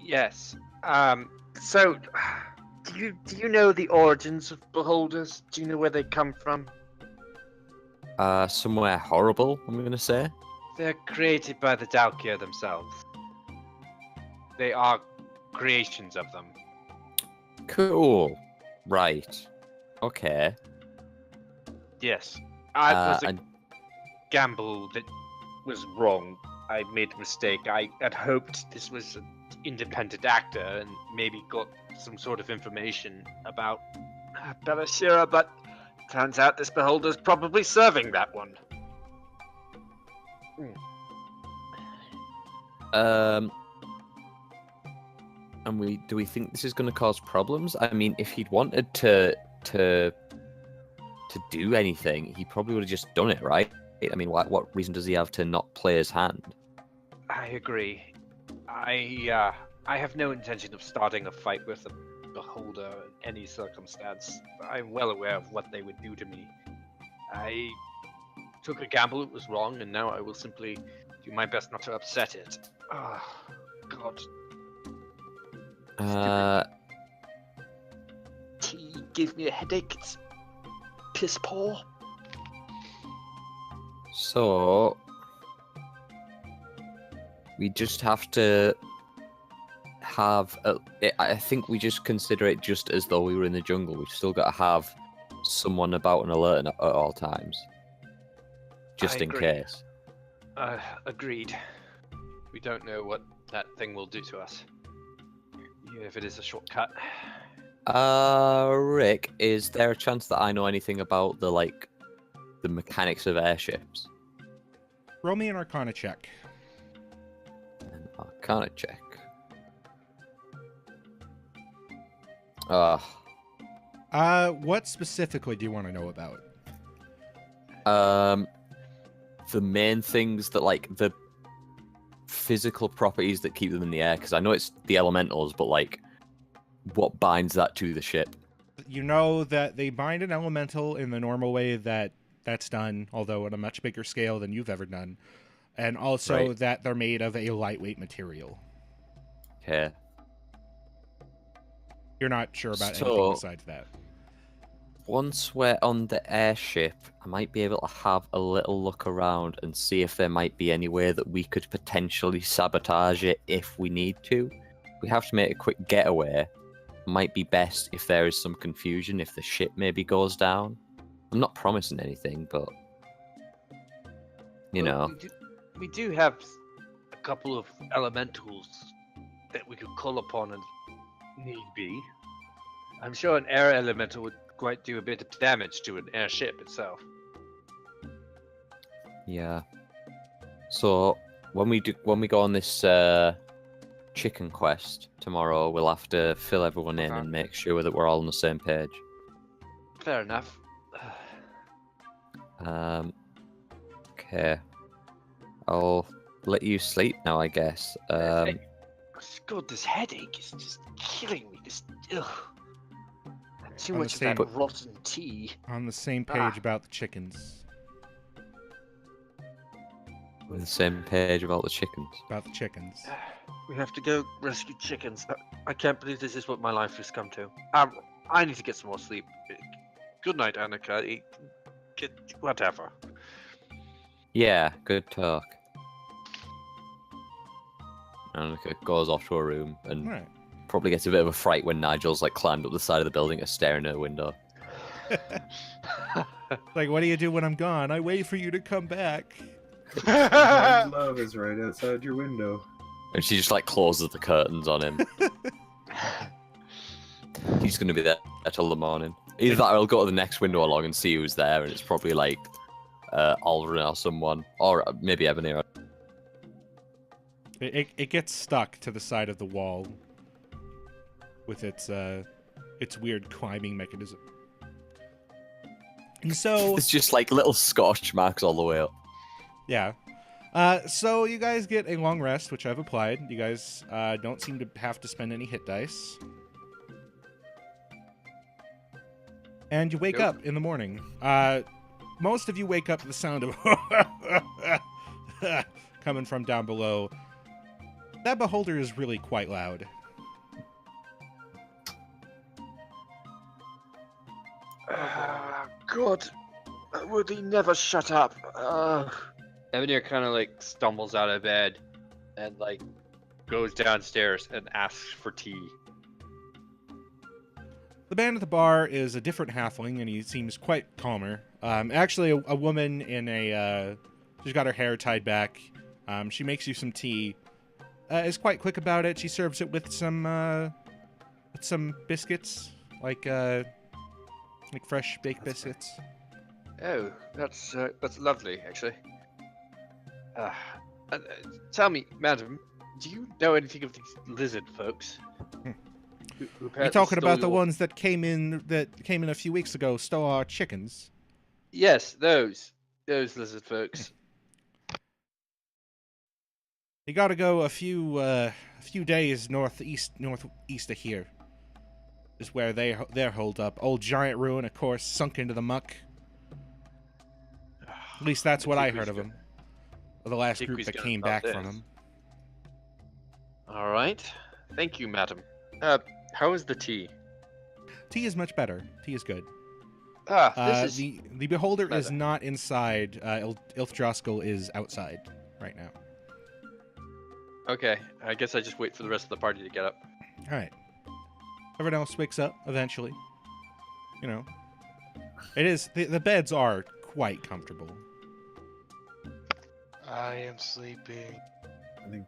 Yes. So, do you know the origins of beholders? Do you know where they come from? Somewhere horrible, I'm gonna say. They're created by the Dalkia themselves. They are creations of them. Cool. Right. Okay. Yes. I was a and gamble that was wrong. I made a mistake. I had hoped this was an independent actor and maybe got some sort of information about Belashira, but turns out this beholder's probably serving that one. And do we think this is going to cause problems? I mean, if he'd wanted to do anything, he probably would have just done it, right? I mean, what reason does he have to not play his hand? I agree. I have no intention of starting a fight with a beholder in any circumstance. I'm well aware of what they would do to me. I took a gamble, it was wrong, and now I will simply do my best not to upset it. Ah, God. Tea gave me a headache. It's piss poor. So we just have to have. I think we just consider it just as though we were in the jungle. We've still got to have someone about and alert at all times. just I in agree. case. Agreed. We don't know what that thing will do to us. Even if it is a shortcut. Rick, is there a chance that I know anything about the mechanics of airships? Roll me an Arcana check. An Arcana check. Ah. What specifically do you want to know about? The main things that the physical properties that keep them in the air, because I know it's the elementals, but what binds that to the ship? You know that they bind an elemental in the normal way that's done, although on a much bigger scale than you've ever done, and also Right. that they're made of a lightweight material. Okay. You're not sure about anything So- besides that. Once we're on the airship, I might be able to have a little look around and see if there might be any way that we could potentially sabotage it if we need to. We have to make a quick getaway. Might be best if there is some confusion, if the ship maybe goes down. I'm not promising anything, but you Well, know. we do have a couple of elementals that we could call upon and need be. I'm sure an air elemental would quite do a bit of damage to an airship itself. Yeah. So when we go on this chicken quest tomorrow, we'll have to fill everyone in Okay. and make sure that we're all on the same page. Fair enough. Okay. I'll let you sleep now, I guess. God, this headache is just killing me. Ugh. Too On the much of same- that rotten tea. On the same page Ah. about the chickens. We're on the same page about the chickens. About the chickens. We have to go rescue chickens. I can't believe this is what my life has come to. I need to get some more sleep. Good night, Annika. Whatever. Yeah, good talk. Annika goes off to her room and All right. probably gets a bit of a fright when Nigel's climbed up the side of the building and staring at her window. Like, what do you do when I'm gone? I wait for you to come back. My love is right outside your window. And she just closes the curtains on him. He's gonna be there till the morning. Either that or I'll go to the next window along and see who's there, and it's probably Aldrin or someone. Or maybe Ebony. It gets stuck to the side of the wall with its weird climbing mechanism. And so It's just little Scotch marks all the way up. yeah. So you guys get a long rest, which I've applied. You guys don't seem to have to spend any hit dice. And you wake Nope. up in the morning. Most of you wake up to the sound of coming from down below. That beholder is really quite loud. God, would he never shut up? Evanir kind of stumbles out of bed and goes downstairs and asks for tea. The man at the bar is a different halfling, and he seems quite calmer. Actually, a woman in she's got her hair tied back. She makes you some tea. Is quite quick about it. She serves it with some biscuits, like fresh baked biscuits. Oh, that's lovely, actually. Tell me, madam, do you know anything of these lizard folks? Who You apparently talking stole about the your- ones that came in a few weeks ago, stole our chickens? Yes, those lizard folks. You got to go a few days northeast of here. Is where they're holed up. Old giant ruin, of course, sunk into the muck. At least that's what I heard of them. The last think group we's that gonna came stop back from this. them. All right, thank you, madam. How is the tea? Tea is much better. Tea is good. This is The beholder is better. not inside. Ilthdroskel is outside right now. okay. I guess I just wait for the rest of the party to get up. All right. Everyone else wakes up eventually. You know, it is the beds are quite comfortable. I am sleeping. I think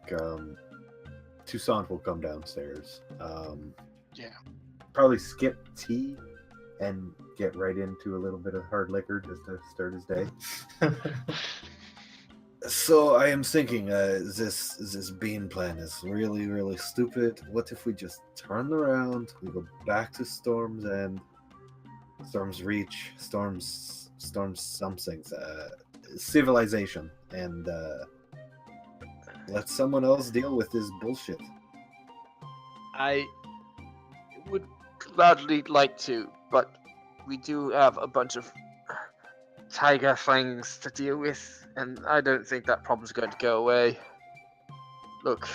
Toussaint will come downstairs. Yeah. Probably skip tea and get right into a little bit of hard liquor just to start his day. So I am thinking, this bean plan is really, really stupid. What if we just turn around, we go back to Storm's End, Storm's Reach, Storm's something's civilization, and let someone else deal with this bullshit. I would gladly like to, but we do have a bunch of tiger fangs to deal with, and I don't think that problem's going to go away. Look,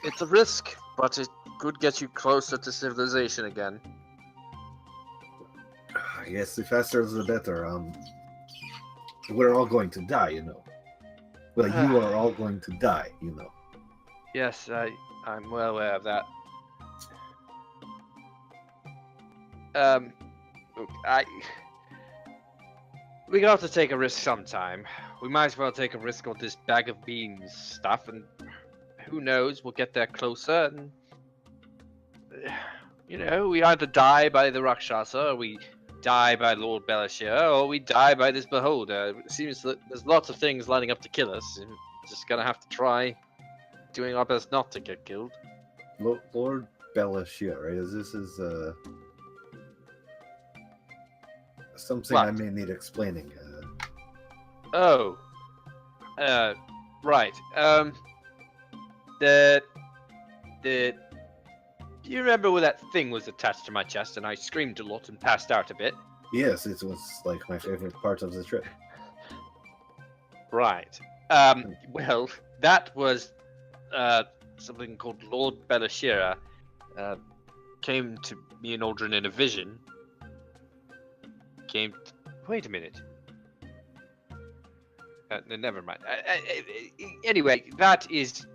it's a risk, but it could get you closer to civilization again. Yes, the faster the better. We're all going to die, you know. Well, you are all going to die, you know. Yes, I'm well aware of that. Look, we're gonna have to take a risk sometime. We might as well take a risk on this bag of beans stuff, and who knows, we'll get there closer, and you know, we either die by the Rakshasa, or we die by Lord Belashir, or we die by this beholder. It seems that there's lots of things lining up to kill us, and we're just gonna have to try doing our best not to get killed. Lord Belashir, right? This is something What? I may need explaining. Oh. Right. Do you remember where that thing was attached to my chest and I screamed a lot and passed out a bit? Yes, it was like my favorite part of the trip. Right. Well, that was something called Lord Belashira. Came to me and Aldrin in a vision. Wait a minute. No, never mind. Anyway, that is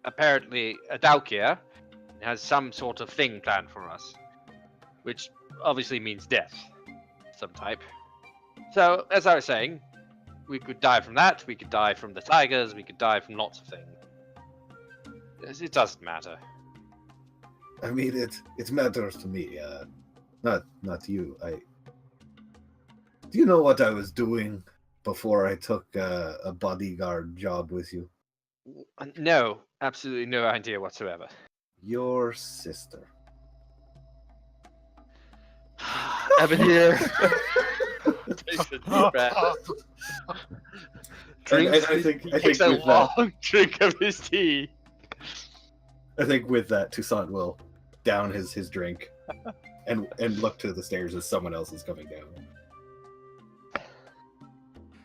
apparently a Daukir. It has some sort of thing planned for us, which obviously means death, some type. So, as I was saying, we could die from that. We could die from the tigers. We could die from lots of things. It doesn't matter. I mean, it matters to me. Not you. Do you know what I was doing before I took a bodyguard job with you? No, absolutely no idea whatsoever. Your sister. Ebenir takes a deep breath. I think Takes a with that, long drink of his tea. I think with that, Toussaint will down his drink and look to the stairs as someone else is coming down.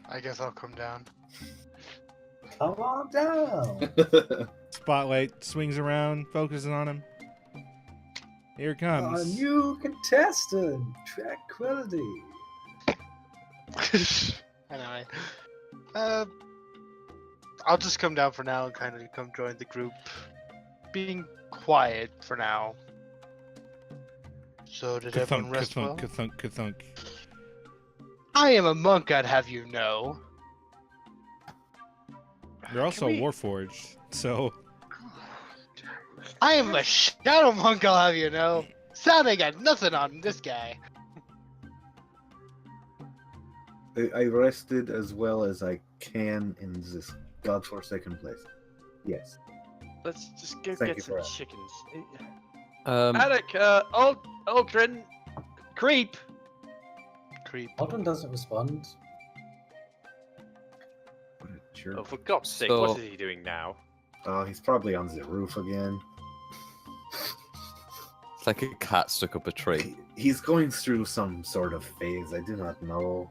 I guess I'll come down. Come on down. Spotlight swings around, focusing on him. Here it comes. A new contestant, Tranquility. Anyway, I'll just come down for now and kind of come join the group, being quiet for now. So did everyone rest well? Ka-thunk. I am a monk, I'd have you know. You're also we- Warforged, so I am a shadow monk, I'll have you know. Sounding got nothing on this guy. I rested as well as I can in this godforsaken place. Yes. Let's just go Thank get you some for asking. chickens. Alec, Alec, Aldrin, creep. Creep. Aldrin doesn't respond. What a jerk. Oh, for God's sake, So- what is he doing now? Oh, he's probably on the roof again. it's like a cat stuck up a tree. He's going through some sort of phase. I do not know.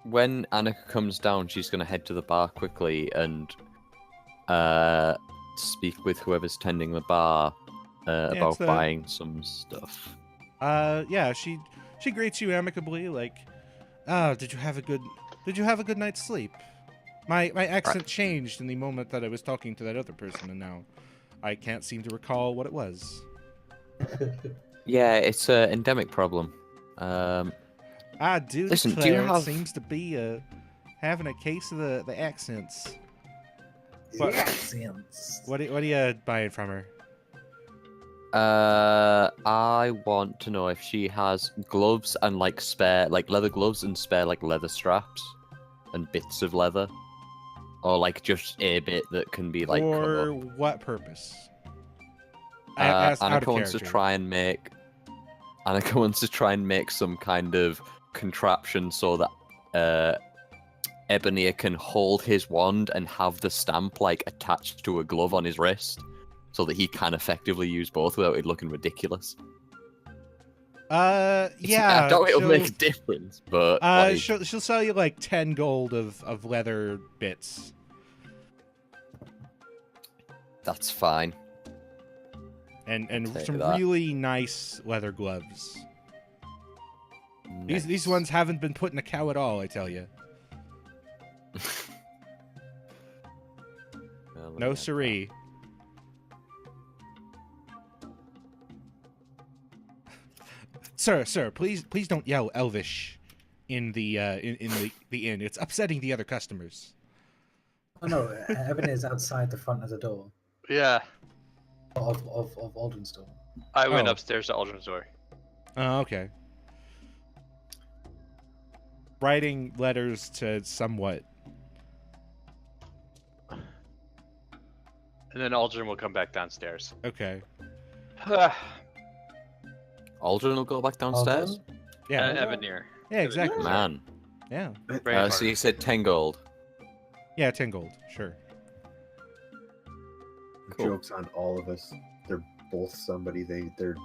When Annika comes down, she's going to head to the bar quickly and speak with whoever's tending the bar about it's the- buying some stuff. yeah, she greets you amicably, like, did you have a good night's sleep? My accent changed in the moment that I was talking to that other person, and now I can't seem to recall what it was. Yeah, it's an endemic problem. Dude, Listen, do you Claire have- seems to be having a case of the accents. The accents. What are you buying from her? I want to know if she has gloves and like spare like leather gloves and spare like leather straps and bits of leather, or like just a bit that can be like cut For up. what purpose? Annika wants to try and make. Annika wants to try and make some kind of contraption so that Ebony can hold his wand and have the stamp like attached to a glove on his wrist, so that he can effectively use both without it looking ridiculous. Yeah. I doubt it'll make a difference, but like, she'll sell you like 10 gold of leather bits. that's fine. And take some that. really nice leather gloves. These Nice. ones haven't been put in a cow at all, I tell you. Well, let me No add siree. Sir, please don't yell Elvish in the the inn. It's upsetting the other customers. Oh no, Ebony is outside the front of the door Yeah, of Aldrin's door. I went Oh. upstairs to Aldrin's door. Oh, okay. Writing letters to somewhat. And then Aldrin will come back downstairs. Okay. Aldrin will go back downstairs. Aldrin? Yeah. Evanir. Yeah, exactly. Man. Yeah. Very So you said 10 gold. Yeah, 10 gold. Sure. Cool. Jokes on all of us. They're both somebody. They're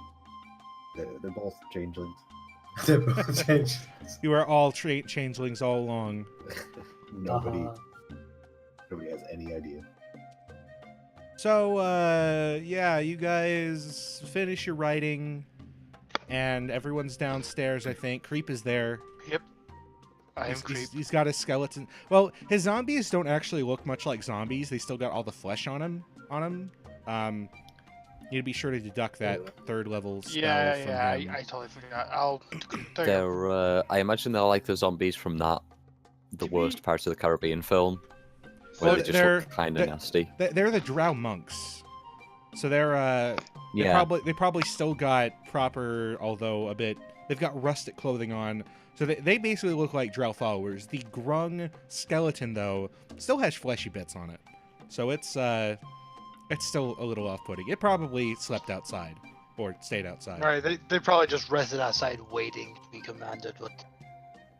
both changelings. They're both changed. You are all changelings all along. Nobody Uh-huh. has any idea. So, yeah, you guys finish your writing, and everyone's downstairs, I think. Creep is there. Yep. I am Creep. He's got his skeleton. Well, his zombies don't actually look much like zombies. They still got all the flesh on them. You'd be sure to deduct that third level spell from him. I totally forgot. I'll. There you go. They're, I imagine they're like the zombies from the worst parts of the Caribbean film, where Well, they just they're- look kind of nasty. They're the drow monks. So they're Yeah. they probably still got proper, although a bit, they've got rustic clothing on. So they basically look like drow followers. The grung skeleton, though, still has fleshy bits on it. So it's still a little off-putting. It probably slept outside or stayed outside. All right, they probably just rested outside waiting to be commanded. But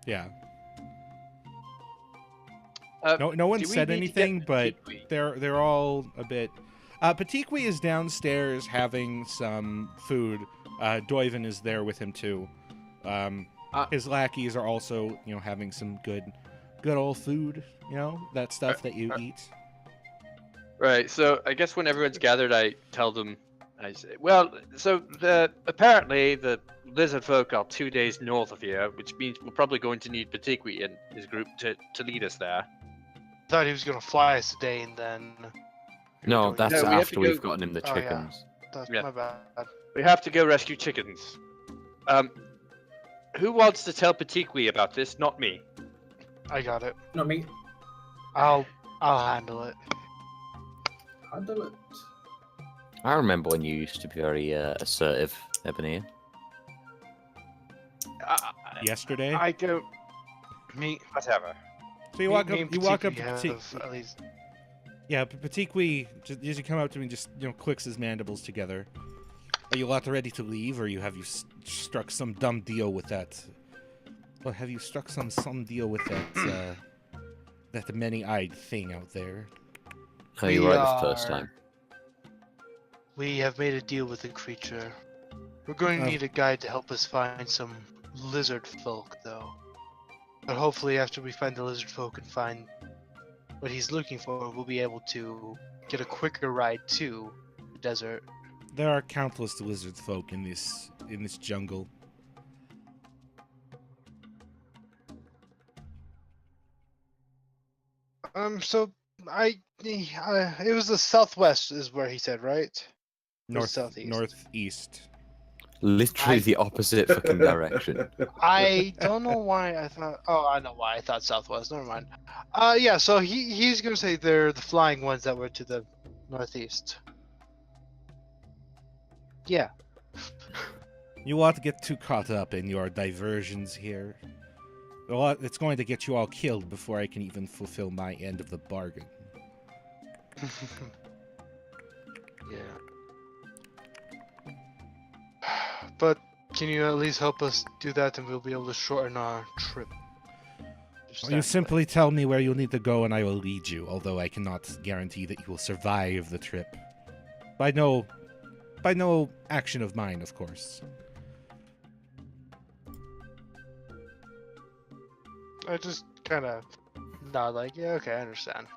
Yeah. No one do we said need to get anything, but Tikwi? they're all a bit. Patikwi is downstairs having some food. Doivan is there with him too. His lackeys are also, having some good old food. That stuff that you eat. Right. So I guess when everyone's gathered, I tell them. I say, well, so apparently the lizard folk are 2 days north of here, which means we're probably going to need Patikwi and his group to lead us there. I thought he was gonna fly us today, and then. No, that's No, we have after to we've go- gotten him the Oh, yeah. chickens. That's Yeah. my bad. We have to go rescue chickens. Who wants to tell Patikwi about this? Not me. I got it. Not me. I'll handle it. Handle it. I remember when you used to be very assertive, Ebony. Yesterday. I don't. Me. Whatever. So you me- walk me up. and You walk up. Patikwi To have at least. Yeah, Patikwi just as you come up to me, just clicks his mandibles together. Are you lot ready to leave, or have you struck some dumb deal with that? Or have you struck some deal with that that many-eyed thing out there? Oh, you were right the first are- time. We have made a deal with the creature. We're going to Oh. need a guide to help us find some lizard folk, though. But hopefully, after we find the lizard folk and find what he's looking for, we'll be able to get a quicker ride to the desert. There are countless lizard folk in this jungle. So it was the southwest, is where he said, right? Or Northeast. southeast? Northeast. Literally I- the opposite fucking direction. I don't know why I thought. Oh, I know why I thought southwest. Never mind. Yeah. So he's gonna say they're the flying ones that were to the northeast. Yeah. You ought to get too caught up in your diversions here. It's going to get you all killed before I can even fulfill my end of the bargain. Yeah. But can you at least help us do that, and we'll be able to shorten our trip? Or you simply tell me where you'll need to go and I will lead you, although I cannot guarantee that you will survive the trip. By no action of mine, of course. I just kind of nod, like, yeah, okay, I understand.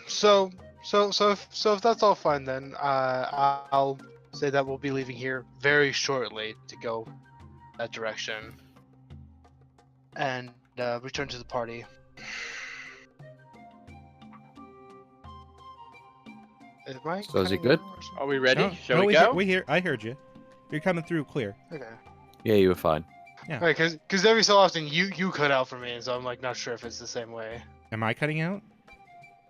So if that's all fine, then I'll say that we'll be leaving here very shortly to go that direction and return to the party. Am I So is he cutting good? out or something? Are we ready? No, Shall no, we go? I heard you. You're coming through clear. Okay. Yeah, you were fine. Right, because every so often you cut out for me, and so I'm like not sure if it's the same way. Am I cutting out?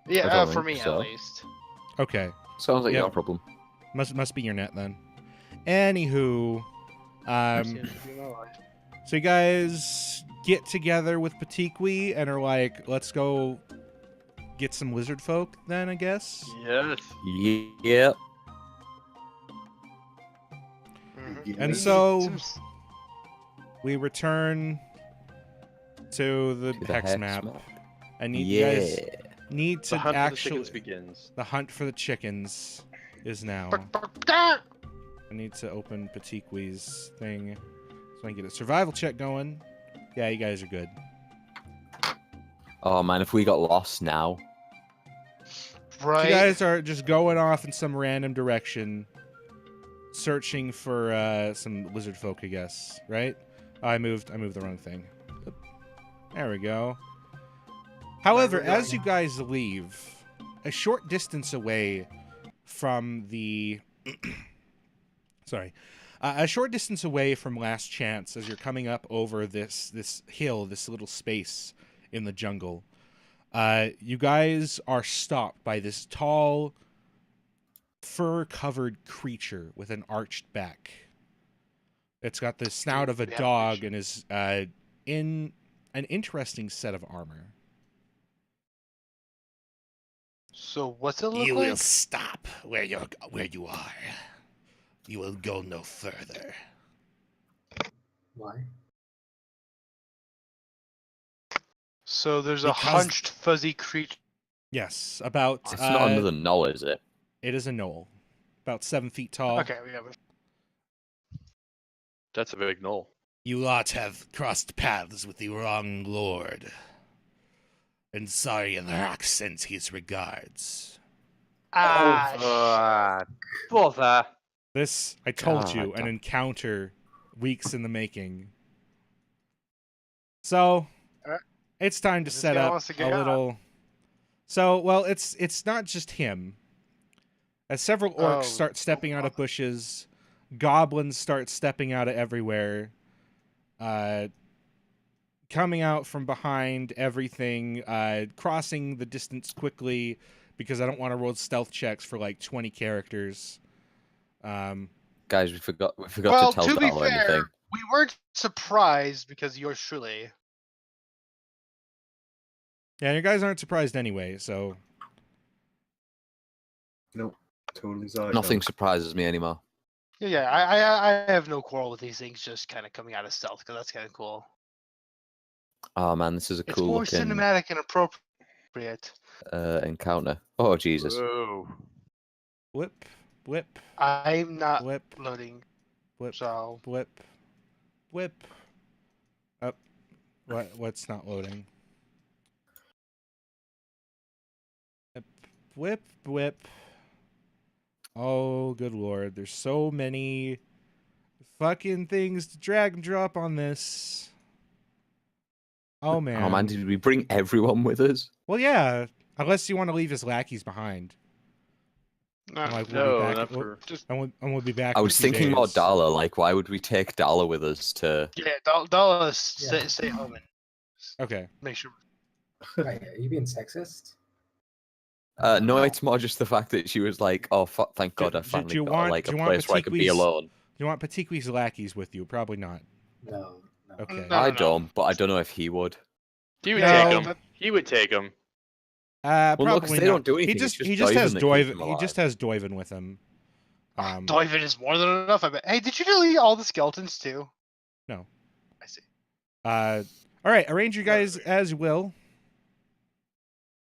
Yeah, don't for think me so. at least. Okay. Sounds like Yeah. your problem. Must be your net then. Anywho, You know, so you guys get together with Patiqui and are like, let's go get some lizard folk then, I guess. Yes. Yep. mhm. And Yes. so Seems- we return to the To the hex hex map. map. And you Yeah. guys need to The hunt for the actually chickens begins. the hunt for the chickens is now. Ah! I need to open Patiqui's thing so I can get a survival check going. Yeah, you guys are good. Oh man, if we got lost now. So Right. you guys are just going off in some random direction, searching for some lizard folk, I guess. Right? Oh, I moved the wrong thing. Oop. There we go. However, Where are we as you going? guys leave, a short distance away from the a short distance away from Last Chance, as you're coming up over this hill, this little space in the jungle, you guys are stopped by this tall, fur-covered creature with an arched back. It's got the snout of a We have a dog creature. and is in an interesting set of armor. So what's it look You like? will stop where you are. You will go no further. Why? So there's a Because- hunched fuzzy creature. Yes, about It's not under the knoll, is it? it is a knoll, about 7 feet tall. Okay, we have it. That's a big knoll. You lot have crossed paths with the wrong lord, and Zaryan sends his regards. Ah, Bother. This, I told God, you, an damn. encounter weeks in the making. So, Alright. it's time to This set guy up wants to a get out. little. So, well, it's not just him. As several orcs Oh, start stepping out of bushes, goblins start stepping out of everywhere, coming out from behind everything, crossing the distance quickly because I don't want to roll stealth checks for like 20 characters. Guys, we forgot well, to tell to be Darla fair, anything. we weren't surprised because yours truly. Yeah, you guys aren't surprised anyway, so Nope. Totally saw it. Nothing surprises me anymore. Yeah, I have no quarrel with these things just kind of coming out of stealth because that's kind of cool. Oh man, this is a It's cool more looking cinematic and appropriate. encounter. Oh Jesus. Whoa. whip, whip, I'm not whip, loading, whip, so whip, whip. Up. What's not loading? Whip, whip, whip. Oh, good lord. There's so many fucking things to drag and drop on this. Oh, man. Oh man, did we bring everyone with us? Well, yeah. Unless you want to leave his lackeys behind. No, I'm like, No, we'll be back. not for. And we'll be back. I in a was few thinking more days. Dala. Like, why would we take Dala with us to? yeah, Dala, Yeah. stay home and Okay. make sure. Wait, are you being sexist? No, it's more just the fact that she was like, "Oh, thank God, I do finally you got want- like do a you want place where I could be Patiqui's- alone." Do you want Patiqui's lackeys with you? Probably not. No. Okay. No, I no. don't, but I don't know if he would. He would No. take him. He would take him. Well, no, 'cause Probably they not. don't do anything, He it's just just he just has Doivan that keeps Doivan. him He just alive. has Doivan with him. Doivan is more than enough. I bet. Hey, did you delete all the skeletons too? No. I see. All right. Arrange you guys as you will.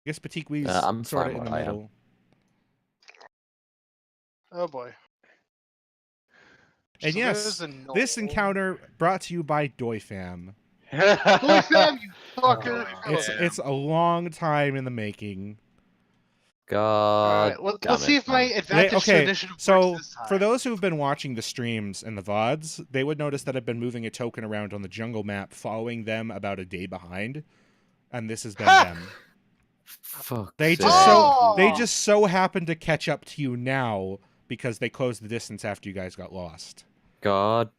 I guess Patiqui's I'm sort fine of in the where I am. middle. Oh boy. And So yes, there's a this knoll. encounter brought to you by Doifam. Doifam, you fucker! Oh, It's a long time in the making. God, Alright, damn let's see it, if my man. advantage to Okay, initiative so works this time. for those who've been watching the streams and the VODs, they would notice that I've been moving a token around on the jungle map, following them about a day behind. And this has been them. Fuck. They just so happen to catch up to you now because they closed the distance after you guys got lost. God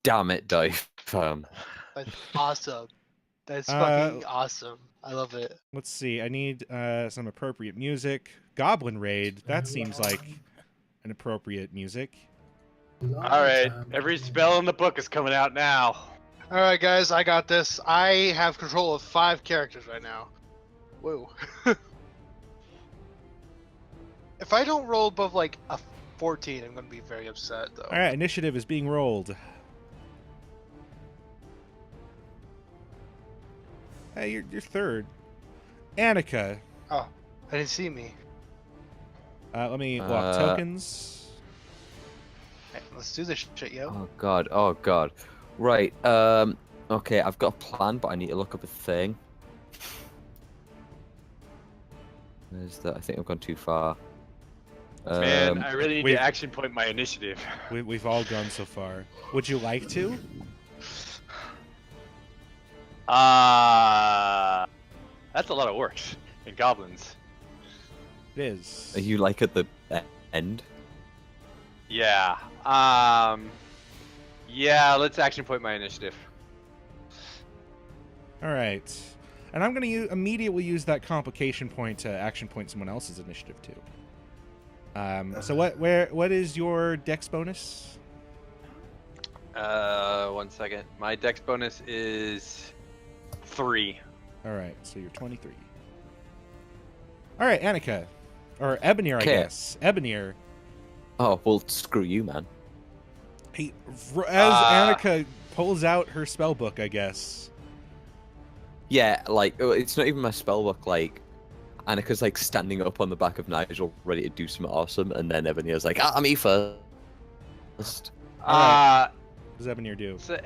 damn it, Dave. That's awesome. That's Uh, fucking awesome. I love it. Let's see. I need some appropriate music. Goblin Raid. That seems like an appropriate music. Alright, every spell in the book is coming out now. Alright, guys, I got this. I have control of 5 characters right now. Whoa. If I don't roll above like a 14, I'm gonna be very upset though. All right, initiative is being rolled. Hey, you're third. Annika. Oh, I didn't see me. Let me walk tokens. Hey, let's do this shit, yo. Oh god, oh god. Right, okay, I've got a plan, but I need to look up a thing. Where's that? I think I've gone too far. Man, I really need wait. to action point my initiative. We've all gone so far. Would you like to? That's a lot of work in goblins. It is. Are you like at the end? Yeah. Yeah, let's action point my initiative. All right. And I'm going to immediately use that complication point to action point someone else's initiative too. So what is your dex bonus? 1 second. My dex bonus is 3. All right, so you're 23. All right, Annika. Or Ebonir, I Okay. guess. Ebonir. Oh, well, screw you, man. As Annika pulls out her spell book, I guess. Yeah, like, it's not even my spellbook, like, Annika's, like, standing up on the back of Nigel, ready to do something awesome, and then Ebonir's like, me first. What does Ebonir do? So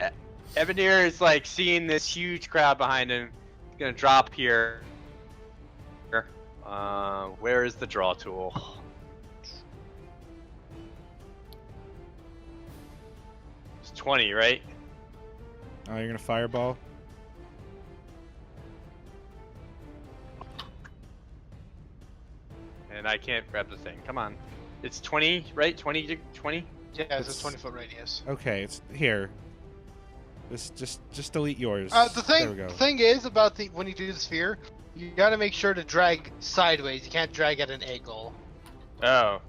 Ebonir is like seeing this huge crowd behind him. He's gonna drop here. Where is the draw tool? It's 20, right? Oh, you're going to fireball? And I can't grab the thing. Come on. It's 20, right? 20? Yeah, it's a 20-foot radius. Okay, it's here. This just delete yours. The There we go. thing is about when you do the sphere, you gotta make sure to drag sideways. You can't drag at an angle. Oh,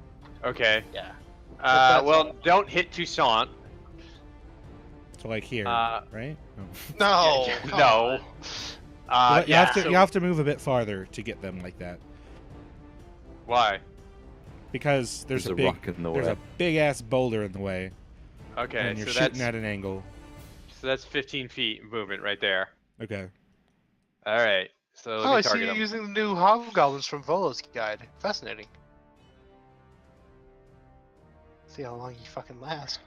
okay. Yeah. that's Well, all. don't hit Toussaint. So like here, Uh, right? No. No. Yeah, come no. on. You have to move a bit farther to get them like that Why? because there's a rock in the there's way. a big ass boulder in the way, Okay, and you're so shooting that's at an angle. 15 feet movement right there. Okay. All right. So let Oh, me I see target you're him. using the new hobgoblins from Volo's guide. Fascinating. See how long you fucking last.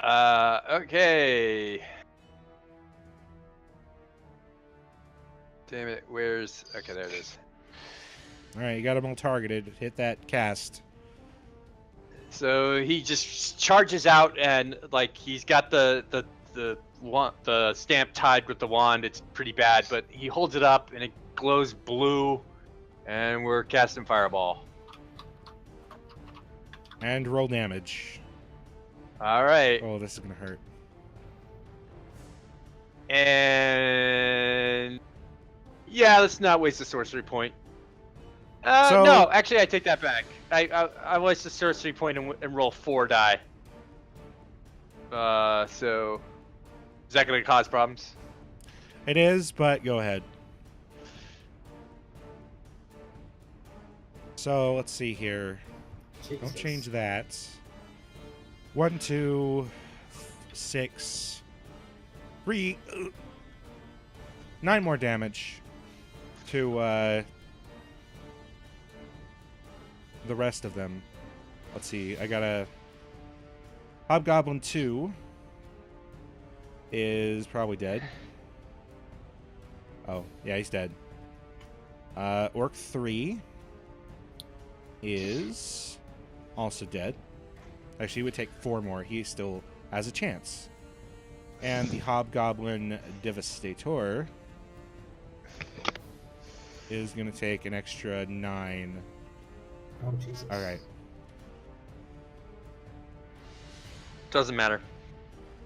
Okay. Damn it, where's... Okay, there it is. All right, you got them all targeted. Hit that cast. So he just charges out and, like, he's got the stamp tied with the wand. It's pretty bad, but he holds it up and it glows blue, and we're casting Fireball. And roll damage. All right. Oh, this is gonna hurt. And yeah, let's not waste a sorcery point. So- No, actually, I take that back. I waste a sorcery point and roll 4 die. So is that gonna cause problems? It is, but go ahead. So let's see here. Don't Jesus. change that. 1, 2, 6, 3, 9 more damage to the rest of them. Let's see. I got a Hobgoblin 2 is probably dead. Oh, yeah, he's dead. Orc 3 is also dead. Actually, he would take 4 more. He still has a chance. And the Hobgoblin Devastator is going to take an extra 9. Oh, Jesus. All right. Doesn't matter.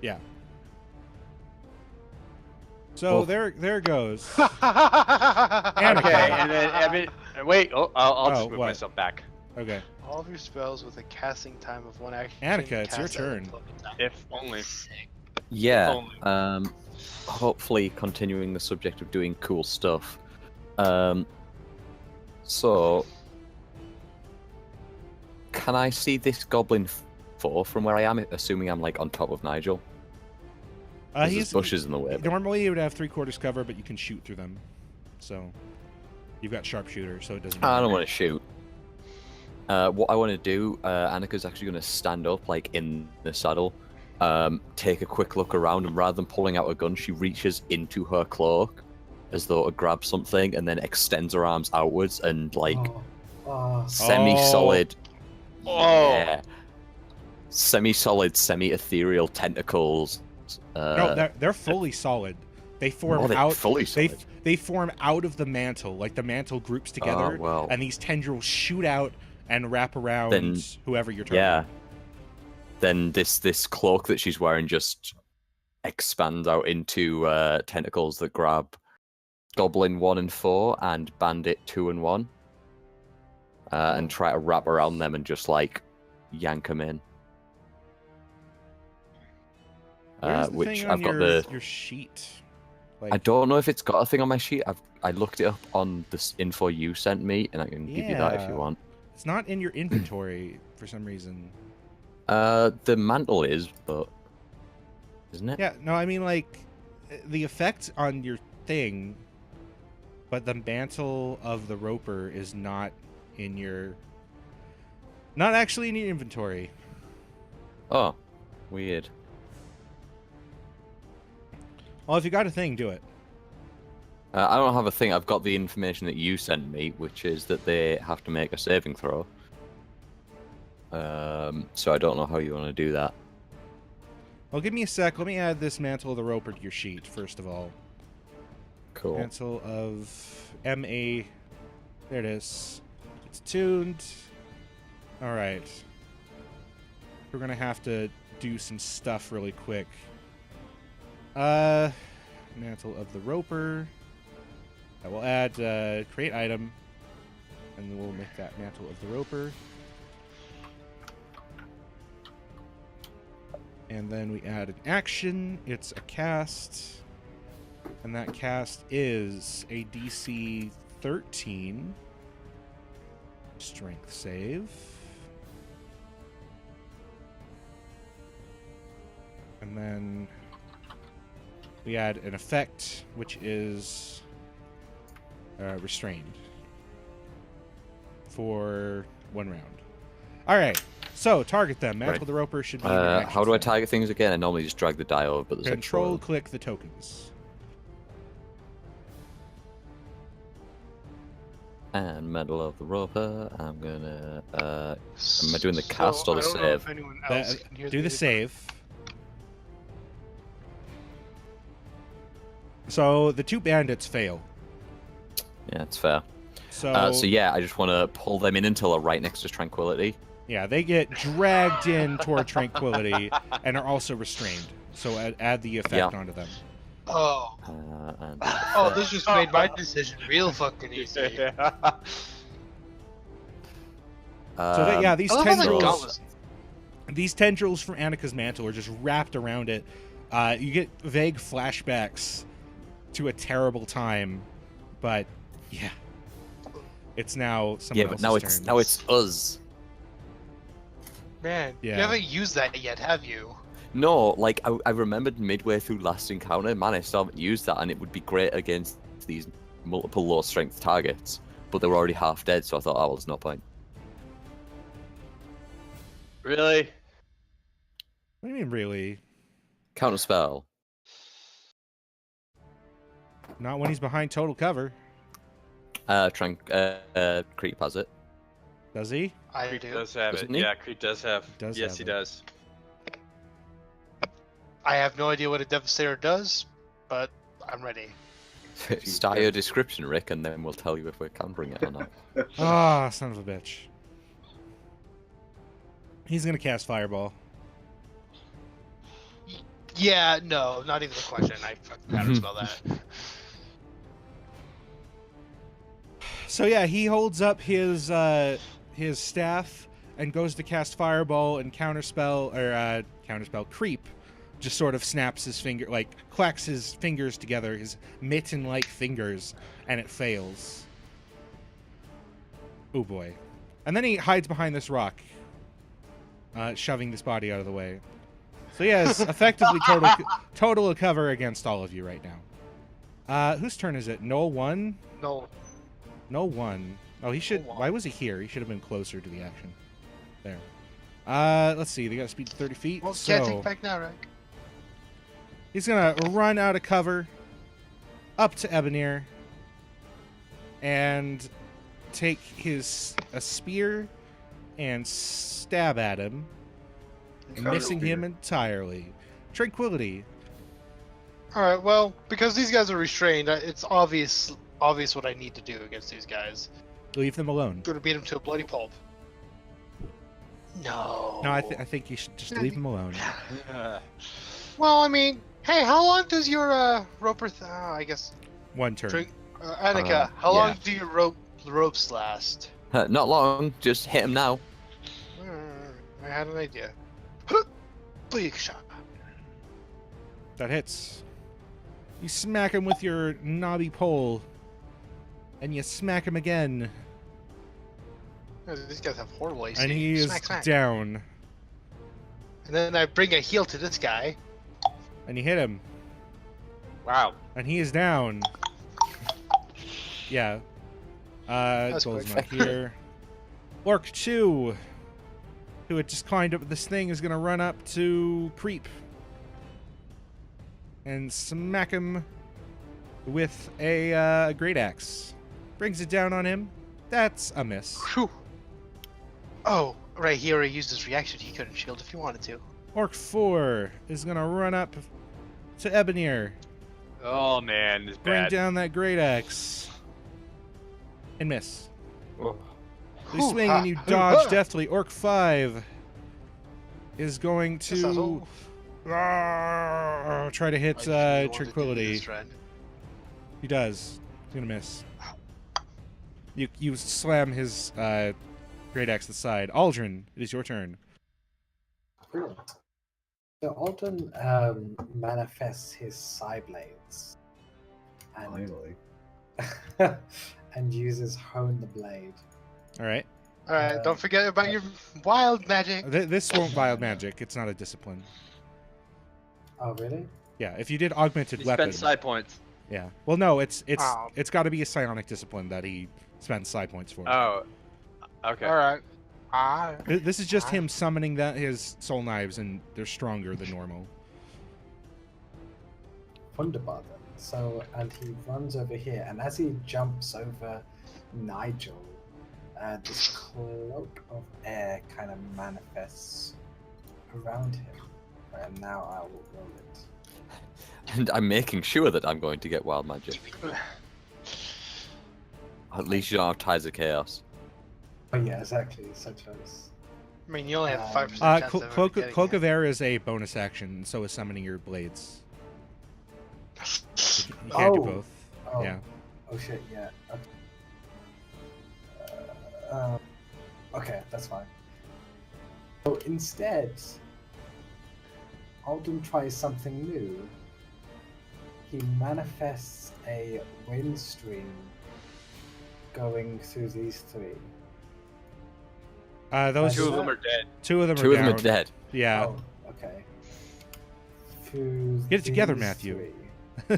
Yeah. So Well- there goes. Okay, and then wait. Oh, I'll Oh, just move what? myself back. Okay. All of your spells with a casting time of 1 action. Annika, it's your cast at a turn. point in time. If only. Yeah. Only. Hopefully continuing the subject of doing cool stuff. So can I see this goblin 4 from where I am, assuming I'm like on top of Nigel? There's He's bushes in the way. normally you would have 3/4 cover, but you can shoot through them. So you've got sharpshooter, so it doesn't. I don't matter. want to shoot. What I want to do, Annika's actually going to stand up, like in the saddle, take a quick look around, and rather than pulling out a gun, she reaches into her cloak as though to grab something, and then extends her arms outwards and like Oh, semi-solid. Oh. Yeah, semi-solid, semi-ethereal tentacles. No, they're fully solid. They form they're out. fully solid. They form out of the mantle, like the mantle groups together, well. and these tendrils shoot out and wrap around Then- whoever you're targeting. Yeah. Then this cloak that she's wearing just expands out into tentacles that grab Goblin 1 and 4 and Bandit 2 and 1, and try to wrap around them and just like yank them in. Where's the Which thing on I've got your sheet. I Like, don't know if it's got a thing on my sheet. I looked it up on this info you sent me, and I can give you that if you Yeah. want. It's not in your inventory for some reason. The mantle is, but isn't it? Yeah, no, I mean like the effect on your thing, but the mantle of the roper is not in your, not actually in your inventory. Oh, weird. Well, if you got a thing, do it. I don't have a thing. I've got the information that you sent me, which is that they have to make a saving throw. So I don't know how you want to do that. Well, give me a sec. Let me add this mantle of the roper to your sheet first of all. Cool. Mantle of MA. There it is. It's tuned. All right. We're gonna have to do some stuff really quick. Mantle of the roper. I will add create item, and we'll make that mantle of the roper. And then we add an action. It's a cast, and that cast is a DC 13 strength save. And then we add an effect, which is restrained for 1 round. All right, so target them. Mantle Right. the roper should be. in your action How do I step. target things again? I normally just drag the die over, but there's Control extra... click the tokens. And Medal of the Roper. I'm gonna. Am I doing the cast or the I don't know if save? anyone else That- can hear do the save. So the 2 bandits fail. Yeah, it's fair. So, So yeah, I just want to pull them in until they're right next to Tranquility, Yeah, they get dragged in toward Tranquility and are also restrained. So add the effect onto them. Oh. And Oh, this just made my decision real fucking easy. So that, yeah, these I love how the tendrils, gauntlets. these tendrils from Annika's mantle are just wrapped around it. You get vague flashbacks to a terrible time, but yeah, it's now someone but else's now turn. it's us. Man, Yeah. you haven't used that yet, have you? No, like I remembered midway through last encounter, man, I still haven't used that, and it would be great against these multiple low strength targets. But they were already half dead, so I thought, oh, well, there's no point. Really? What do you mean, really? Counter spell. Not when he's behind total cover, Creep has it. does he? I Creep do. does have it. Doesn't he? Yeah, Creep does have. Does yes, have he it. does. I have no idea what a Devastator does, but I'm ready. Start your description, Rick, and then we'll tell you if we're countering it or not. Ah, son of a bitch. He's gonna cast Fireball. Yeah, no, not even a question. I fucking gotta spell that. So yeah, he holds up his staff and goes to cast Fireball, and counterspell Creep just sort of snaps his finger, like clacks his fingers together, his mitten-like fingers, and it fails. Oh boy. And then he hides behind this rock, shoving this body out of the way. So he has effectively total cover against all of you right now. Whose turn is it? Noel 1? No. No 1. Oh, he should. Noel 1. Why was he here? He should have been closer to the action. There. Let's see. They got speed to 30 feet. Well, so can't take back now, Rick. he's gonna run out of cover, up to Ebonir, and take a spear and stab at him, missing him entirely. Tranquility. All right. Well, because these guys are restrained, it's obvious what I need to do against these guys. Leave them alone. I'm gonna beat them to a bloody pulp. No. No, I think you should just leave them alone. Well, I mean, hey, how long does your roper? I guess. One turn. Annika, how yeah. long do your ropes last? Not long. Just hit him now. I had an idea. Big shot. That hits. You smack him with your knobby pole, and you smack him again, These guys have horrible AC. and he is Smack, smack. down. And then I bring a heel to this guy. And you hit him, Wow. and he is down. Yeah. That's Goal's quick. not here. Orc 2, who had just climbed up this thing, is going to run up to Creep and smack him with a great axe. Brings it down on him. That's a miss. Whew. Oh, right, he already used his reaction. He couldn't shield if he wanted to. Orc 4 is going to run up to Ebonir. Oh man, this Bring bad. down that great axe. And miss. Oh. You swing and you dodge deftly. Orc 5 is going to try to hit Tranquility. He does. He's going to miss. You slam his great axe to the side. Aldrin, it is your turn. Brilliant. So Alton manifests his side blades and, Finally. and uses Hone the Blade. All right. All right, don't forget about your wild magic. This won't wild magic. It's not a discipline. Oh, really? Yeah, if you did augmented He weapon. spent side points. Yeah. Well, no, it's Oh. got to be a psionic discipline that he spends side points for. Oh. Okay. All right. This is just him summoning his soul knives, and they're stronger than normal. Wunderbar then. So, and he runs over here, and as he jumps over Nigel, this cloak of air kind of manifests around him. And now I will roll it. And I'm making sure that I'm going to get wild magic. At least you don't have ties of chaos. Oh yeah, exactly, such as... I mean, you only have 5% chance of Cloak getting of Air is a bonus action, and so is summoning your blades. it. You can't do both. Oh. Yeah. Oh shit, yeah. Okay, that's fine. So instead, Alden tries something new. He manifests a wind stream going through these three. Those Two of them are dead. Two of them Two are of them down. are dead. Yeah. Oh, okay. Through Get it together, these Matthew. three.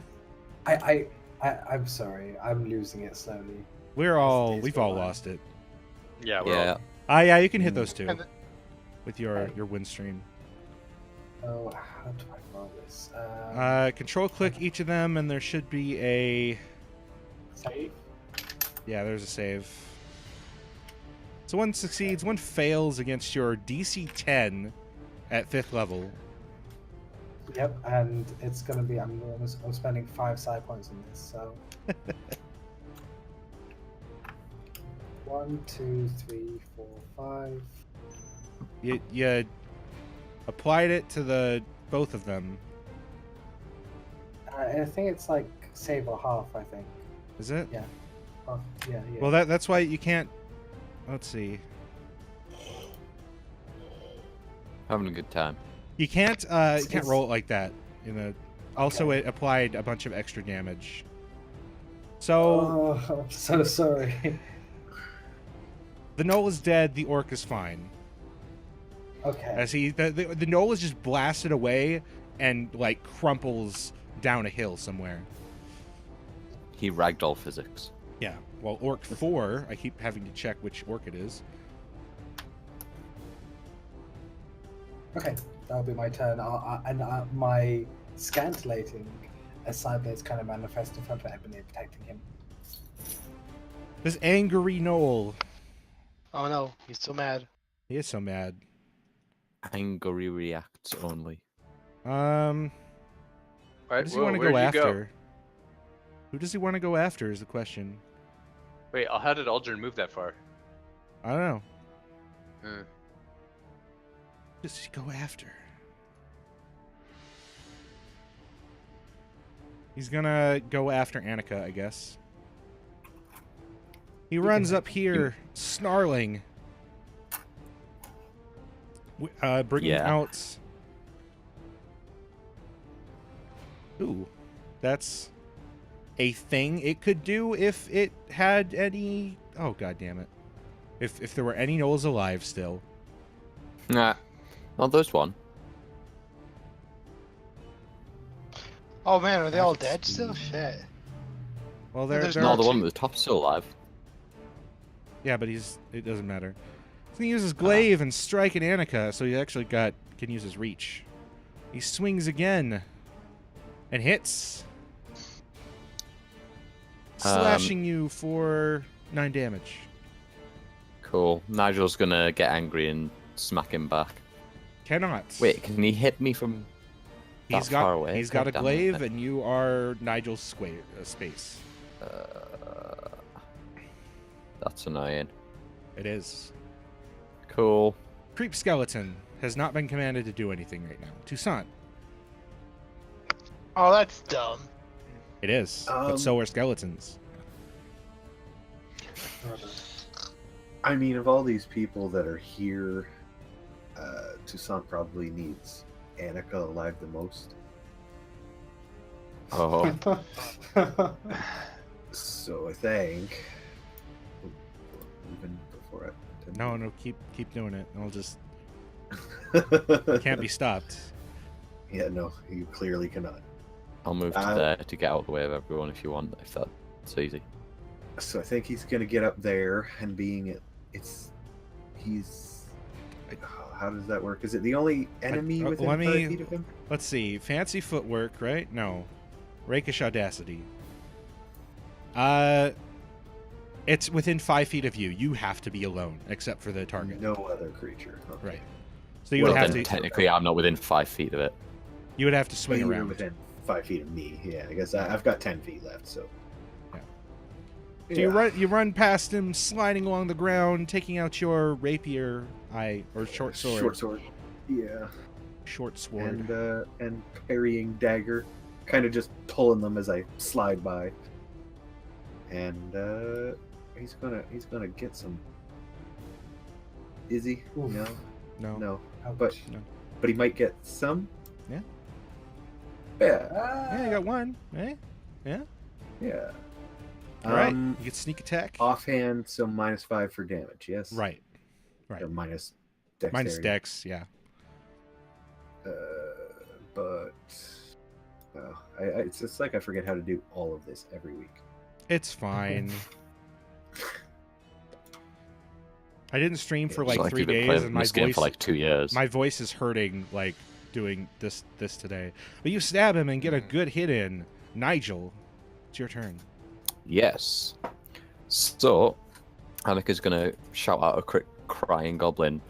I'm sorry. I'm losing it slowly. We've days all go by. lost it. Yeah, we're Yeah. all... Yeah, you can hit those two And the- with your wind stream. Oh, how do I roll this? Control click each of them, and there should be a. Save. Yeah, there's a save. So one succeeds, one fails against your DC 10 at 5th level. Yep, and it's gonna be. I'm spending 5 side points on this. So 1, 2, 3, 4, 5. You applied it to both of them. I think it's like save or half. I think. Is it? Yeah. Half. Yeah. Well, that's why you can't. Let's see. Having a good time. You can't It's- roll it like that. Also, it applied a bunch of extra damage. So Oh, I'm so sorry. the Knoll is dead. The Orc is fine. Okay. As the Knoll is just blasted away and like crumples down a hill somewhere. He ragdoll physics. Yeah. Well, Orc 4, I keep having to check which Orc it is. Okay, that'll be my turn. My scintillating side blades kind of manifest in front of Ebony, protecting him. This angry Knoll. Oh no, he's so mad. He is so mad. Angry reacts only. Who Right, does he want to where'd go you after? Who does he want to go after is the question. Wait, how did Aldrin move that far? I don't know. Hmm. Who does he go after? He's gonna go after Annika, I guess. He runs up here, snarling. Bringing Yeah. out... Ooh, that's a thing it could do if it had any... Oh, god damn it. If there were any Knolls alive still. Nah. Well, there's one. Oh man, are they all dead still? Shit. Well, there's they're No, all the one two. at the top's still alive. Yeah, but it doesn't matter. He's gonna use his glaive and strike at Annika, so he actually can use his reach. He swings again and hits, slashing you for 9 damage. Cool. Nigel's gonna get angry and smack him back. Cannot. Wait, can he hit me from that He's far away? He's got a God damn glaive, it. and you are Nigel's space. That's annoying. It is. Cool. Creep Skeleton has not been commanded to do anything right now. Toussaint. Oh, that's dumb. It is, but so are skeletons. I mean, of all these people that are here, Toussaint probably needs Annika alive the most. Oh, So I think even before I No, keep doing it. I'll just can't be stopped. Yeah, no, you clearly cannot. I'll move to there to get out of the way of everyone if you want, if that's easy. So I think he's gonna get up there, and how does that work? Is it the only enemy within 5 feet of him? Let's see. Fancy footwork, right? No. Rakish audacity. It's within 5 feet of you. You have to be alone, except for the target. No other creature. Okay. Right. So you Well, would have then to. technically I'm not within 5 feet of it. You would have to swing But you were around. within 5 feet of me. Yeah, I guess I've got 10 feet left. So. Yeah. Yeah. So you run past him, sliding along the ground, taking out your rapier. or short sword. Short sword. Yeah. Short sword. And parrying dagger, kind of just pulling them as I slide by. And he's gonna get some. Is he? Oof. No. No. Ouch. But he might get some. Yeah. Yeah. Yeah, you got one. Eh? Yeah. Yeah. All right. You get sneak attack. Offhand, so -5 for damage. Yes. Right. Or minus dexterity. Minus dex. Yeah. But it's just like I forget how to do all of this every week. It's fine. I didn't stream for like It's 3 you've been days, playing and my this game voice for like 2 years. my voice is hurting like doing this today. But you stab him and get a good hit in. Nigel, it's your turn. Yes. So, Annika's going to shout out a quick crying goblin,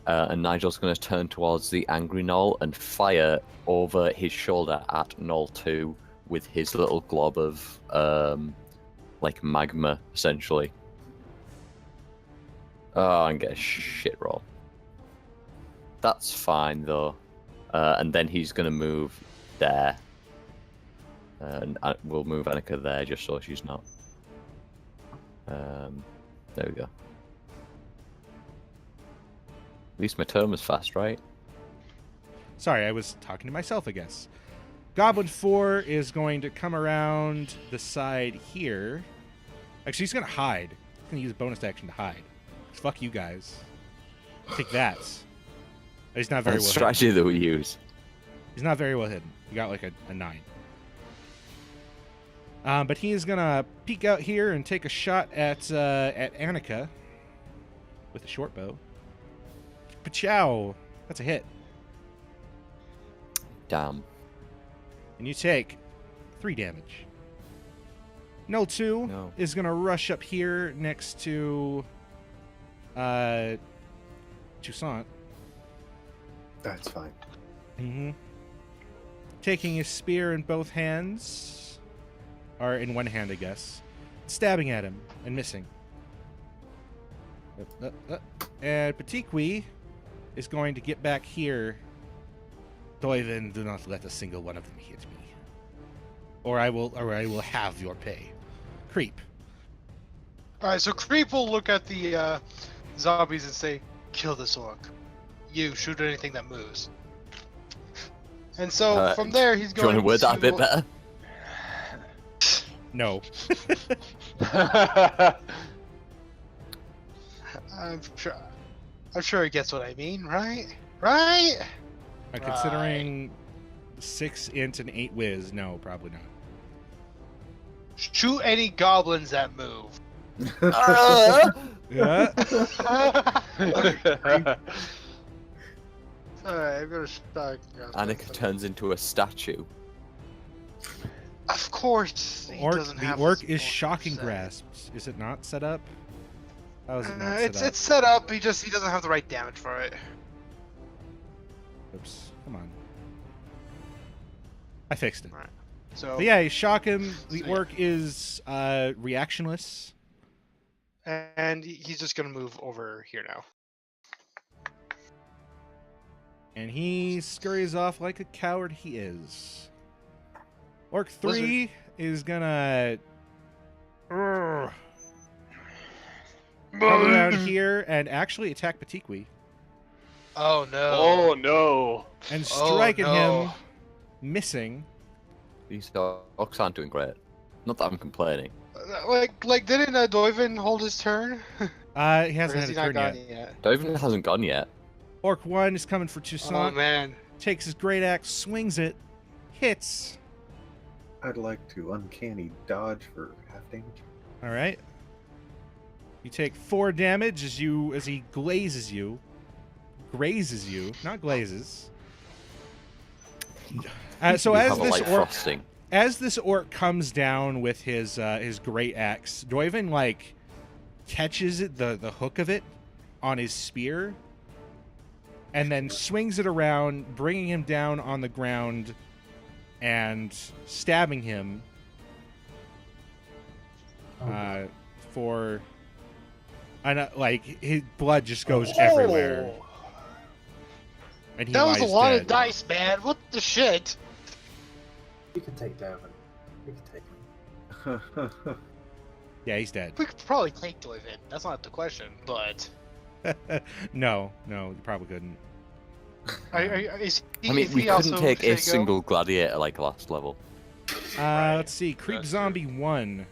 and Nigel's going to turn towards the angry Knoll and fire over his shoulder at Knoll 2 with his little glob of, like, magma, essentially. Oh, and get a shit roll. That's fine, though. And then he's going to move there. And we'll move Annika there just so she's not. There we go. At least my turn was fast, right? Sorry, I was talking to myself, I guess. Goblin 4 is going to come around the side here. Actually, he's going to hide. He's going to use bonus action to hide. Fuck you guys. Take that. He's not very That's well strategy that we use. He's not very well hidden. He got like a 9. But he is going to peek out here and take a shot at Annika with a short bow. Pachow. That's a hit. Damn. And you take 3 damage. Null 2 No. is going to rush up here next to Toussaint. That's fine. Mm-hmm. Taking his spear in both hands. Or in one hand, I guess. Stabbing at him and missing. And Petiqui is going to get back here. Doiven, do not let a single one of them hit me. Or I will have your pay. Creep. Alright, so Creep will look at the zombies and say, kill this orc. You, shoot at anything that moves. And so from there, he's Do you going want to word that a bit better? No. I'm sure he gets what I mean, right? Right? Considering 6 int and 8 whiz, no, probably not. Shoot any goblins that move. Yeah. Alright, I'm gonna start. Annika turns into a statue. Of course, he doesn't The have orc his is orc shocking set. grasps. Is it not set up? How is it not It's set up? it's set up. He doesn't have the right damage for it. Oops. Come on. I fixed it. Right. So But yeah, you shock him. The So, yeah. orc is reactionless. and he's just gonna move over here now. And he scurries off like a coward he is. Orc 3 is gonna come around here and actually attack Petiqui Oh no! Oh no! and Oh, strike at no. him, missing. These orcs aren't doing great. Not that I'm complaining. Like didn't Doiven hold his turn? He Or hasn't has had he a not turn gone yet. yet? Doven hasn't gone yet. Orc 1 is coming for Oh Toussaint. man! Takes his great axe, swings it, hits. I'd like to uncanny dodge for half damage. All right. You take 4 damage as he grazes you, not glazes. So You as have a this light orc, frosting. as this orc comes down with his great axe, Doiven like catches it, the hook of it on his spear, and then swings it around, bringing him down on the ground and stabbing him for And like his blood just goes everywhere. Oh, And he that was a lies lot dead. of dice, man. What the shit? We can take Devin. We can take him. Yeah, he's dead. We could probably take Doiven. That's not the question, but No, you probably couldn't. is he, I mean, is we he couldn't also take a Fago? single gladiator like last level. Let's see. Creep That's Zombie 1.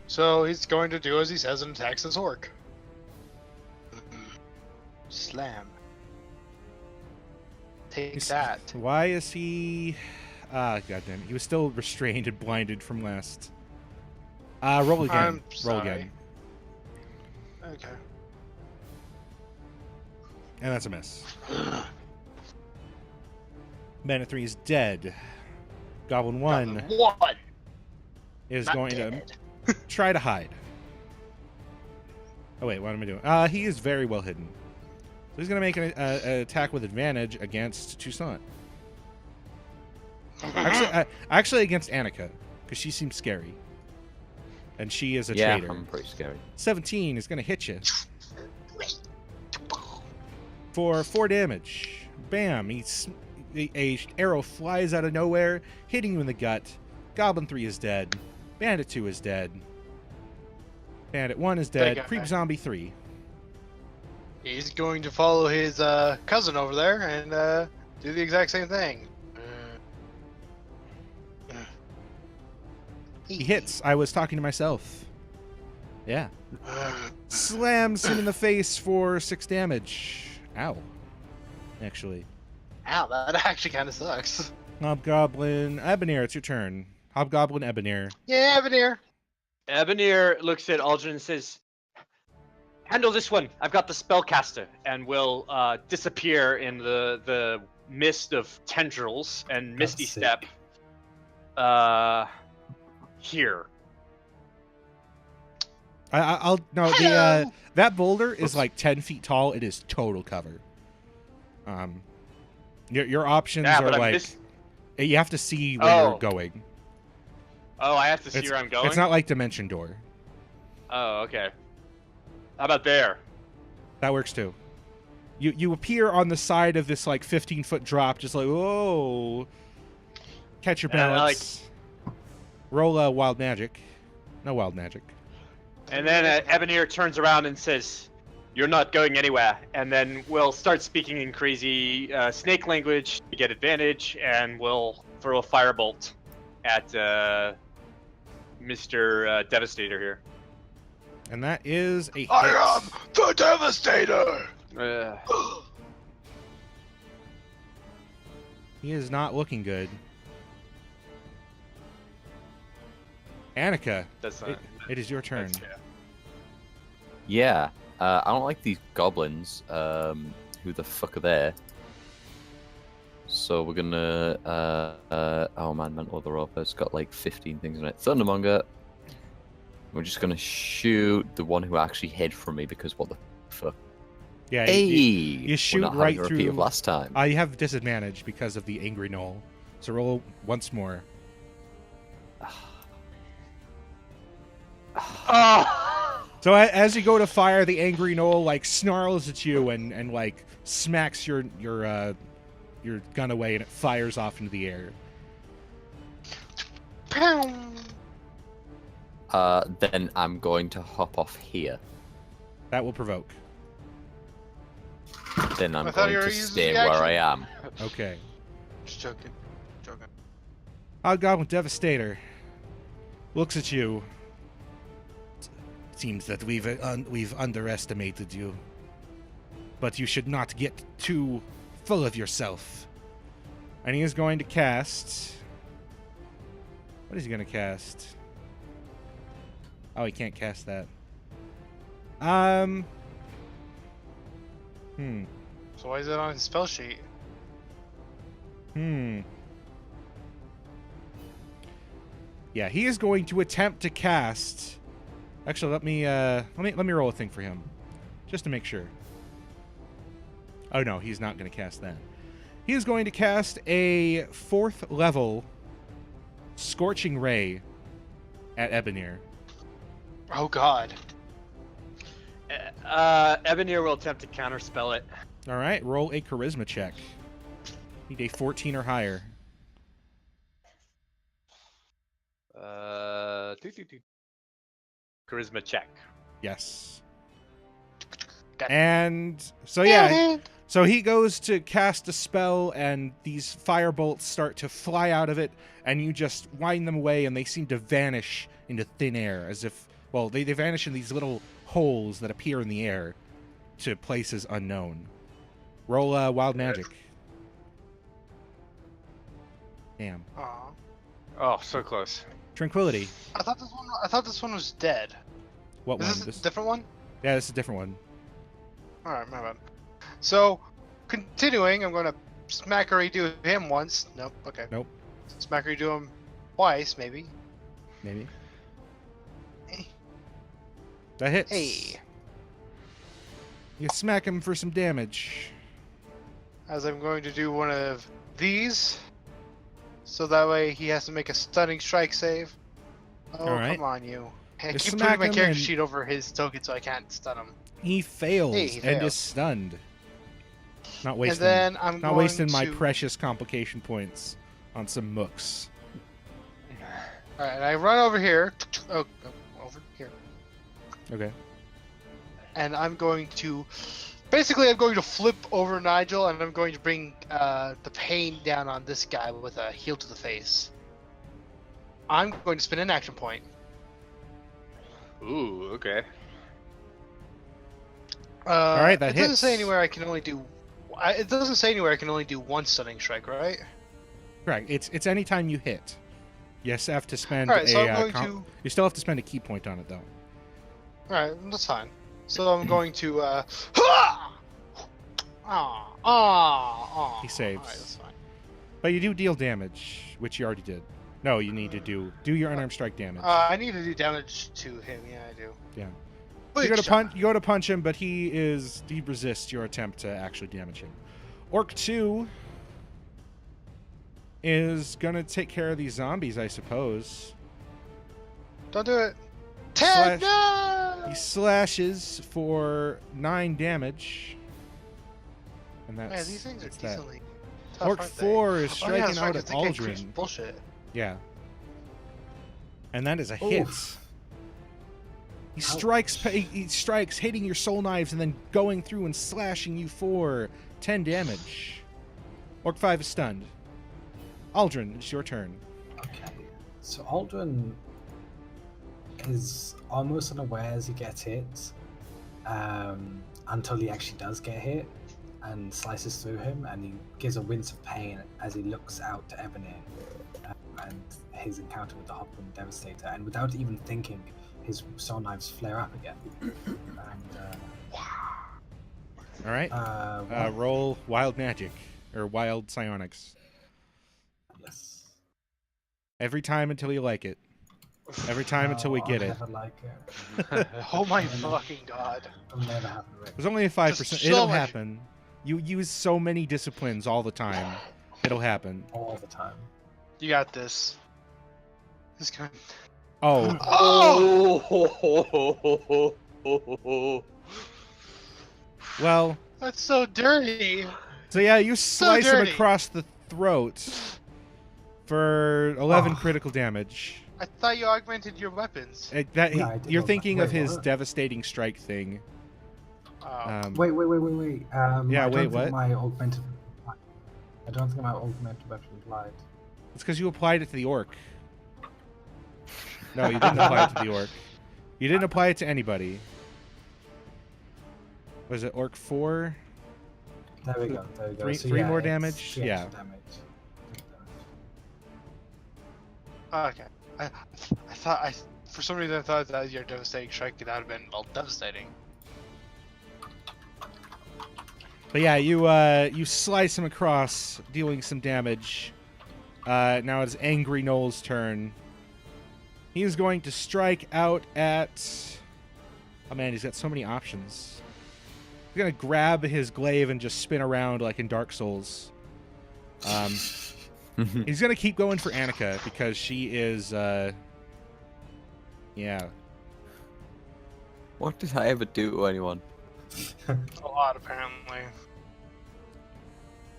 So he's going to do as he says and attacks this orc. Slam. Take He's- that. Why is he... goddamn. He was still restrained and blinded from last. Roll again. I'm Roll sorry. again. Okay. And that's a miss. Bandit 3 is dead. Goblin 1 One. is Not going dead. to try to hide. Oh, wait. What am I doing? He is very well hidden. So he's going to make an attack with advantage against Toussaint. Actually against Annika, because she seems scary. And she is a Yeah, traitor. I'm pretty scary. 17 is going to hit you. For 4 damage. Bam. A arrow flies out of nowhere, hitting you in the gut. Goblin 3 is dead. Bandit 2 is dead. Bandit 1 is dead. Big guy. Creep Zombie 3. He's going to follow his cousin over there and do the exact same thing. He hits. I was talking to myself. Yeah. Slams him in the face for 6 damage. Ow. Actually. Ow, that actually kind of sucks. Hobgoblin Ebonir, it's your turn. Hobgoblin Ebonir. Yeah, Veneer. Ebonir looks at Aldrin and says, "Handle this one. I've got the spellcaster," and will disappear in the mist of tendrils and Misty sick. Step. Here. I'll no Hello. the that boulder is like 10 feet tall. It is total cover. Your options Yeah, are but I'm like mis- you have to see where Oh. you're going. Oh, I have to see where I'm going. It's not like Dimension Door. Oh, okay. How about there? That works too. You appear on the side of this like 15-foot drop, just like whoa. Catch your And I, balance. Roll a wild magic. No wild magic. And then Ebonir turns around and says, "You're not going anywhere." And then we'll start speaking in crazy snake language to get advantage, and we'll throw a firebolt at Mr. Devastator here. And that is a hit. I am the Devastator. He is not looking good. Annika, That's not. it is your turn. That's fair. Yeah, I don't like these goblins. Who the fuck are they? So we're gonna. Oh man, Mental of the Roper. It's got like 15 things in it. Thundermonger. We're just gonna shoot the one who actually hid from me because what the fuck? Yeah, Hey, you shoot we're not right having a repeat of through- last time. you have disadvantage because of the angry knoll. So roll once more. Oh! So as you go to fire, the angry knoll like snarls at you and like smacks your gun away, and it fires off into the air. Then I'm going to hop off here. That will provoke. Then I'm I thought going you were to using stay the where action. I am. Okay. Just joking. Joking. Hobgoblin Devastator looks at you. Seems that we've underestimated you, but you should not get too full of yourself. And he is going to cast. What is he going to cast? Oh, he can't cast that. So why is it on his spell sheet? Yeah, he is going to attempt to cast. Actually, let me roll a thing for him, just to make sure. Oh no, he's not going to cast that. He is going to cast a 4th level Scorching Ray at Ebonir. Oh God. Ebonir will attempt to counterspell it. All right, roll a charisma check. Need a 14 or higher. Charisma check. Yes. Got it. And so so he goes to cast a spell, and these fire bolts start to fly out of it, and you just wind them away, and they seem to vanish into thin air, as if, well, they vanish in these little holes that appear in the air to places unknown. Roll wild magic. Damn. Aw. Oh, so close. Tranquility. I thought this one was dead. What one? Is this a different one? Yeah, this is a different one. All right, my bad. So, continuing, I'm going to smackery do him once. Nope. Okay. Nope. Smackery do him twice, maybe. Maybe. Eh. That hits. Hey. You smack him for some damage. As I'm going to do one of these, so that way he has to make a stunning strike save. Oh, All right. come on, you. I You keep smack putting my him character and- sheet over his token so I can't stun him. He fails Hey, he and fails. is stunned. Not And wasting. then I'm Not going wasting my to... precious complication points on some mooks. Alright, and I run over here. Oh, over here. Okay. And I'm going to... Basically, I'm going to flip over Nigel, and I'm going to bring the pain down on this guy with a heel to the face. I'm going to spin an action point. Ooh, okay. All right, that it doesn't hits. say anywhere I can only do. It doesn't say anywhere I can only do one stunning strike, right? Correct. It's any time you hit. Yes, have to spend All right, so a. I'm going You still have to spend a key point on it though. All right, that's fine. So I'm going to. He saves. All right, that's fine. But you do deal damage, which you already did. No, you need to do your unarmed strike damage. I need to do damage to him. Yeah, I do. Yeah. Big You go to shot. You go to punch him, but he resists your attempt to actually damage him. Orc 2 is gonna take care of these zombies, I suppose. Don't do it. 10. Slash- No. He slashes for 9 damage. And that's Man, these things are that's that. decently tough, Orc aren't 4 is they? Oh, yeah, striking that's right, out 'cause at they get creeps Aldrin. Bullshit. Yeah. And that is a hit. Oof. He strikes, hitting your soul knives and then going through and slashing you for 10 damage. Orc 5 is stunned. Aldrin, it's your turn. Okay, so Aldrin is almost unaware as he gets hit, until he actually does get hit and slices through him, and he gives a wince of pain as he looks out to Ebonir and his encounter with the Hopper Devastator, and without even thinking, his soul knives flare up again. And All right. well, Roll wild magic or wild psionics. yes. Every time until you like it. Every time until we No, get I'll it. never like it. Oh my fucking god. I'll never have it. There's only a 5%. Just It'll so much- happen. You use so many disciplines all the time. It'll happen. All the time. You got this. This guy. Oh, Oh! well. That's so dirty. So yeah, you slice him dirty. across the throat for 11 Oh. critical damage. I thought you augmented your weapons. You're did thinking wait, of his what? devastating strike thing. Oh. Wait. Yeah, I wait, don't what? think my augmented. I don't think my augmented weapon applied. It's because you applied it to the orc. No, you didn't apply it to the orc. You didn't apply it to anybody. Was it orc 4? There we go. There we go. Three more it's damage? 3 Yeah. extra damage. Okay. I thought for some reason I thought that your devastating strike could have been devastating. But yeah, you slice him across, dealing some damage. Now it's Angry Noel's turn. He's going to strike out at... Oh man, he's got so many options. He's going to grab his glaive and just spin around like in Dark Souls. He's going to keep going for Annika because she is... Yeah. What did I ever do to anyone? A lot, apparently.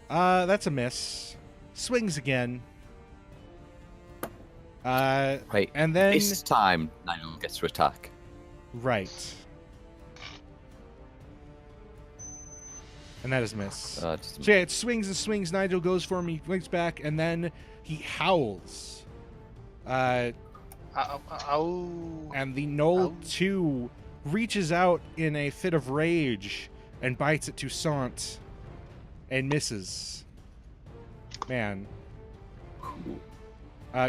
That's a miss. Swings again. Right. And then This time, Nigel gets to attack. right. And that is miss. So yeah, it swings and swings. Nigel goes for him. He flinks back, and then he howls. Oh. And the Knoll Ow. 2 reaches out in a fit of rage and bites at Toussaint and misses. Man.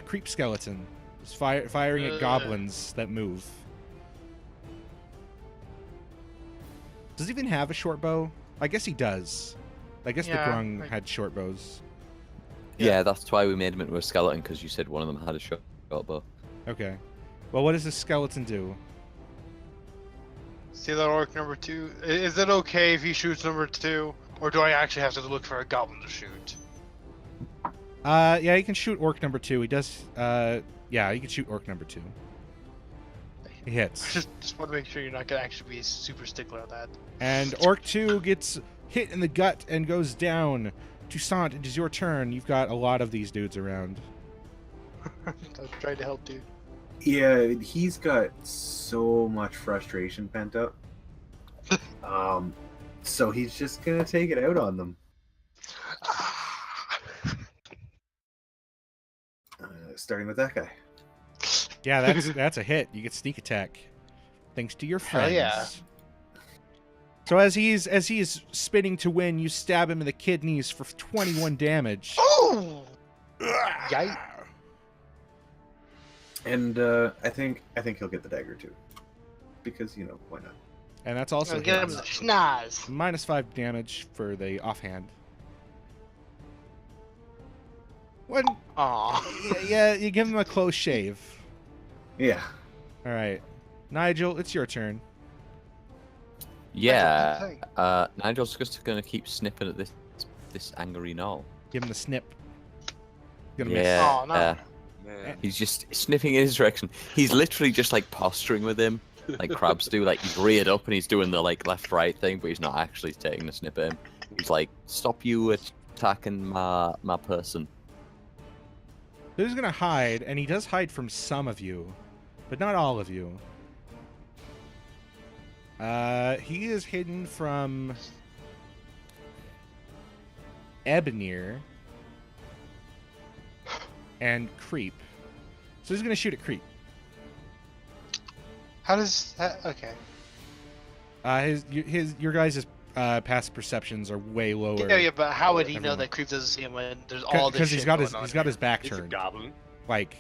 Creep Skeleton is firing at goblins that move. Does he even have a short bow? I guess he does. I guess Yeah, the Grung like- had short bows. Yeah, that's why we made him into a skeleton, because you said one of them had a short bow. Okay. Well, what does this skeleton do? See that orc number 2? Is it okay if he shoots number 2? Or do I actually have to look for a goblin to shoot? Yeah, he can shoot orc number 2. He does. Yeah, he can shoot orc number 2. He hits. Just want to make sure you're not going to actually be a super stickler on that. And orc 2 gets hit in the gut and goes down. Toussaint, it is your turn. You've got a lot of these dudes around. I was trying to help, dude. Yeah, he's got so much frustration pent up. So he's just gonna take it out on them. Starting with that guy. Yeah, that's a hit. You get sneak attack, thanks to your Hell friends. yeah. So as he's spinning to win, you stab him in the kidneys for 21 damage. Oh! Yikes. And I think he'll get the dagger too. Because, why not? And that's also Get him hits. the schnoz. -5 damage for the offhand. When Aw. yeah, you give him a close shave. Yeah. All right, Nigel, it's your turn. Yeah, Nigel's just gonna keep snipping at this angry Knoll. Give him the snip. Gonna Yeah, Oh, no. he's just sniffing in his direction. He's literally just like posturing with him, like crabs do. Like he's reared up and he's doing the like left-right thing, but he's not actually taking a snip at him. He's like, "Stop you attacking my person." miss. Who's gonna hide? And he does hide from some of you, but not all of you. He is hidden from Ebonir and Creep. So he's gonna shoot at Creep. How does that... Okay. Your guys' past perceptions are way lower. Yeah, but how would he know Everyone. that Creep doesn't see him when there's all this Because shit he's got going on his here? back He's a turned. goblin. Like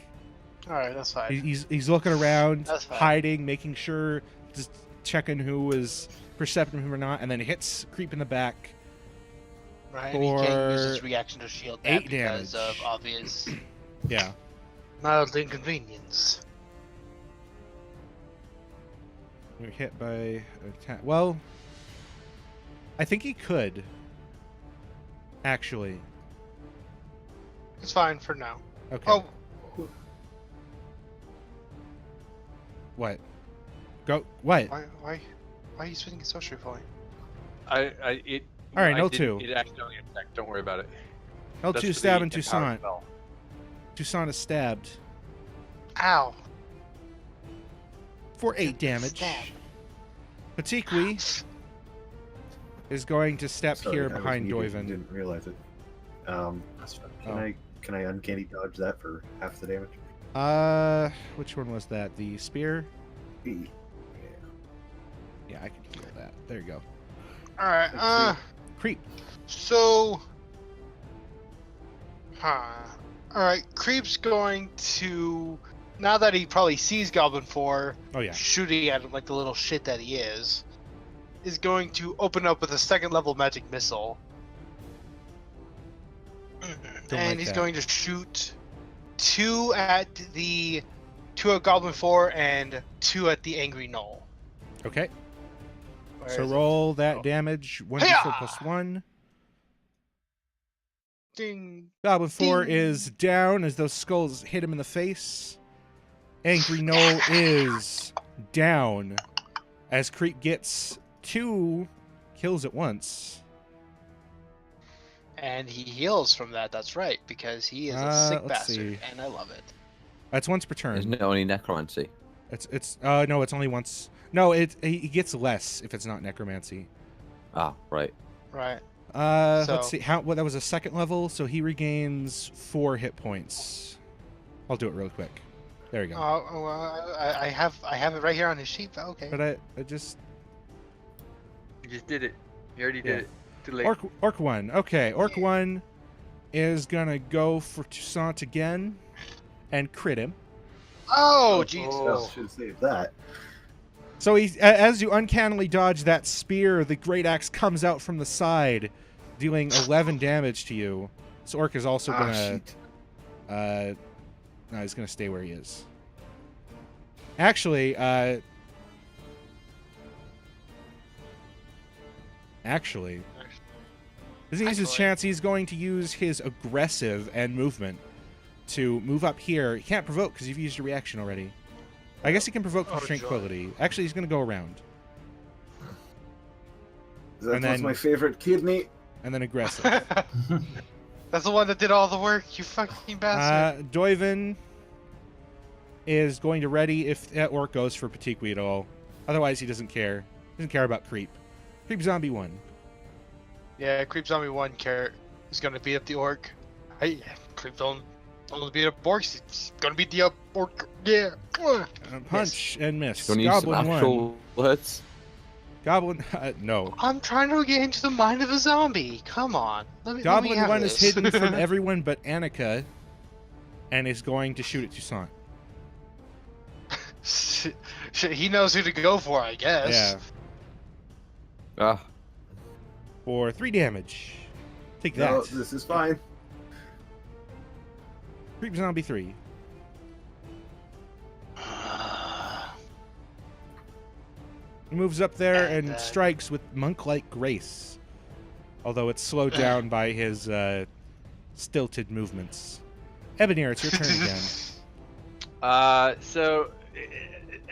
Alright, that's fine. he's looking around, That's fine. hiding, making sure, just checking who is perceptive him or not, and then hits Creep in the back. Right, and he can't use his for reaction to shield that 8 because damage. of obvious Yeah. mild inconvenience. You're hit by attack. Well, I think he could. Actually. It's fine for now. Okay. Oh, What? Go. What? why are you spinning it so truthfully? All right, I no didn't- two. It accidentally attacked. Don't worry about it. L2 That's for stabbing the Toussaint. empowered spell. Toussaint is stabbed Ow. for 8 damage. Stab. Patikwi is going to step Sorry, here I was behind muted, Doiven. Didn't realize it. That's fine. Can I uncanny dodge that for half the damage? Which one was that? The spear? Yeah. Yeah, I can heal that. There you go. Alright, Let's Creep. so... Alright, Creep's going to... Now that he probably sees Goblin 4 Oh yeah. shooting at him like the little shit that he is going to open up with a second level magic missile. Don't And like he's that. going to shoot 2 at Goblin 4 and 2 at the Angry Knoll. Okay. Where So is it? roll that Oh. damage. 1d4 Hiya! plus 1. Ding. Goblin 4 Ding. is down as those skulls hit him in the face. Angry Knoll is down as Creep gets 2 kills at once. And he heals from that. That's right, because he is a sick Let's bastard, see. and I love it. That's once per turn. Isn't it only necromancy? It's no, it's only once. No, he gets less if it's not necromancy. Ah, right. Right. Let's see. That was a second level, so he regains 4 hit points. I'll do it real quick. There we go. I have it right here on his sheet. Okay. But I just You just did it. You already Yeah. did it. Too late. Orc 1. Okay, Orc 1 is gonna go for Toussaint again and crit him. Oh, jeez. Oh, should have saved that. So as you uncannily dodge that spear, the great axe comes out from the side, dealing 11 damage to you. This orc is also gonna Shit. no, he's gonna stay where he is. Actually, this is his chance. He's going to use his aggressive and movement to move up here. He can't provoke because you've used your reaction already. I guess he can provoke from tranquility. Actually, he's going to go around. That And was then- my favorite kidney. And then aggressive. That's the one that did all the work, you fucking bastard. Doiven is going to ready if that orc goes for Patiqui at all. Otherwise, he doesn't care. He doesn't care about creep. Creep zombie 1. Yeah, Creep Zombie 1 carrot is gonna beat up the orc. Hey, Creep don't beat up orcs. It's gonna beat the orc. Yeah. Punch and miss. Gonna use some Goblin 1. actual words. Goblin, no. I'm trying to get into the mind of a zombie. Come on. Let me Goblin have 1 is this. hidden from everyone but Annika and is going to shoot at Toussaint. He knows who to go for, I guess. Yeah. Ah, For 3 damage. Take that. No, this is fine. Creep zombie 3. He moves up there and strikes with monk-like grace. Although it's slowed down by his stilted movements. Ebonir, it's your turn again. So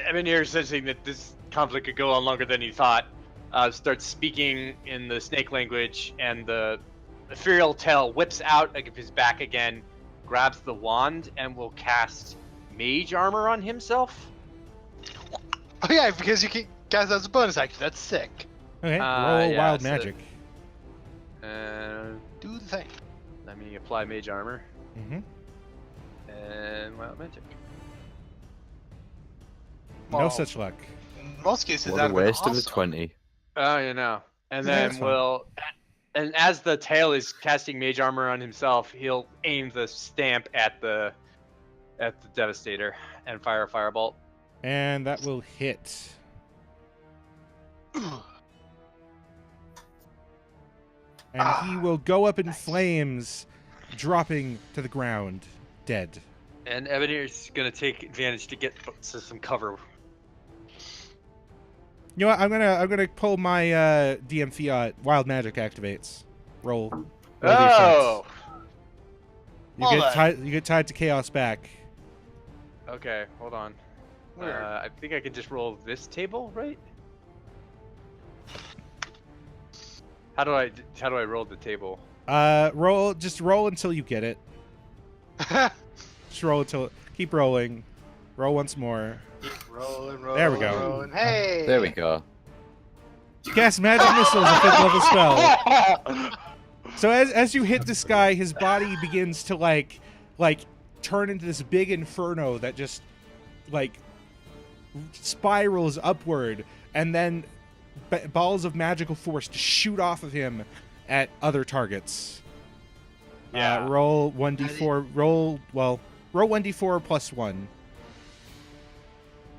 Ebenir, sensing that this conflict could go on longer than he thought, starts speaking in the snake language, and the ethereal tail whips out of his back again, grabs the wand, and will cast mage armor on himself. Oh yeah, because you can cast that as a bonus action. That's sick. Okay, roll yeah, wild so- magic. Do the thing. Let me apply mage armor Mm-hmm. and wild magic. No Well, such luck. In most cases, what that a would waste of a awesome. 20. Oh, you know. And Yeah, then that's fine. and as the tail is casting mage armor on himself, he'll aim the stamp at the Devastator and fire a firebolt. And that will hit. And he will go up in flames, dropping to the ground, dead. And Ebenir's gonna take advantage to get to some cover. You know what? I'm gonna pull my DM Fiat. Wild magic activates. Roll. Roll the Oh, effects. You get tied to chaos back. okay. Hold on. Weird. I think I can just roll this table, right? How do I roll the table? Just roll until you get it. Just roll until keep rolling. Roll once more. rolling. There we go. Rolling. Hey. There we go. Cast magic missiles, a 5th level spell. So as you hit this guy, his body begins to like turn into this big inferno that just like spirals upward, and then balls of magical force to shoot off of him at other targets. Yeah. Roll 1d4. Roll 1d4 plus 1.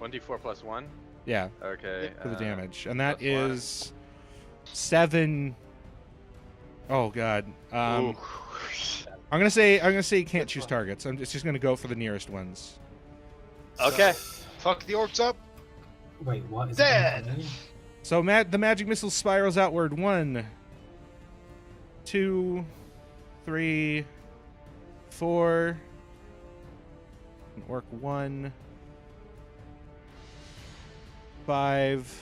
1d4 plus 1? Yeah, Okay. for the damage, and that plus one. is 7. Oh god. I'm gonna say you can't choose targets. It's just gonna go for the nearest ones. Okay. Fuck the orcs up. Wait, what is Dead. it? So the magic missile spirals outward. 1, 2, 3, 4. Orc 1, 5,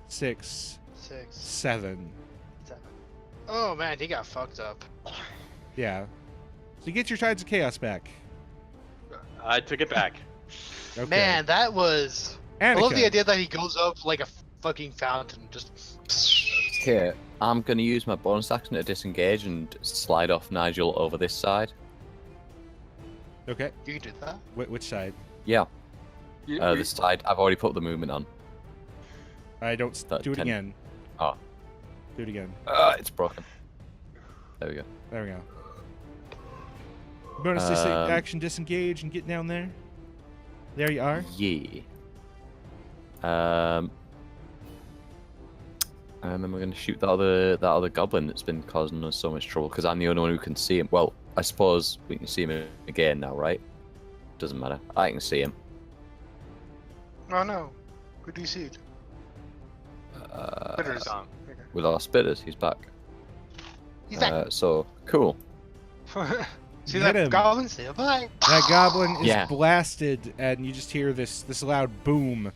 6, 6, 7. 7. Oh man, he got fucked up. Yeah. So you get your Tides of Chaos back. I took it back. Okay. Man, that was. I love the Annika. idea that he goes up like a fucking fountain, just. Okay, I'm gonna use my bonus action to disengage and slide off Nigel over this side. Okay. You can do that. Which side? Yeah, the side I've already put the movement on. I don't. That Do it 10. again. Oh. Do it again. It's broken. There we go. There we go. Bonus action, disengage, and get down there. There you are. Yeah. And then we're gonna shoot that other goblin that's been causing us so much trouble because I'm the only one who can see him. Well, I suppose we can see him again now, right? Doesn't matter. I can see him. Oh no. Who do you see? Bitters. With our spitters, he's back. He's back. So cool. See Hit that him. goblin? Say bye. That goblin is Yeah. blasted, and you just hear this loud boom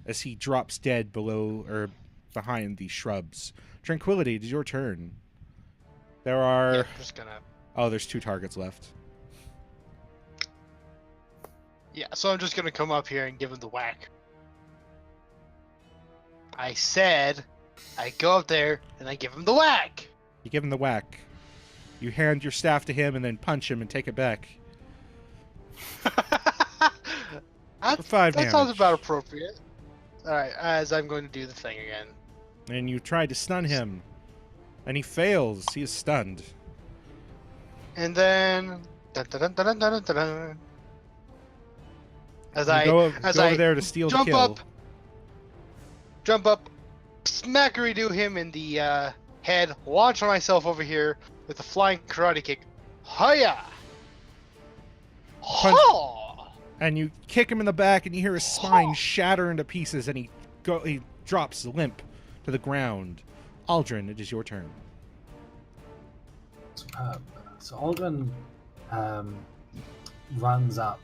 as he drops dead below or behind the shrubs. Tranquility, it is your turn. There are. Yeah, I'm just gonna. Oh, there's 2 targets left. Yeah, so I'm just gonna come up here and give him the whack. I said, I go up there and I give him the whack. You give him the whack. You hand your staff to him and then punch him and take it back. For 5 That damage. sounds about appropriate. Alright, as I'm going to do the thing again. And you try to stun him. And he fails. He is stunned. And then. Dun, dun, dun, dun, dun, dun, dun. As You I go as over I there to steal the jump kill. jump up, smackery-do him in the head, launch myself over here with a flying karate kick. Hiya! Punch- Ha! And you kick him in the back, and you hear his spine shatter into pieces, and he drops limp to the ground. Aldrin, it is your turn. Superb. So Aldrin runs up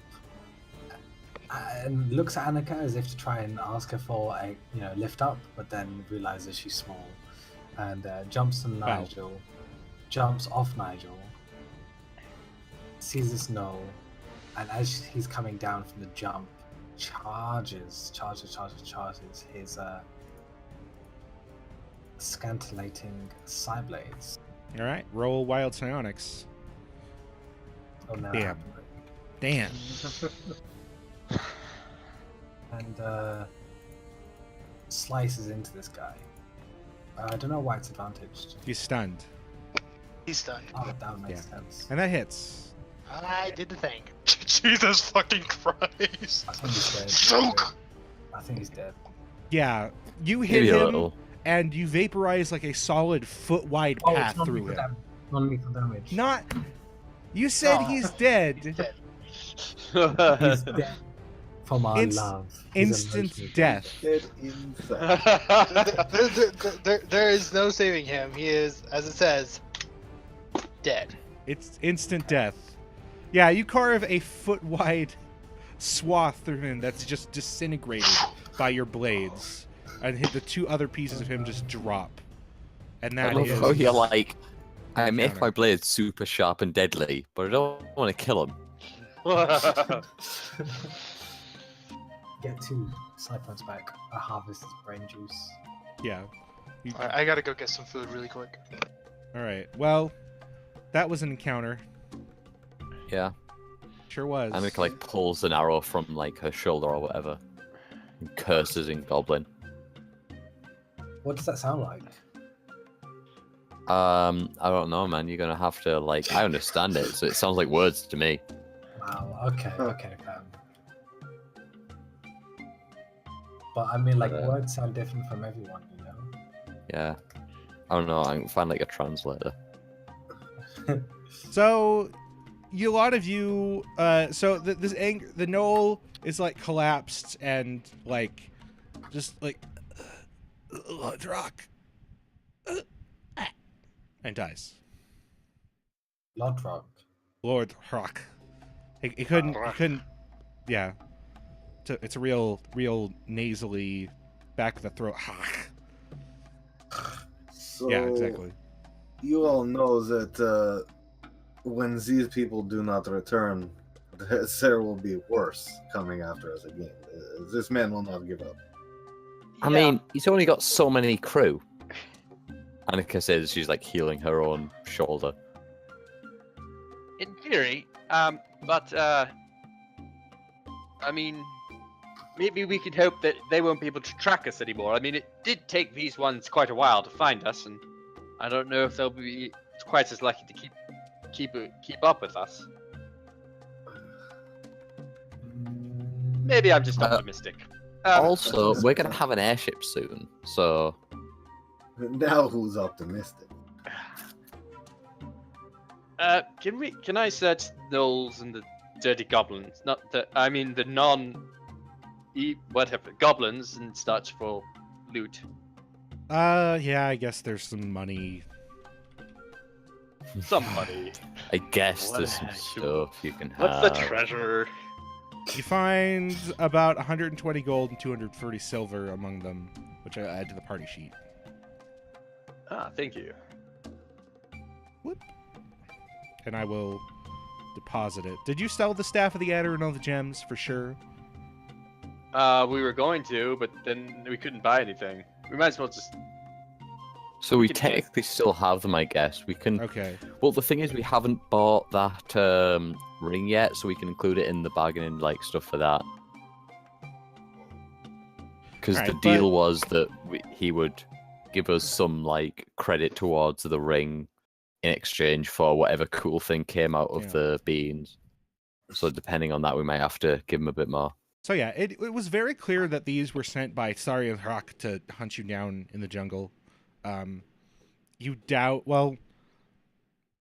and looks at Annika as if to try and ask her for a lift up, but then realizes she's small and jumps on Nigel, jumps off Nigel, sees this gnoll, and as he's coming down from the jump, charges his scintillating side blades. All right, roll wild psionics. Oh no! Damn. Damn. And slices into this guy. I don't know why it's advantaged. He's stunned. He's done. Oh, that would make sense. And that hits. I did the thing. Jesus fucking Christ. I think he's dead. Soak! I think he's dead. Yeah, you hit Maybe a him, little. and you vaporize like a solid foot-wide Oh, path it's not through lethal him. damage. Non-lethal damage. Not. You said Oh. he's dead. Dead. He's dead. For my Inst- love. He's Instant emotionally death. Dead inside. There is no saving him. He is, as it says, dead. It's instant death. Yeah, you carve a foot-wide swath through him that's just disintegrated by your blades, and hit the 2 other pieces of him just drop. And I that love is. how you're like, I make Counter. my blades super sharp and deadly, but I don't want to kill him. Get 2 side points back. I harvest his brain juice. Yeah. You- Alright, I gotta go get some food really quick. All right. Well, that was an encounter. Yeah. Sure was. Annika like pulls an arrow from like her shoulder or whatever, and curses in Goblin. What does that sound like? I don't know, man. You're gonna have to like. I understand it, so it sounds like words to me. Wow. Okay. But I mean, like, But, words sound different from everyone, you know? Yeah. I don't know. I can find like a translator. So, a lot of you. So the knoll is like collapsed and like, just like, rock, and dies. Lodrock. Lord Rock. He couldn't. He couldn't. Yeah. It's a real nasally, back of the throat. So Yeah, exactly. you all know that when these people do not return, there will be worse coming after us again. This man will not give up. I mean, he's only got so many crew. Annika says she's like healing her own shoulder. in theory, but I mean, maybe we can hope that they won't be able to track us anymore. I mean, it did take these ones quite a while to find us, and I don't know if they'll be quite as lucky to keep up with us. Maybe I'm just optimistic. Also, we're gonna have an airship soon, so Now who's optimistic? Can I search gnolls and the dirty goblins? Not the, I mean the whatever goblins and such for loot. Yeah, I guess there's some money. Somebody. I guess there's some stuff you can have. What's the treasure? You find about 120 gold and 240 silver among them, which I add to the party sheet. Ah, thank you. Whoop. And I will deposit it. Did you sell the Staff of the Adder and all the gems for sure? We were going to, but then we couldn't buy anything. We might as well just. So we can get- technically still have them, I guess. We can. Okay. Well, the thing is, we haven't bought that ring yet, so we can include it in the bargaining like stuff for that. Because the Alright, deal was that he would give us some like credit towards the ring in exchange for whatever cool thing came out of Yeah. the beans. So depending on that, we might have to give him a bit more. So yeah, it was very clear that these were sent by Sari and Hrak to hunt you down in the jungle. You doubt... Well,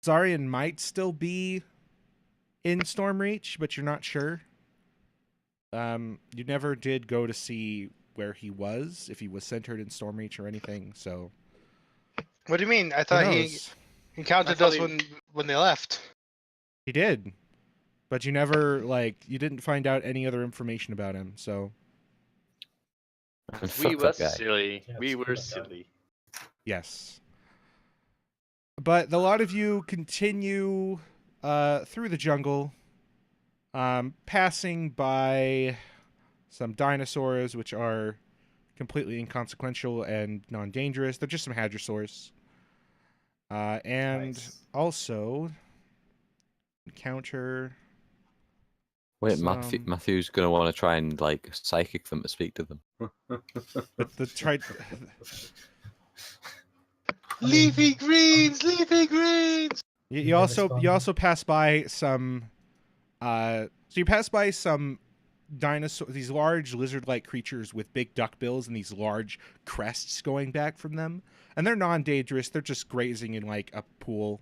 Zarian might still be in Stormreach, but you're not sure. You never did go to see where he was, if he was centered in Stormreach or anything, so... What do you mean? I Who thought he knows? encountered thought us he- when they left. He did. But you never, you didn't find out any other information about him, so... And We fuck were that guy. silly. Yeah, We screw were that guy. silly. Yes. But a lot of you continue through the jungle, passing by some dinosaurs, which are completely inconsequential and non-dangerous. They're just some hadrosaurs. And Nice. also encounter... Wait, some- Matthew's gonna want to try and like psychic them to speak to them. the tri- Leafy greens, leafy greens. You Never also spawn. you also pass by some so you pass by some these large lizard-like creatures with big duck bills and these large crests going back from them. And they're non-dangerous. They're just grazing in like a pool,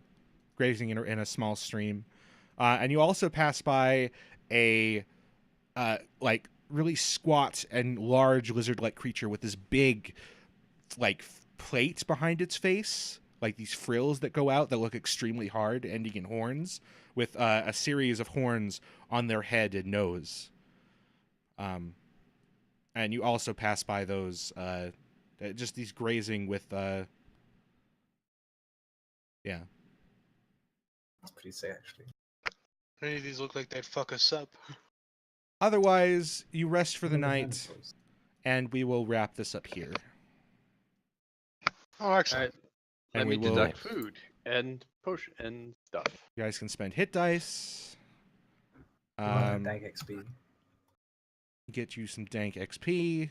grazing in a small stream. And you also pass by a like really squat and large lizard-like creature with this big like plate behind its face, like these frills that go out that look extremely hard, ending in horns, with a series of horns on their head and nose. And you also pass by those, just these grazing with, yeah. That's pretty sick, actually. Any of these look like they'd fuck us up. Otherwise, you rest for the Remember night, dinosaurs. and we will wrap this up here. Oh, excellent. And Let we me will- deduct food and potion and stuff. You guys can spend hit dice. You want dank XP. Get you some dank XP.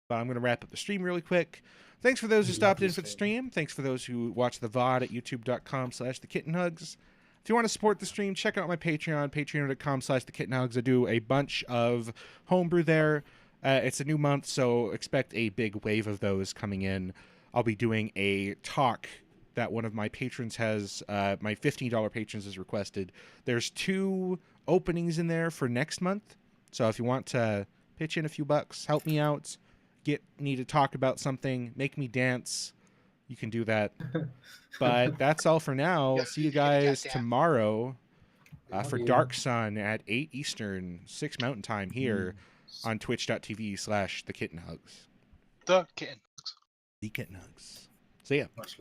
But I'm going to wrap up the stream really quick. Thanks for those who You stopped love in this for the game. stream. Thanks for those who watch the VOD at youtube.com/thekittenhugs. If you want to support the stream, check out my Patreon, patreon.com/thekittenhugs. I do a bunch of homebrew there. It's a new month, so expect a big wave of those coming in. I'll be doing a talk that one of my patrons has, my $15 patrons has requested. There's 2 openings in there for next month. So if you want to pitch in a few bucks, help me out, get me to talk about something, make me dance, you can do that. But that's all for now. Yeah, See you you gotta guys goddamn. tomorrow Love for you. Dark Sun at 8 Eastern, 6 Mountain Time here Mm. on twitch.tv/thekittenhugs. The kitten. The Kittenhugs. See ya. Much love.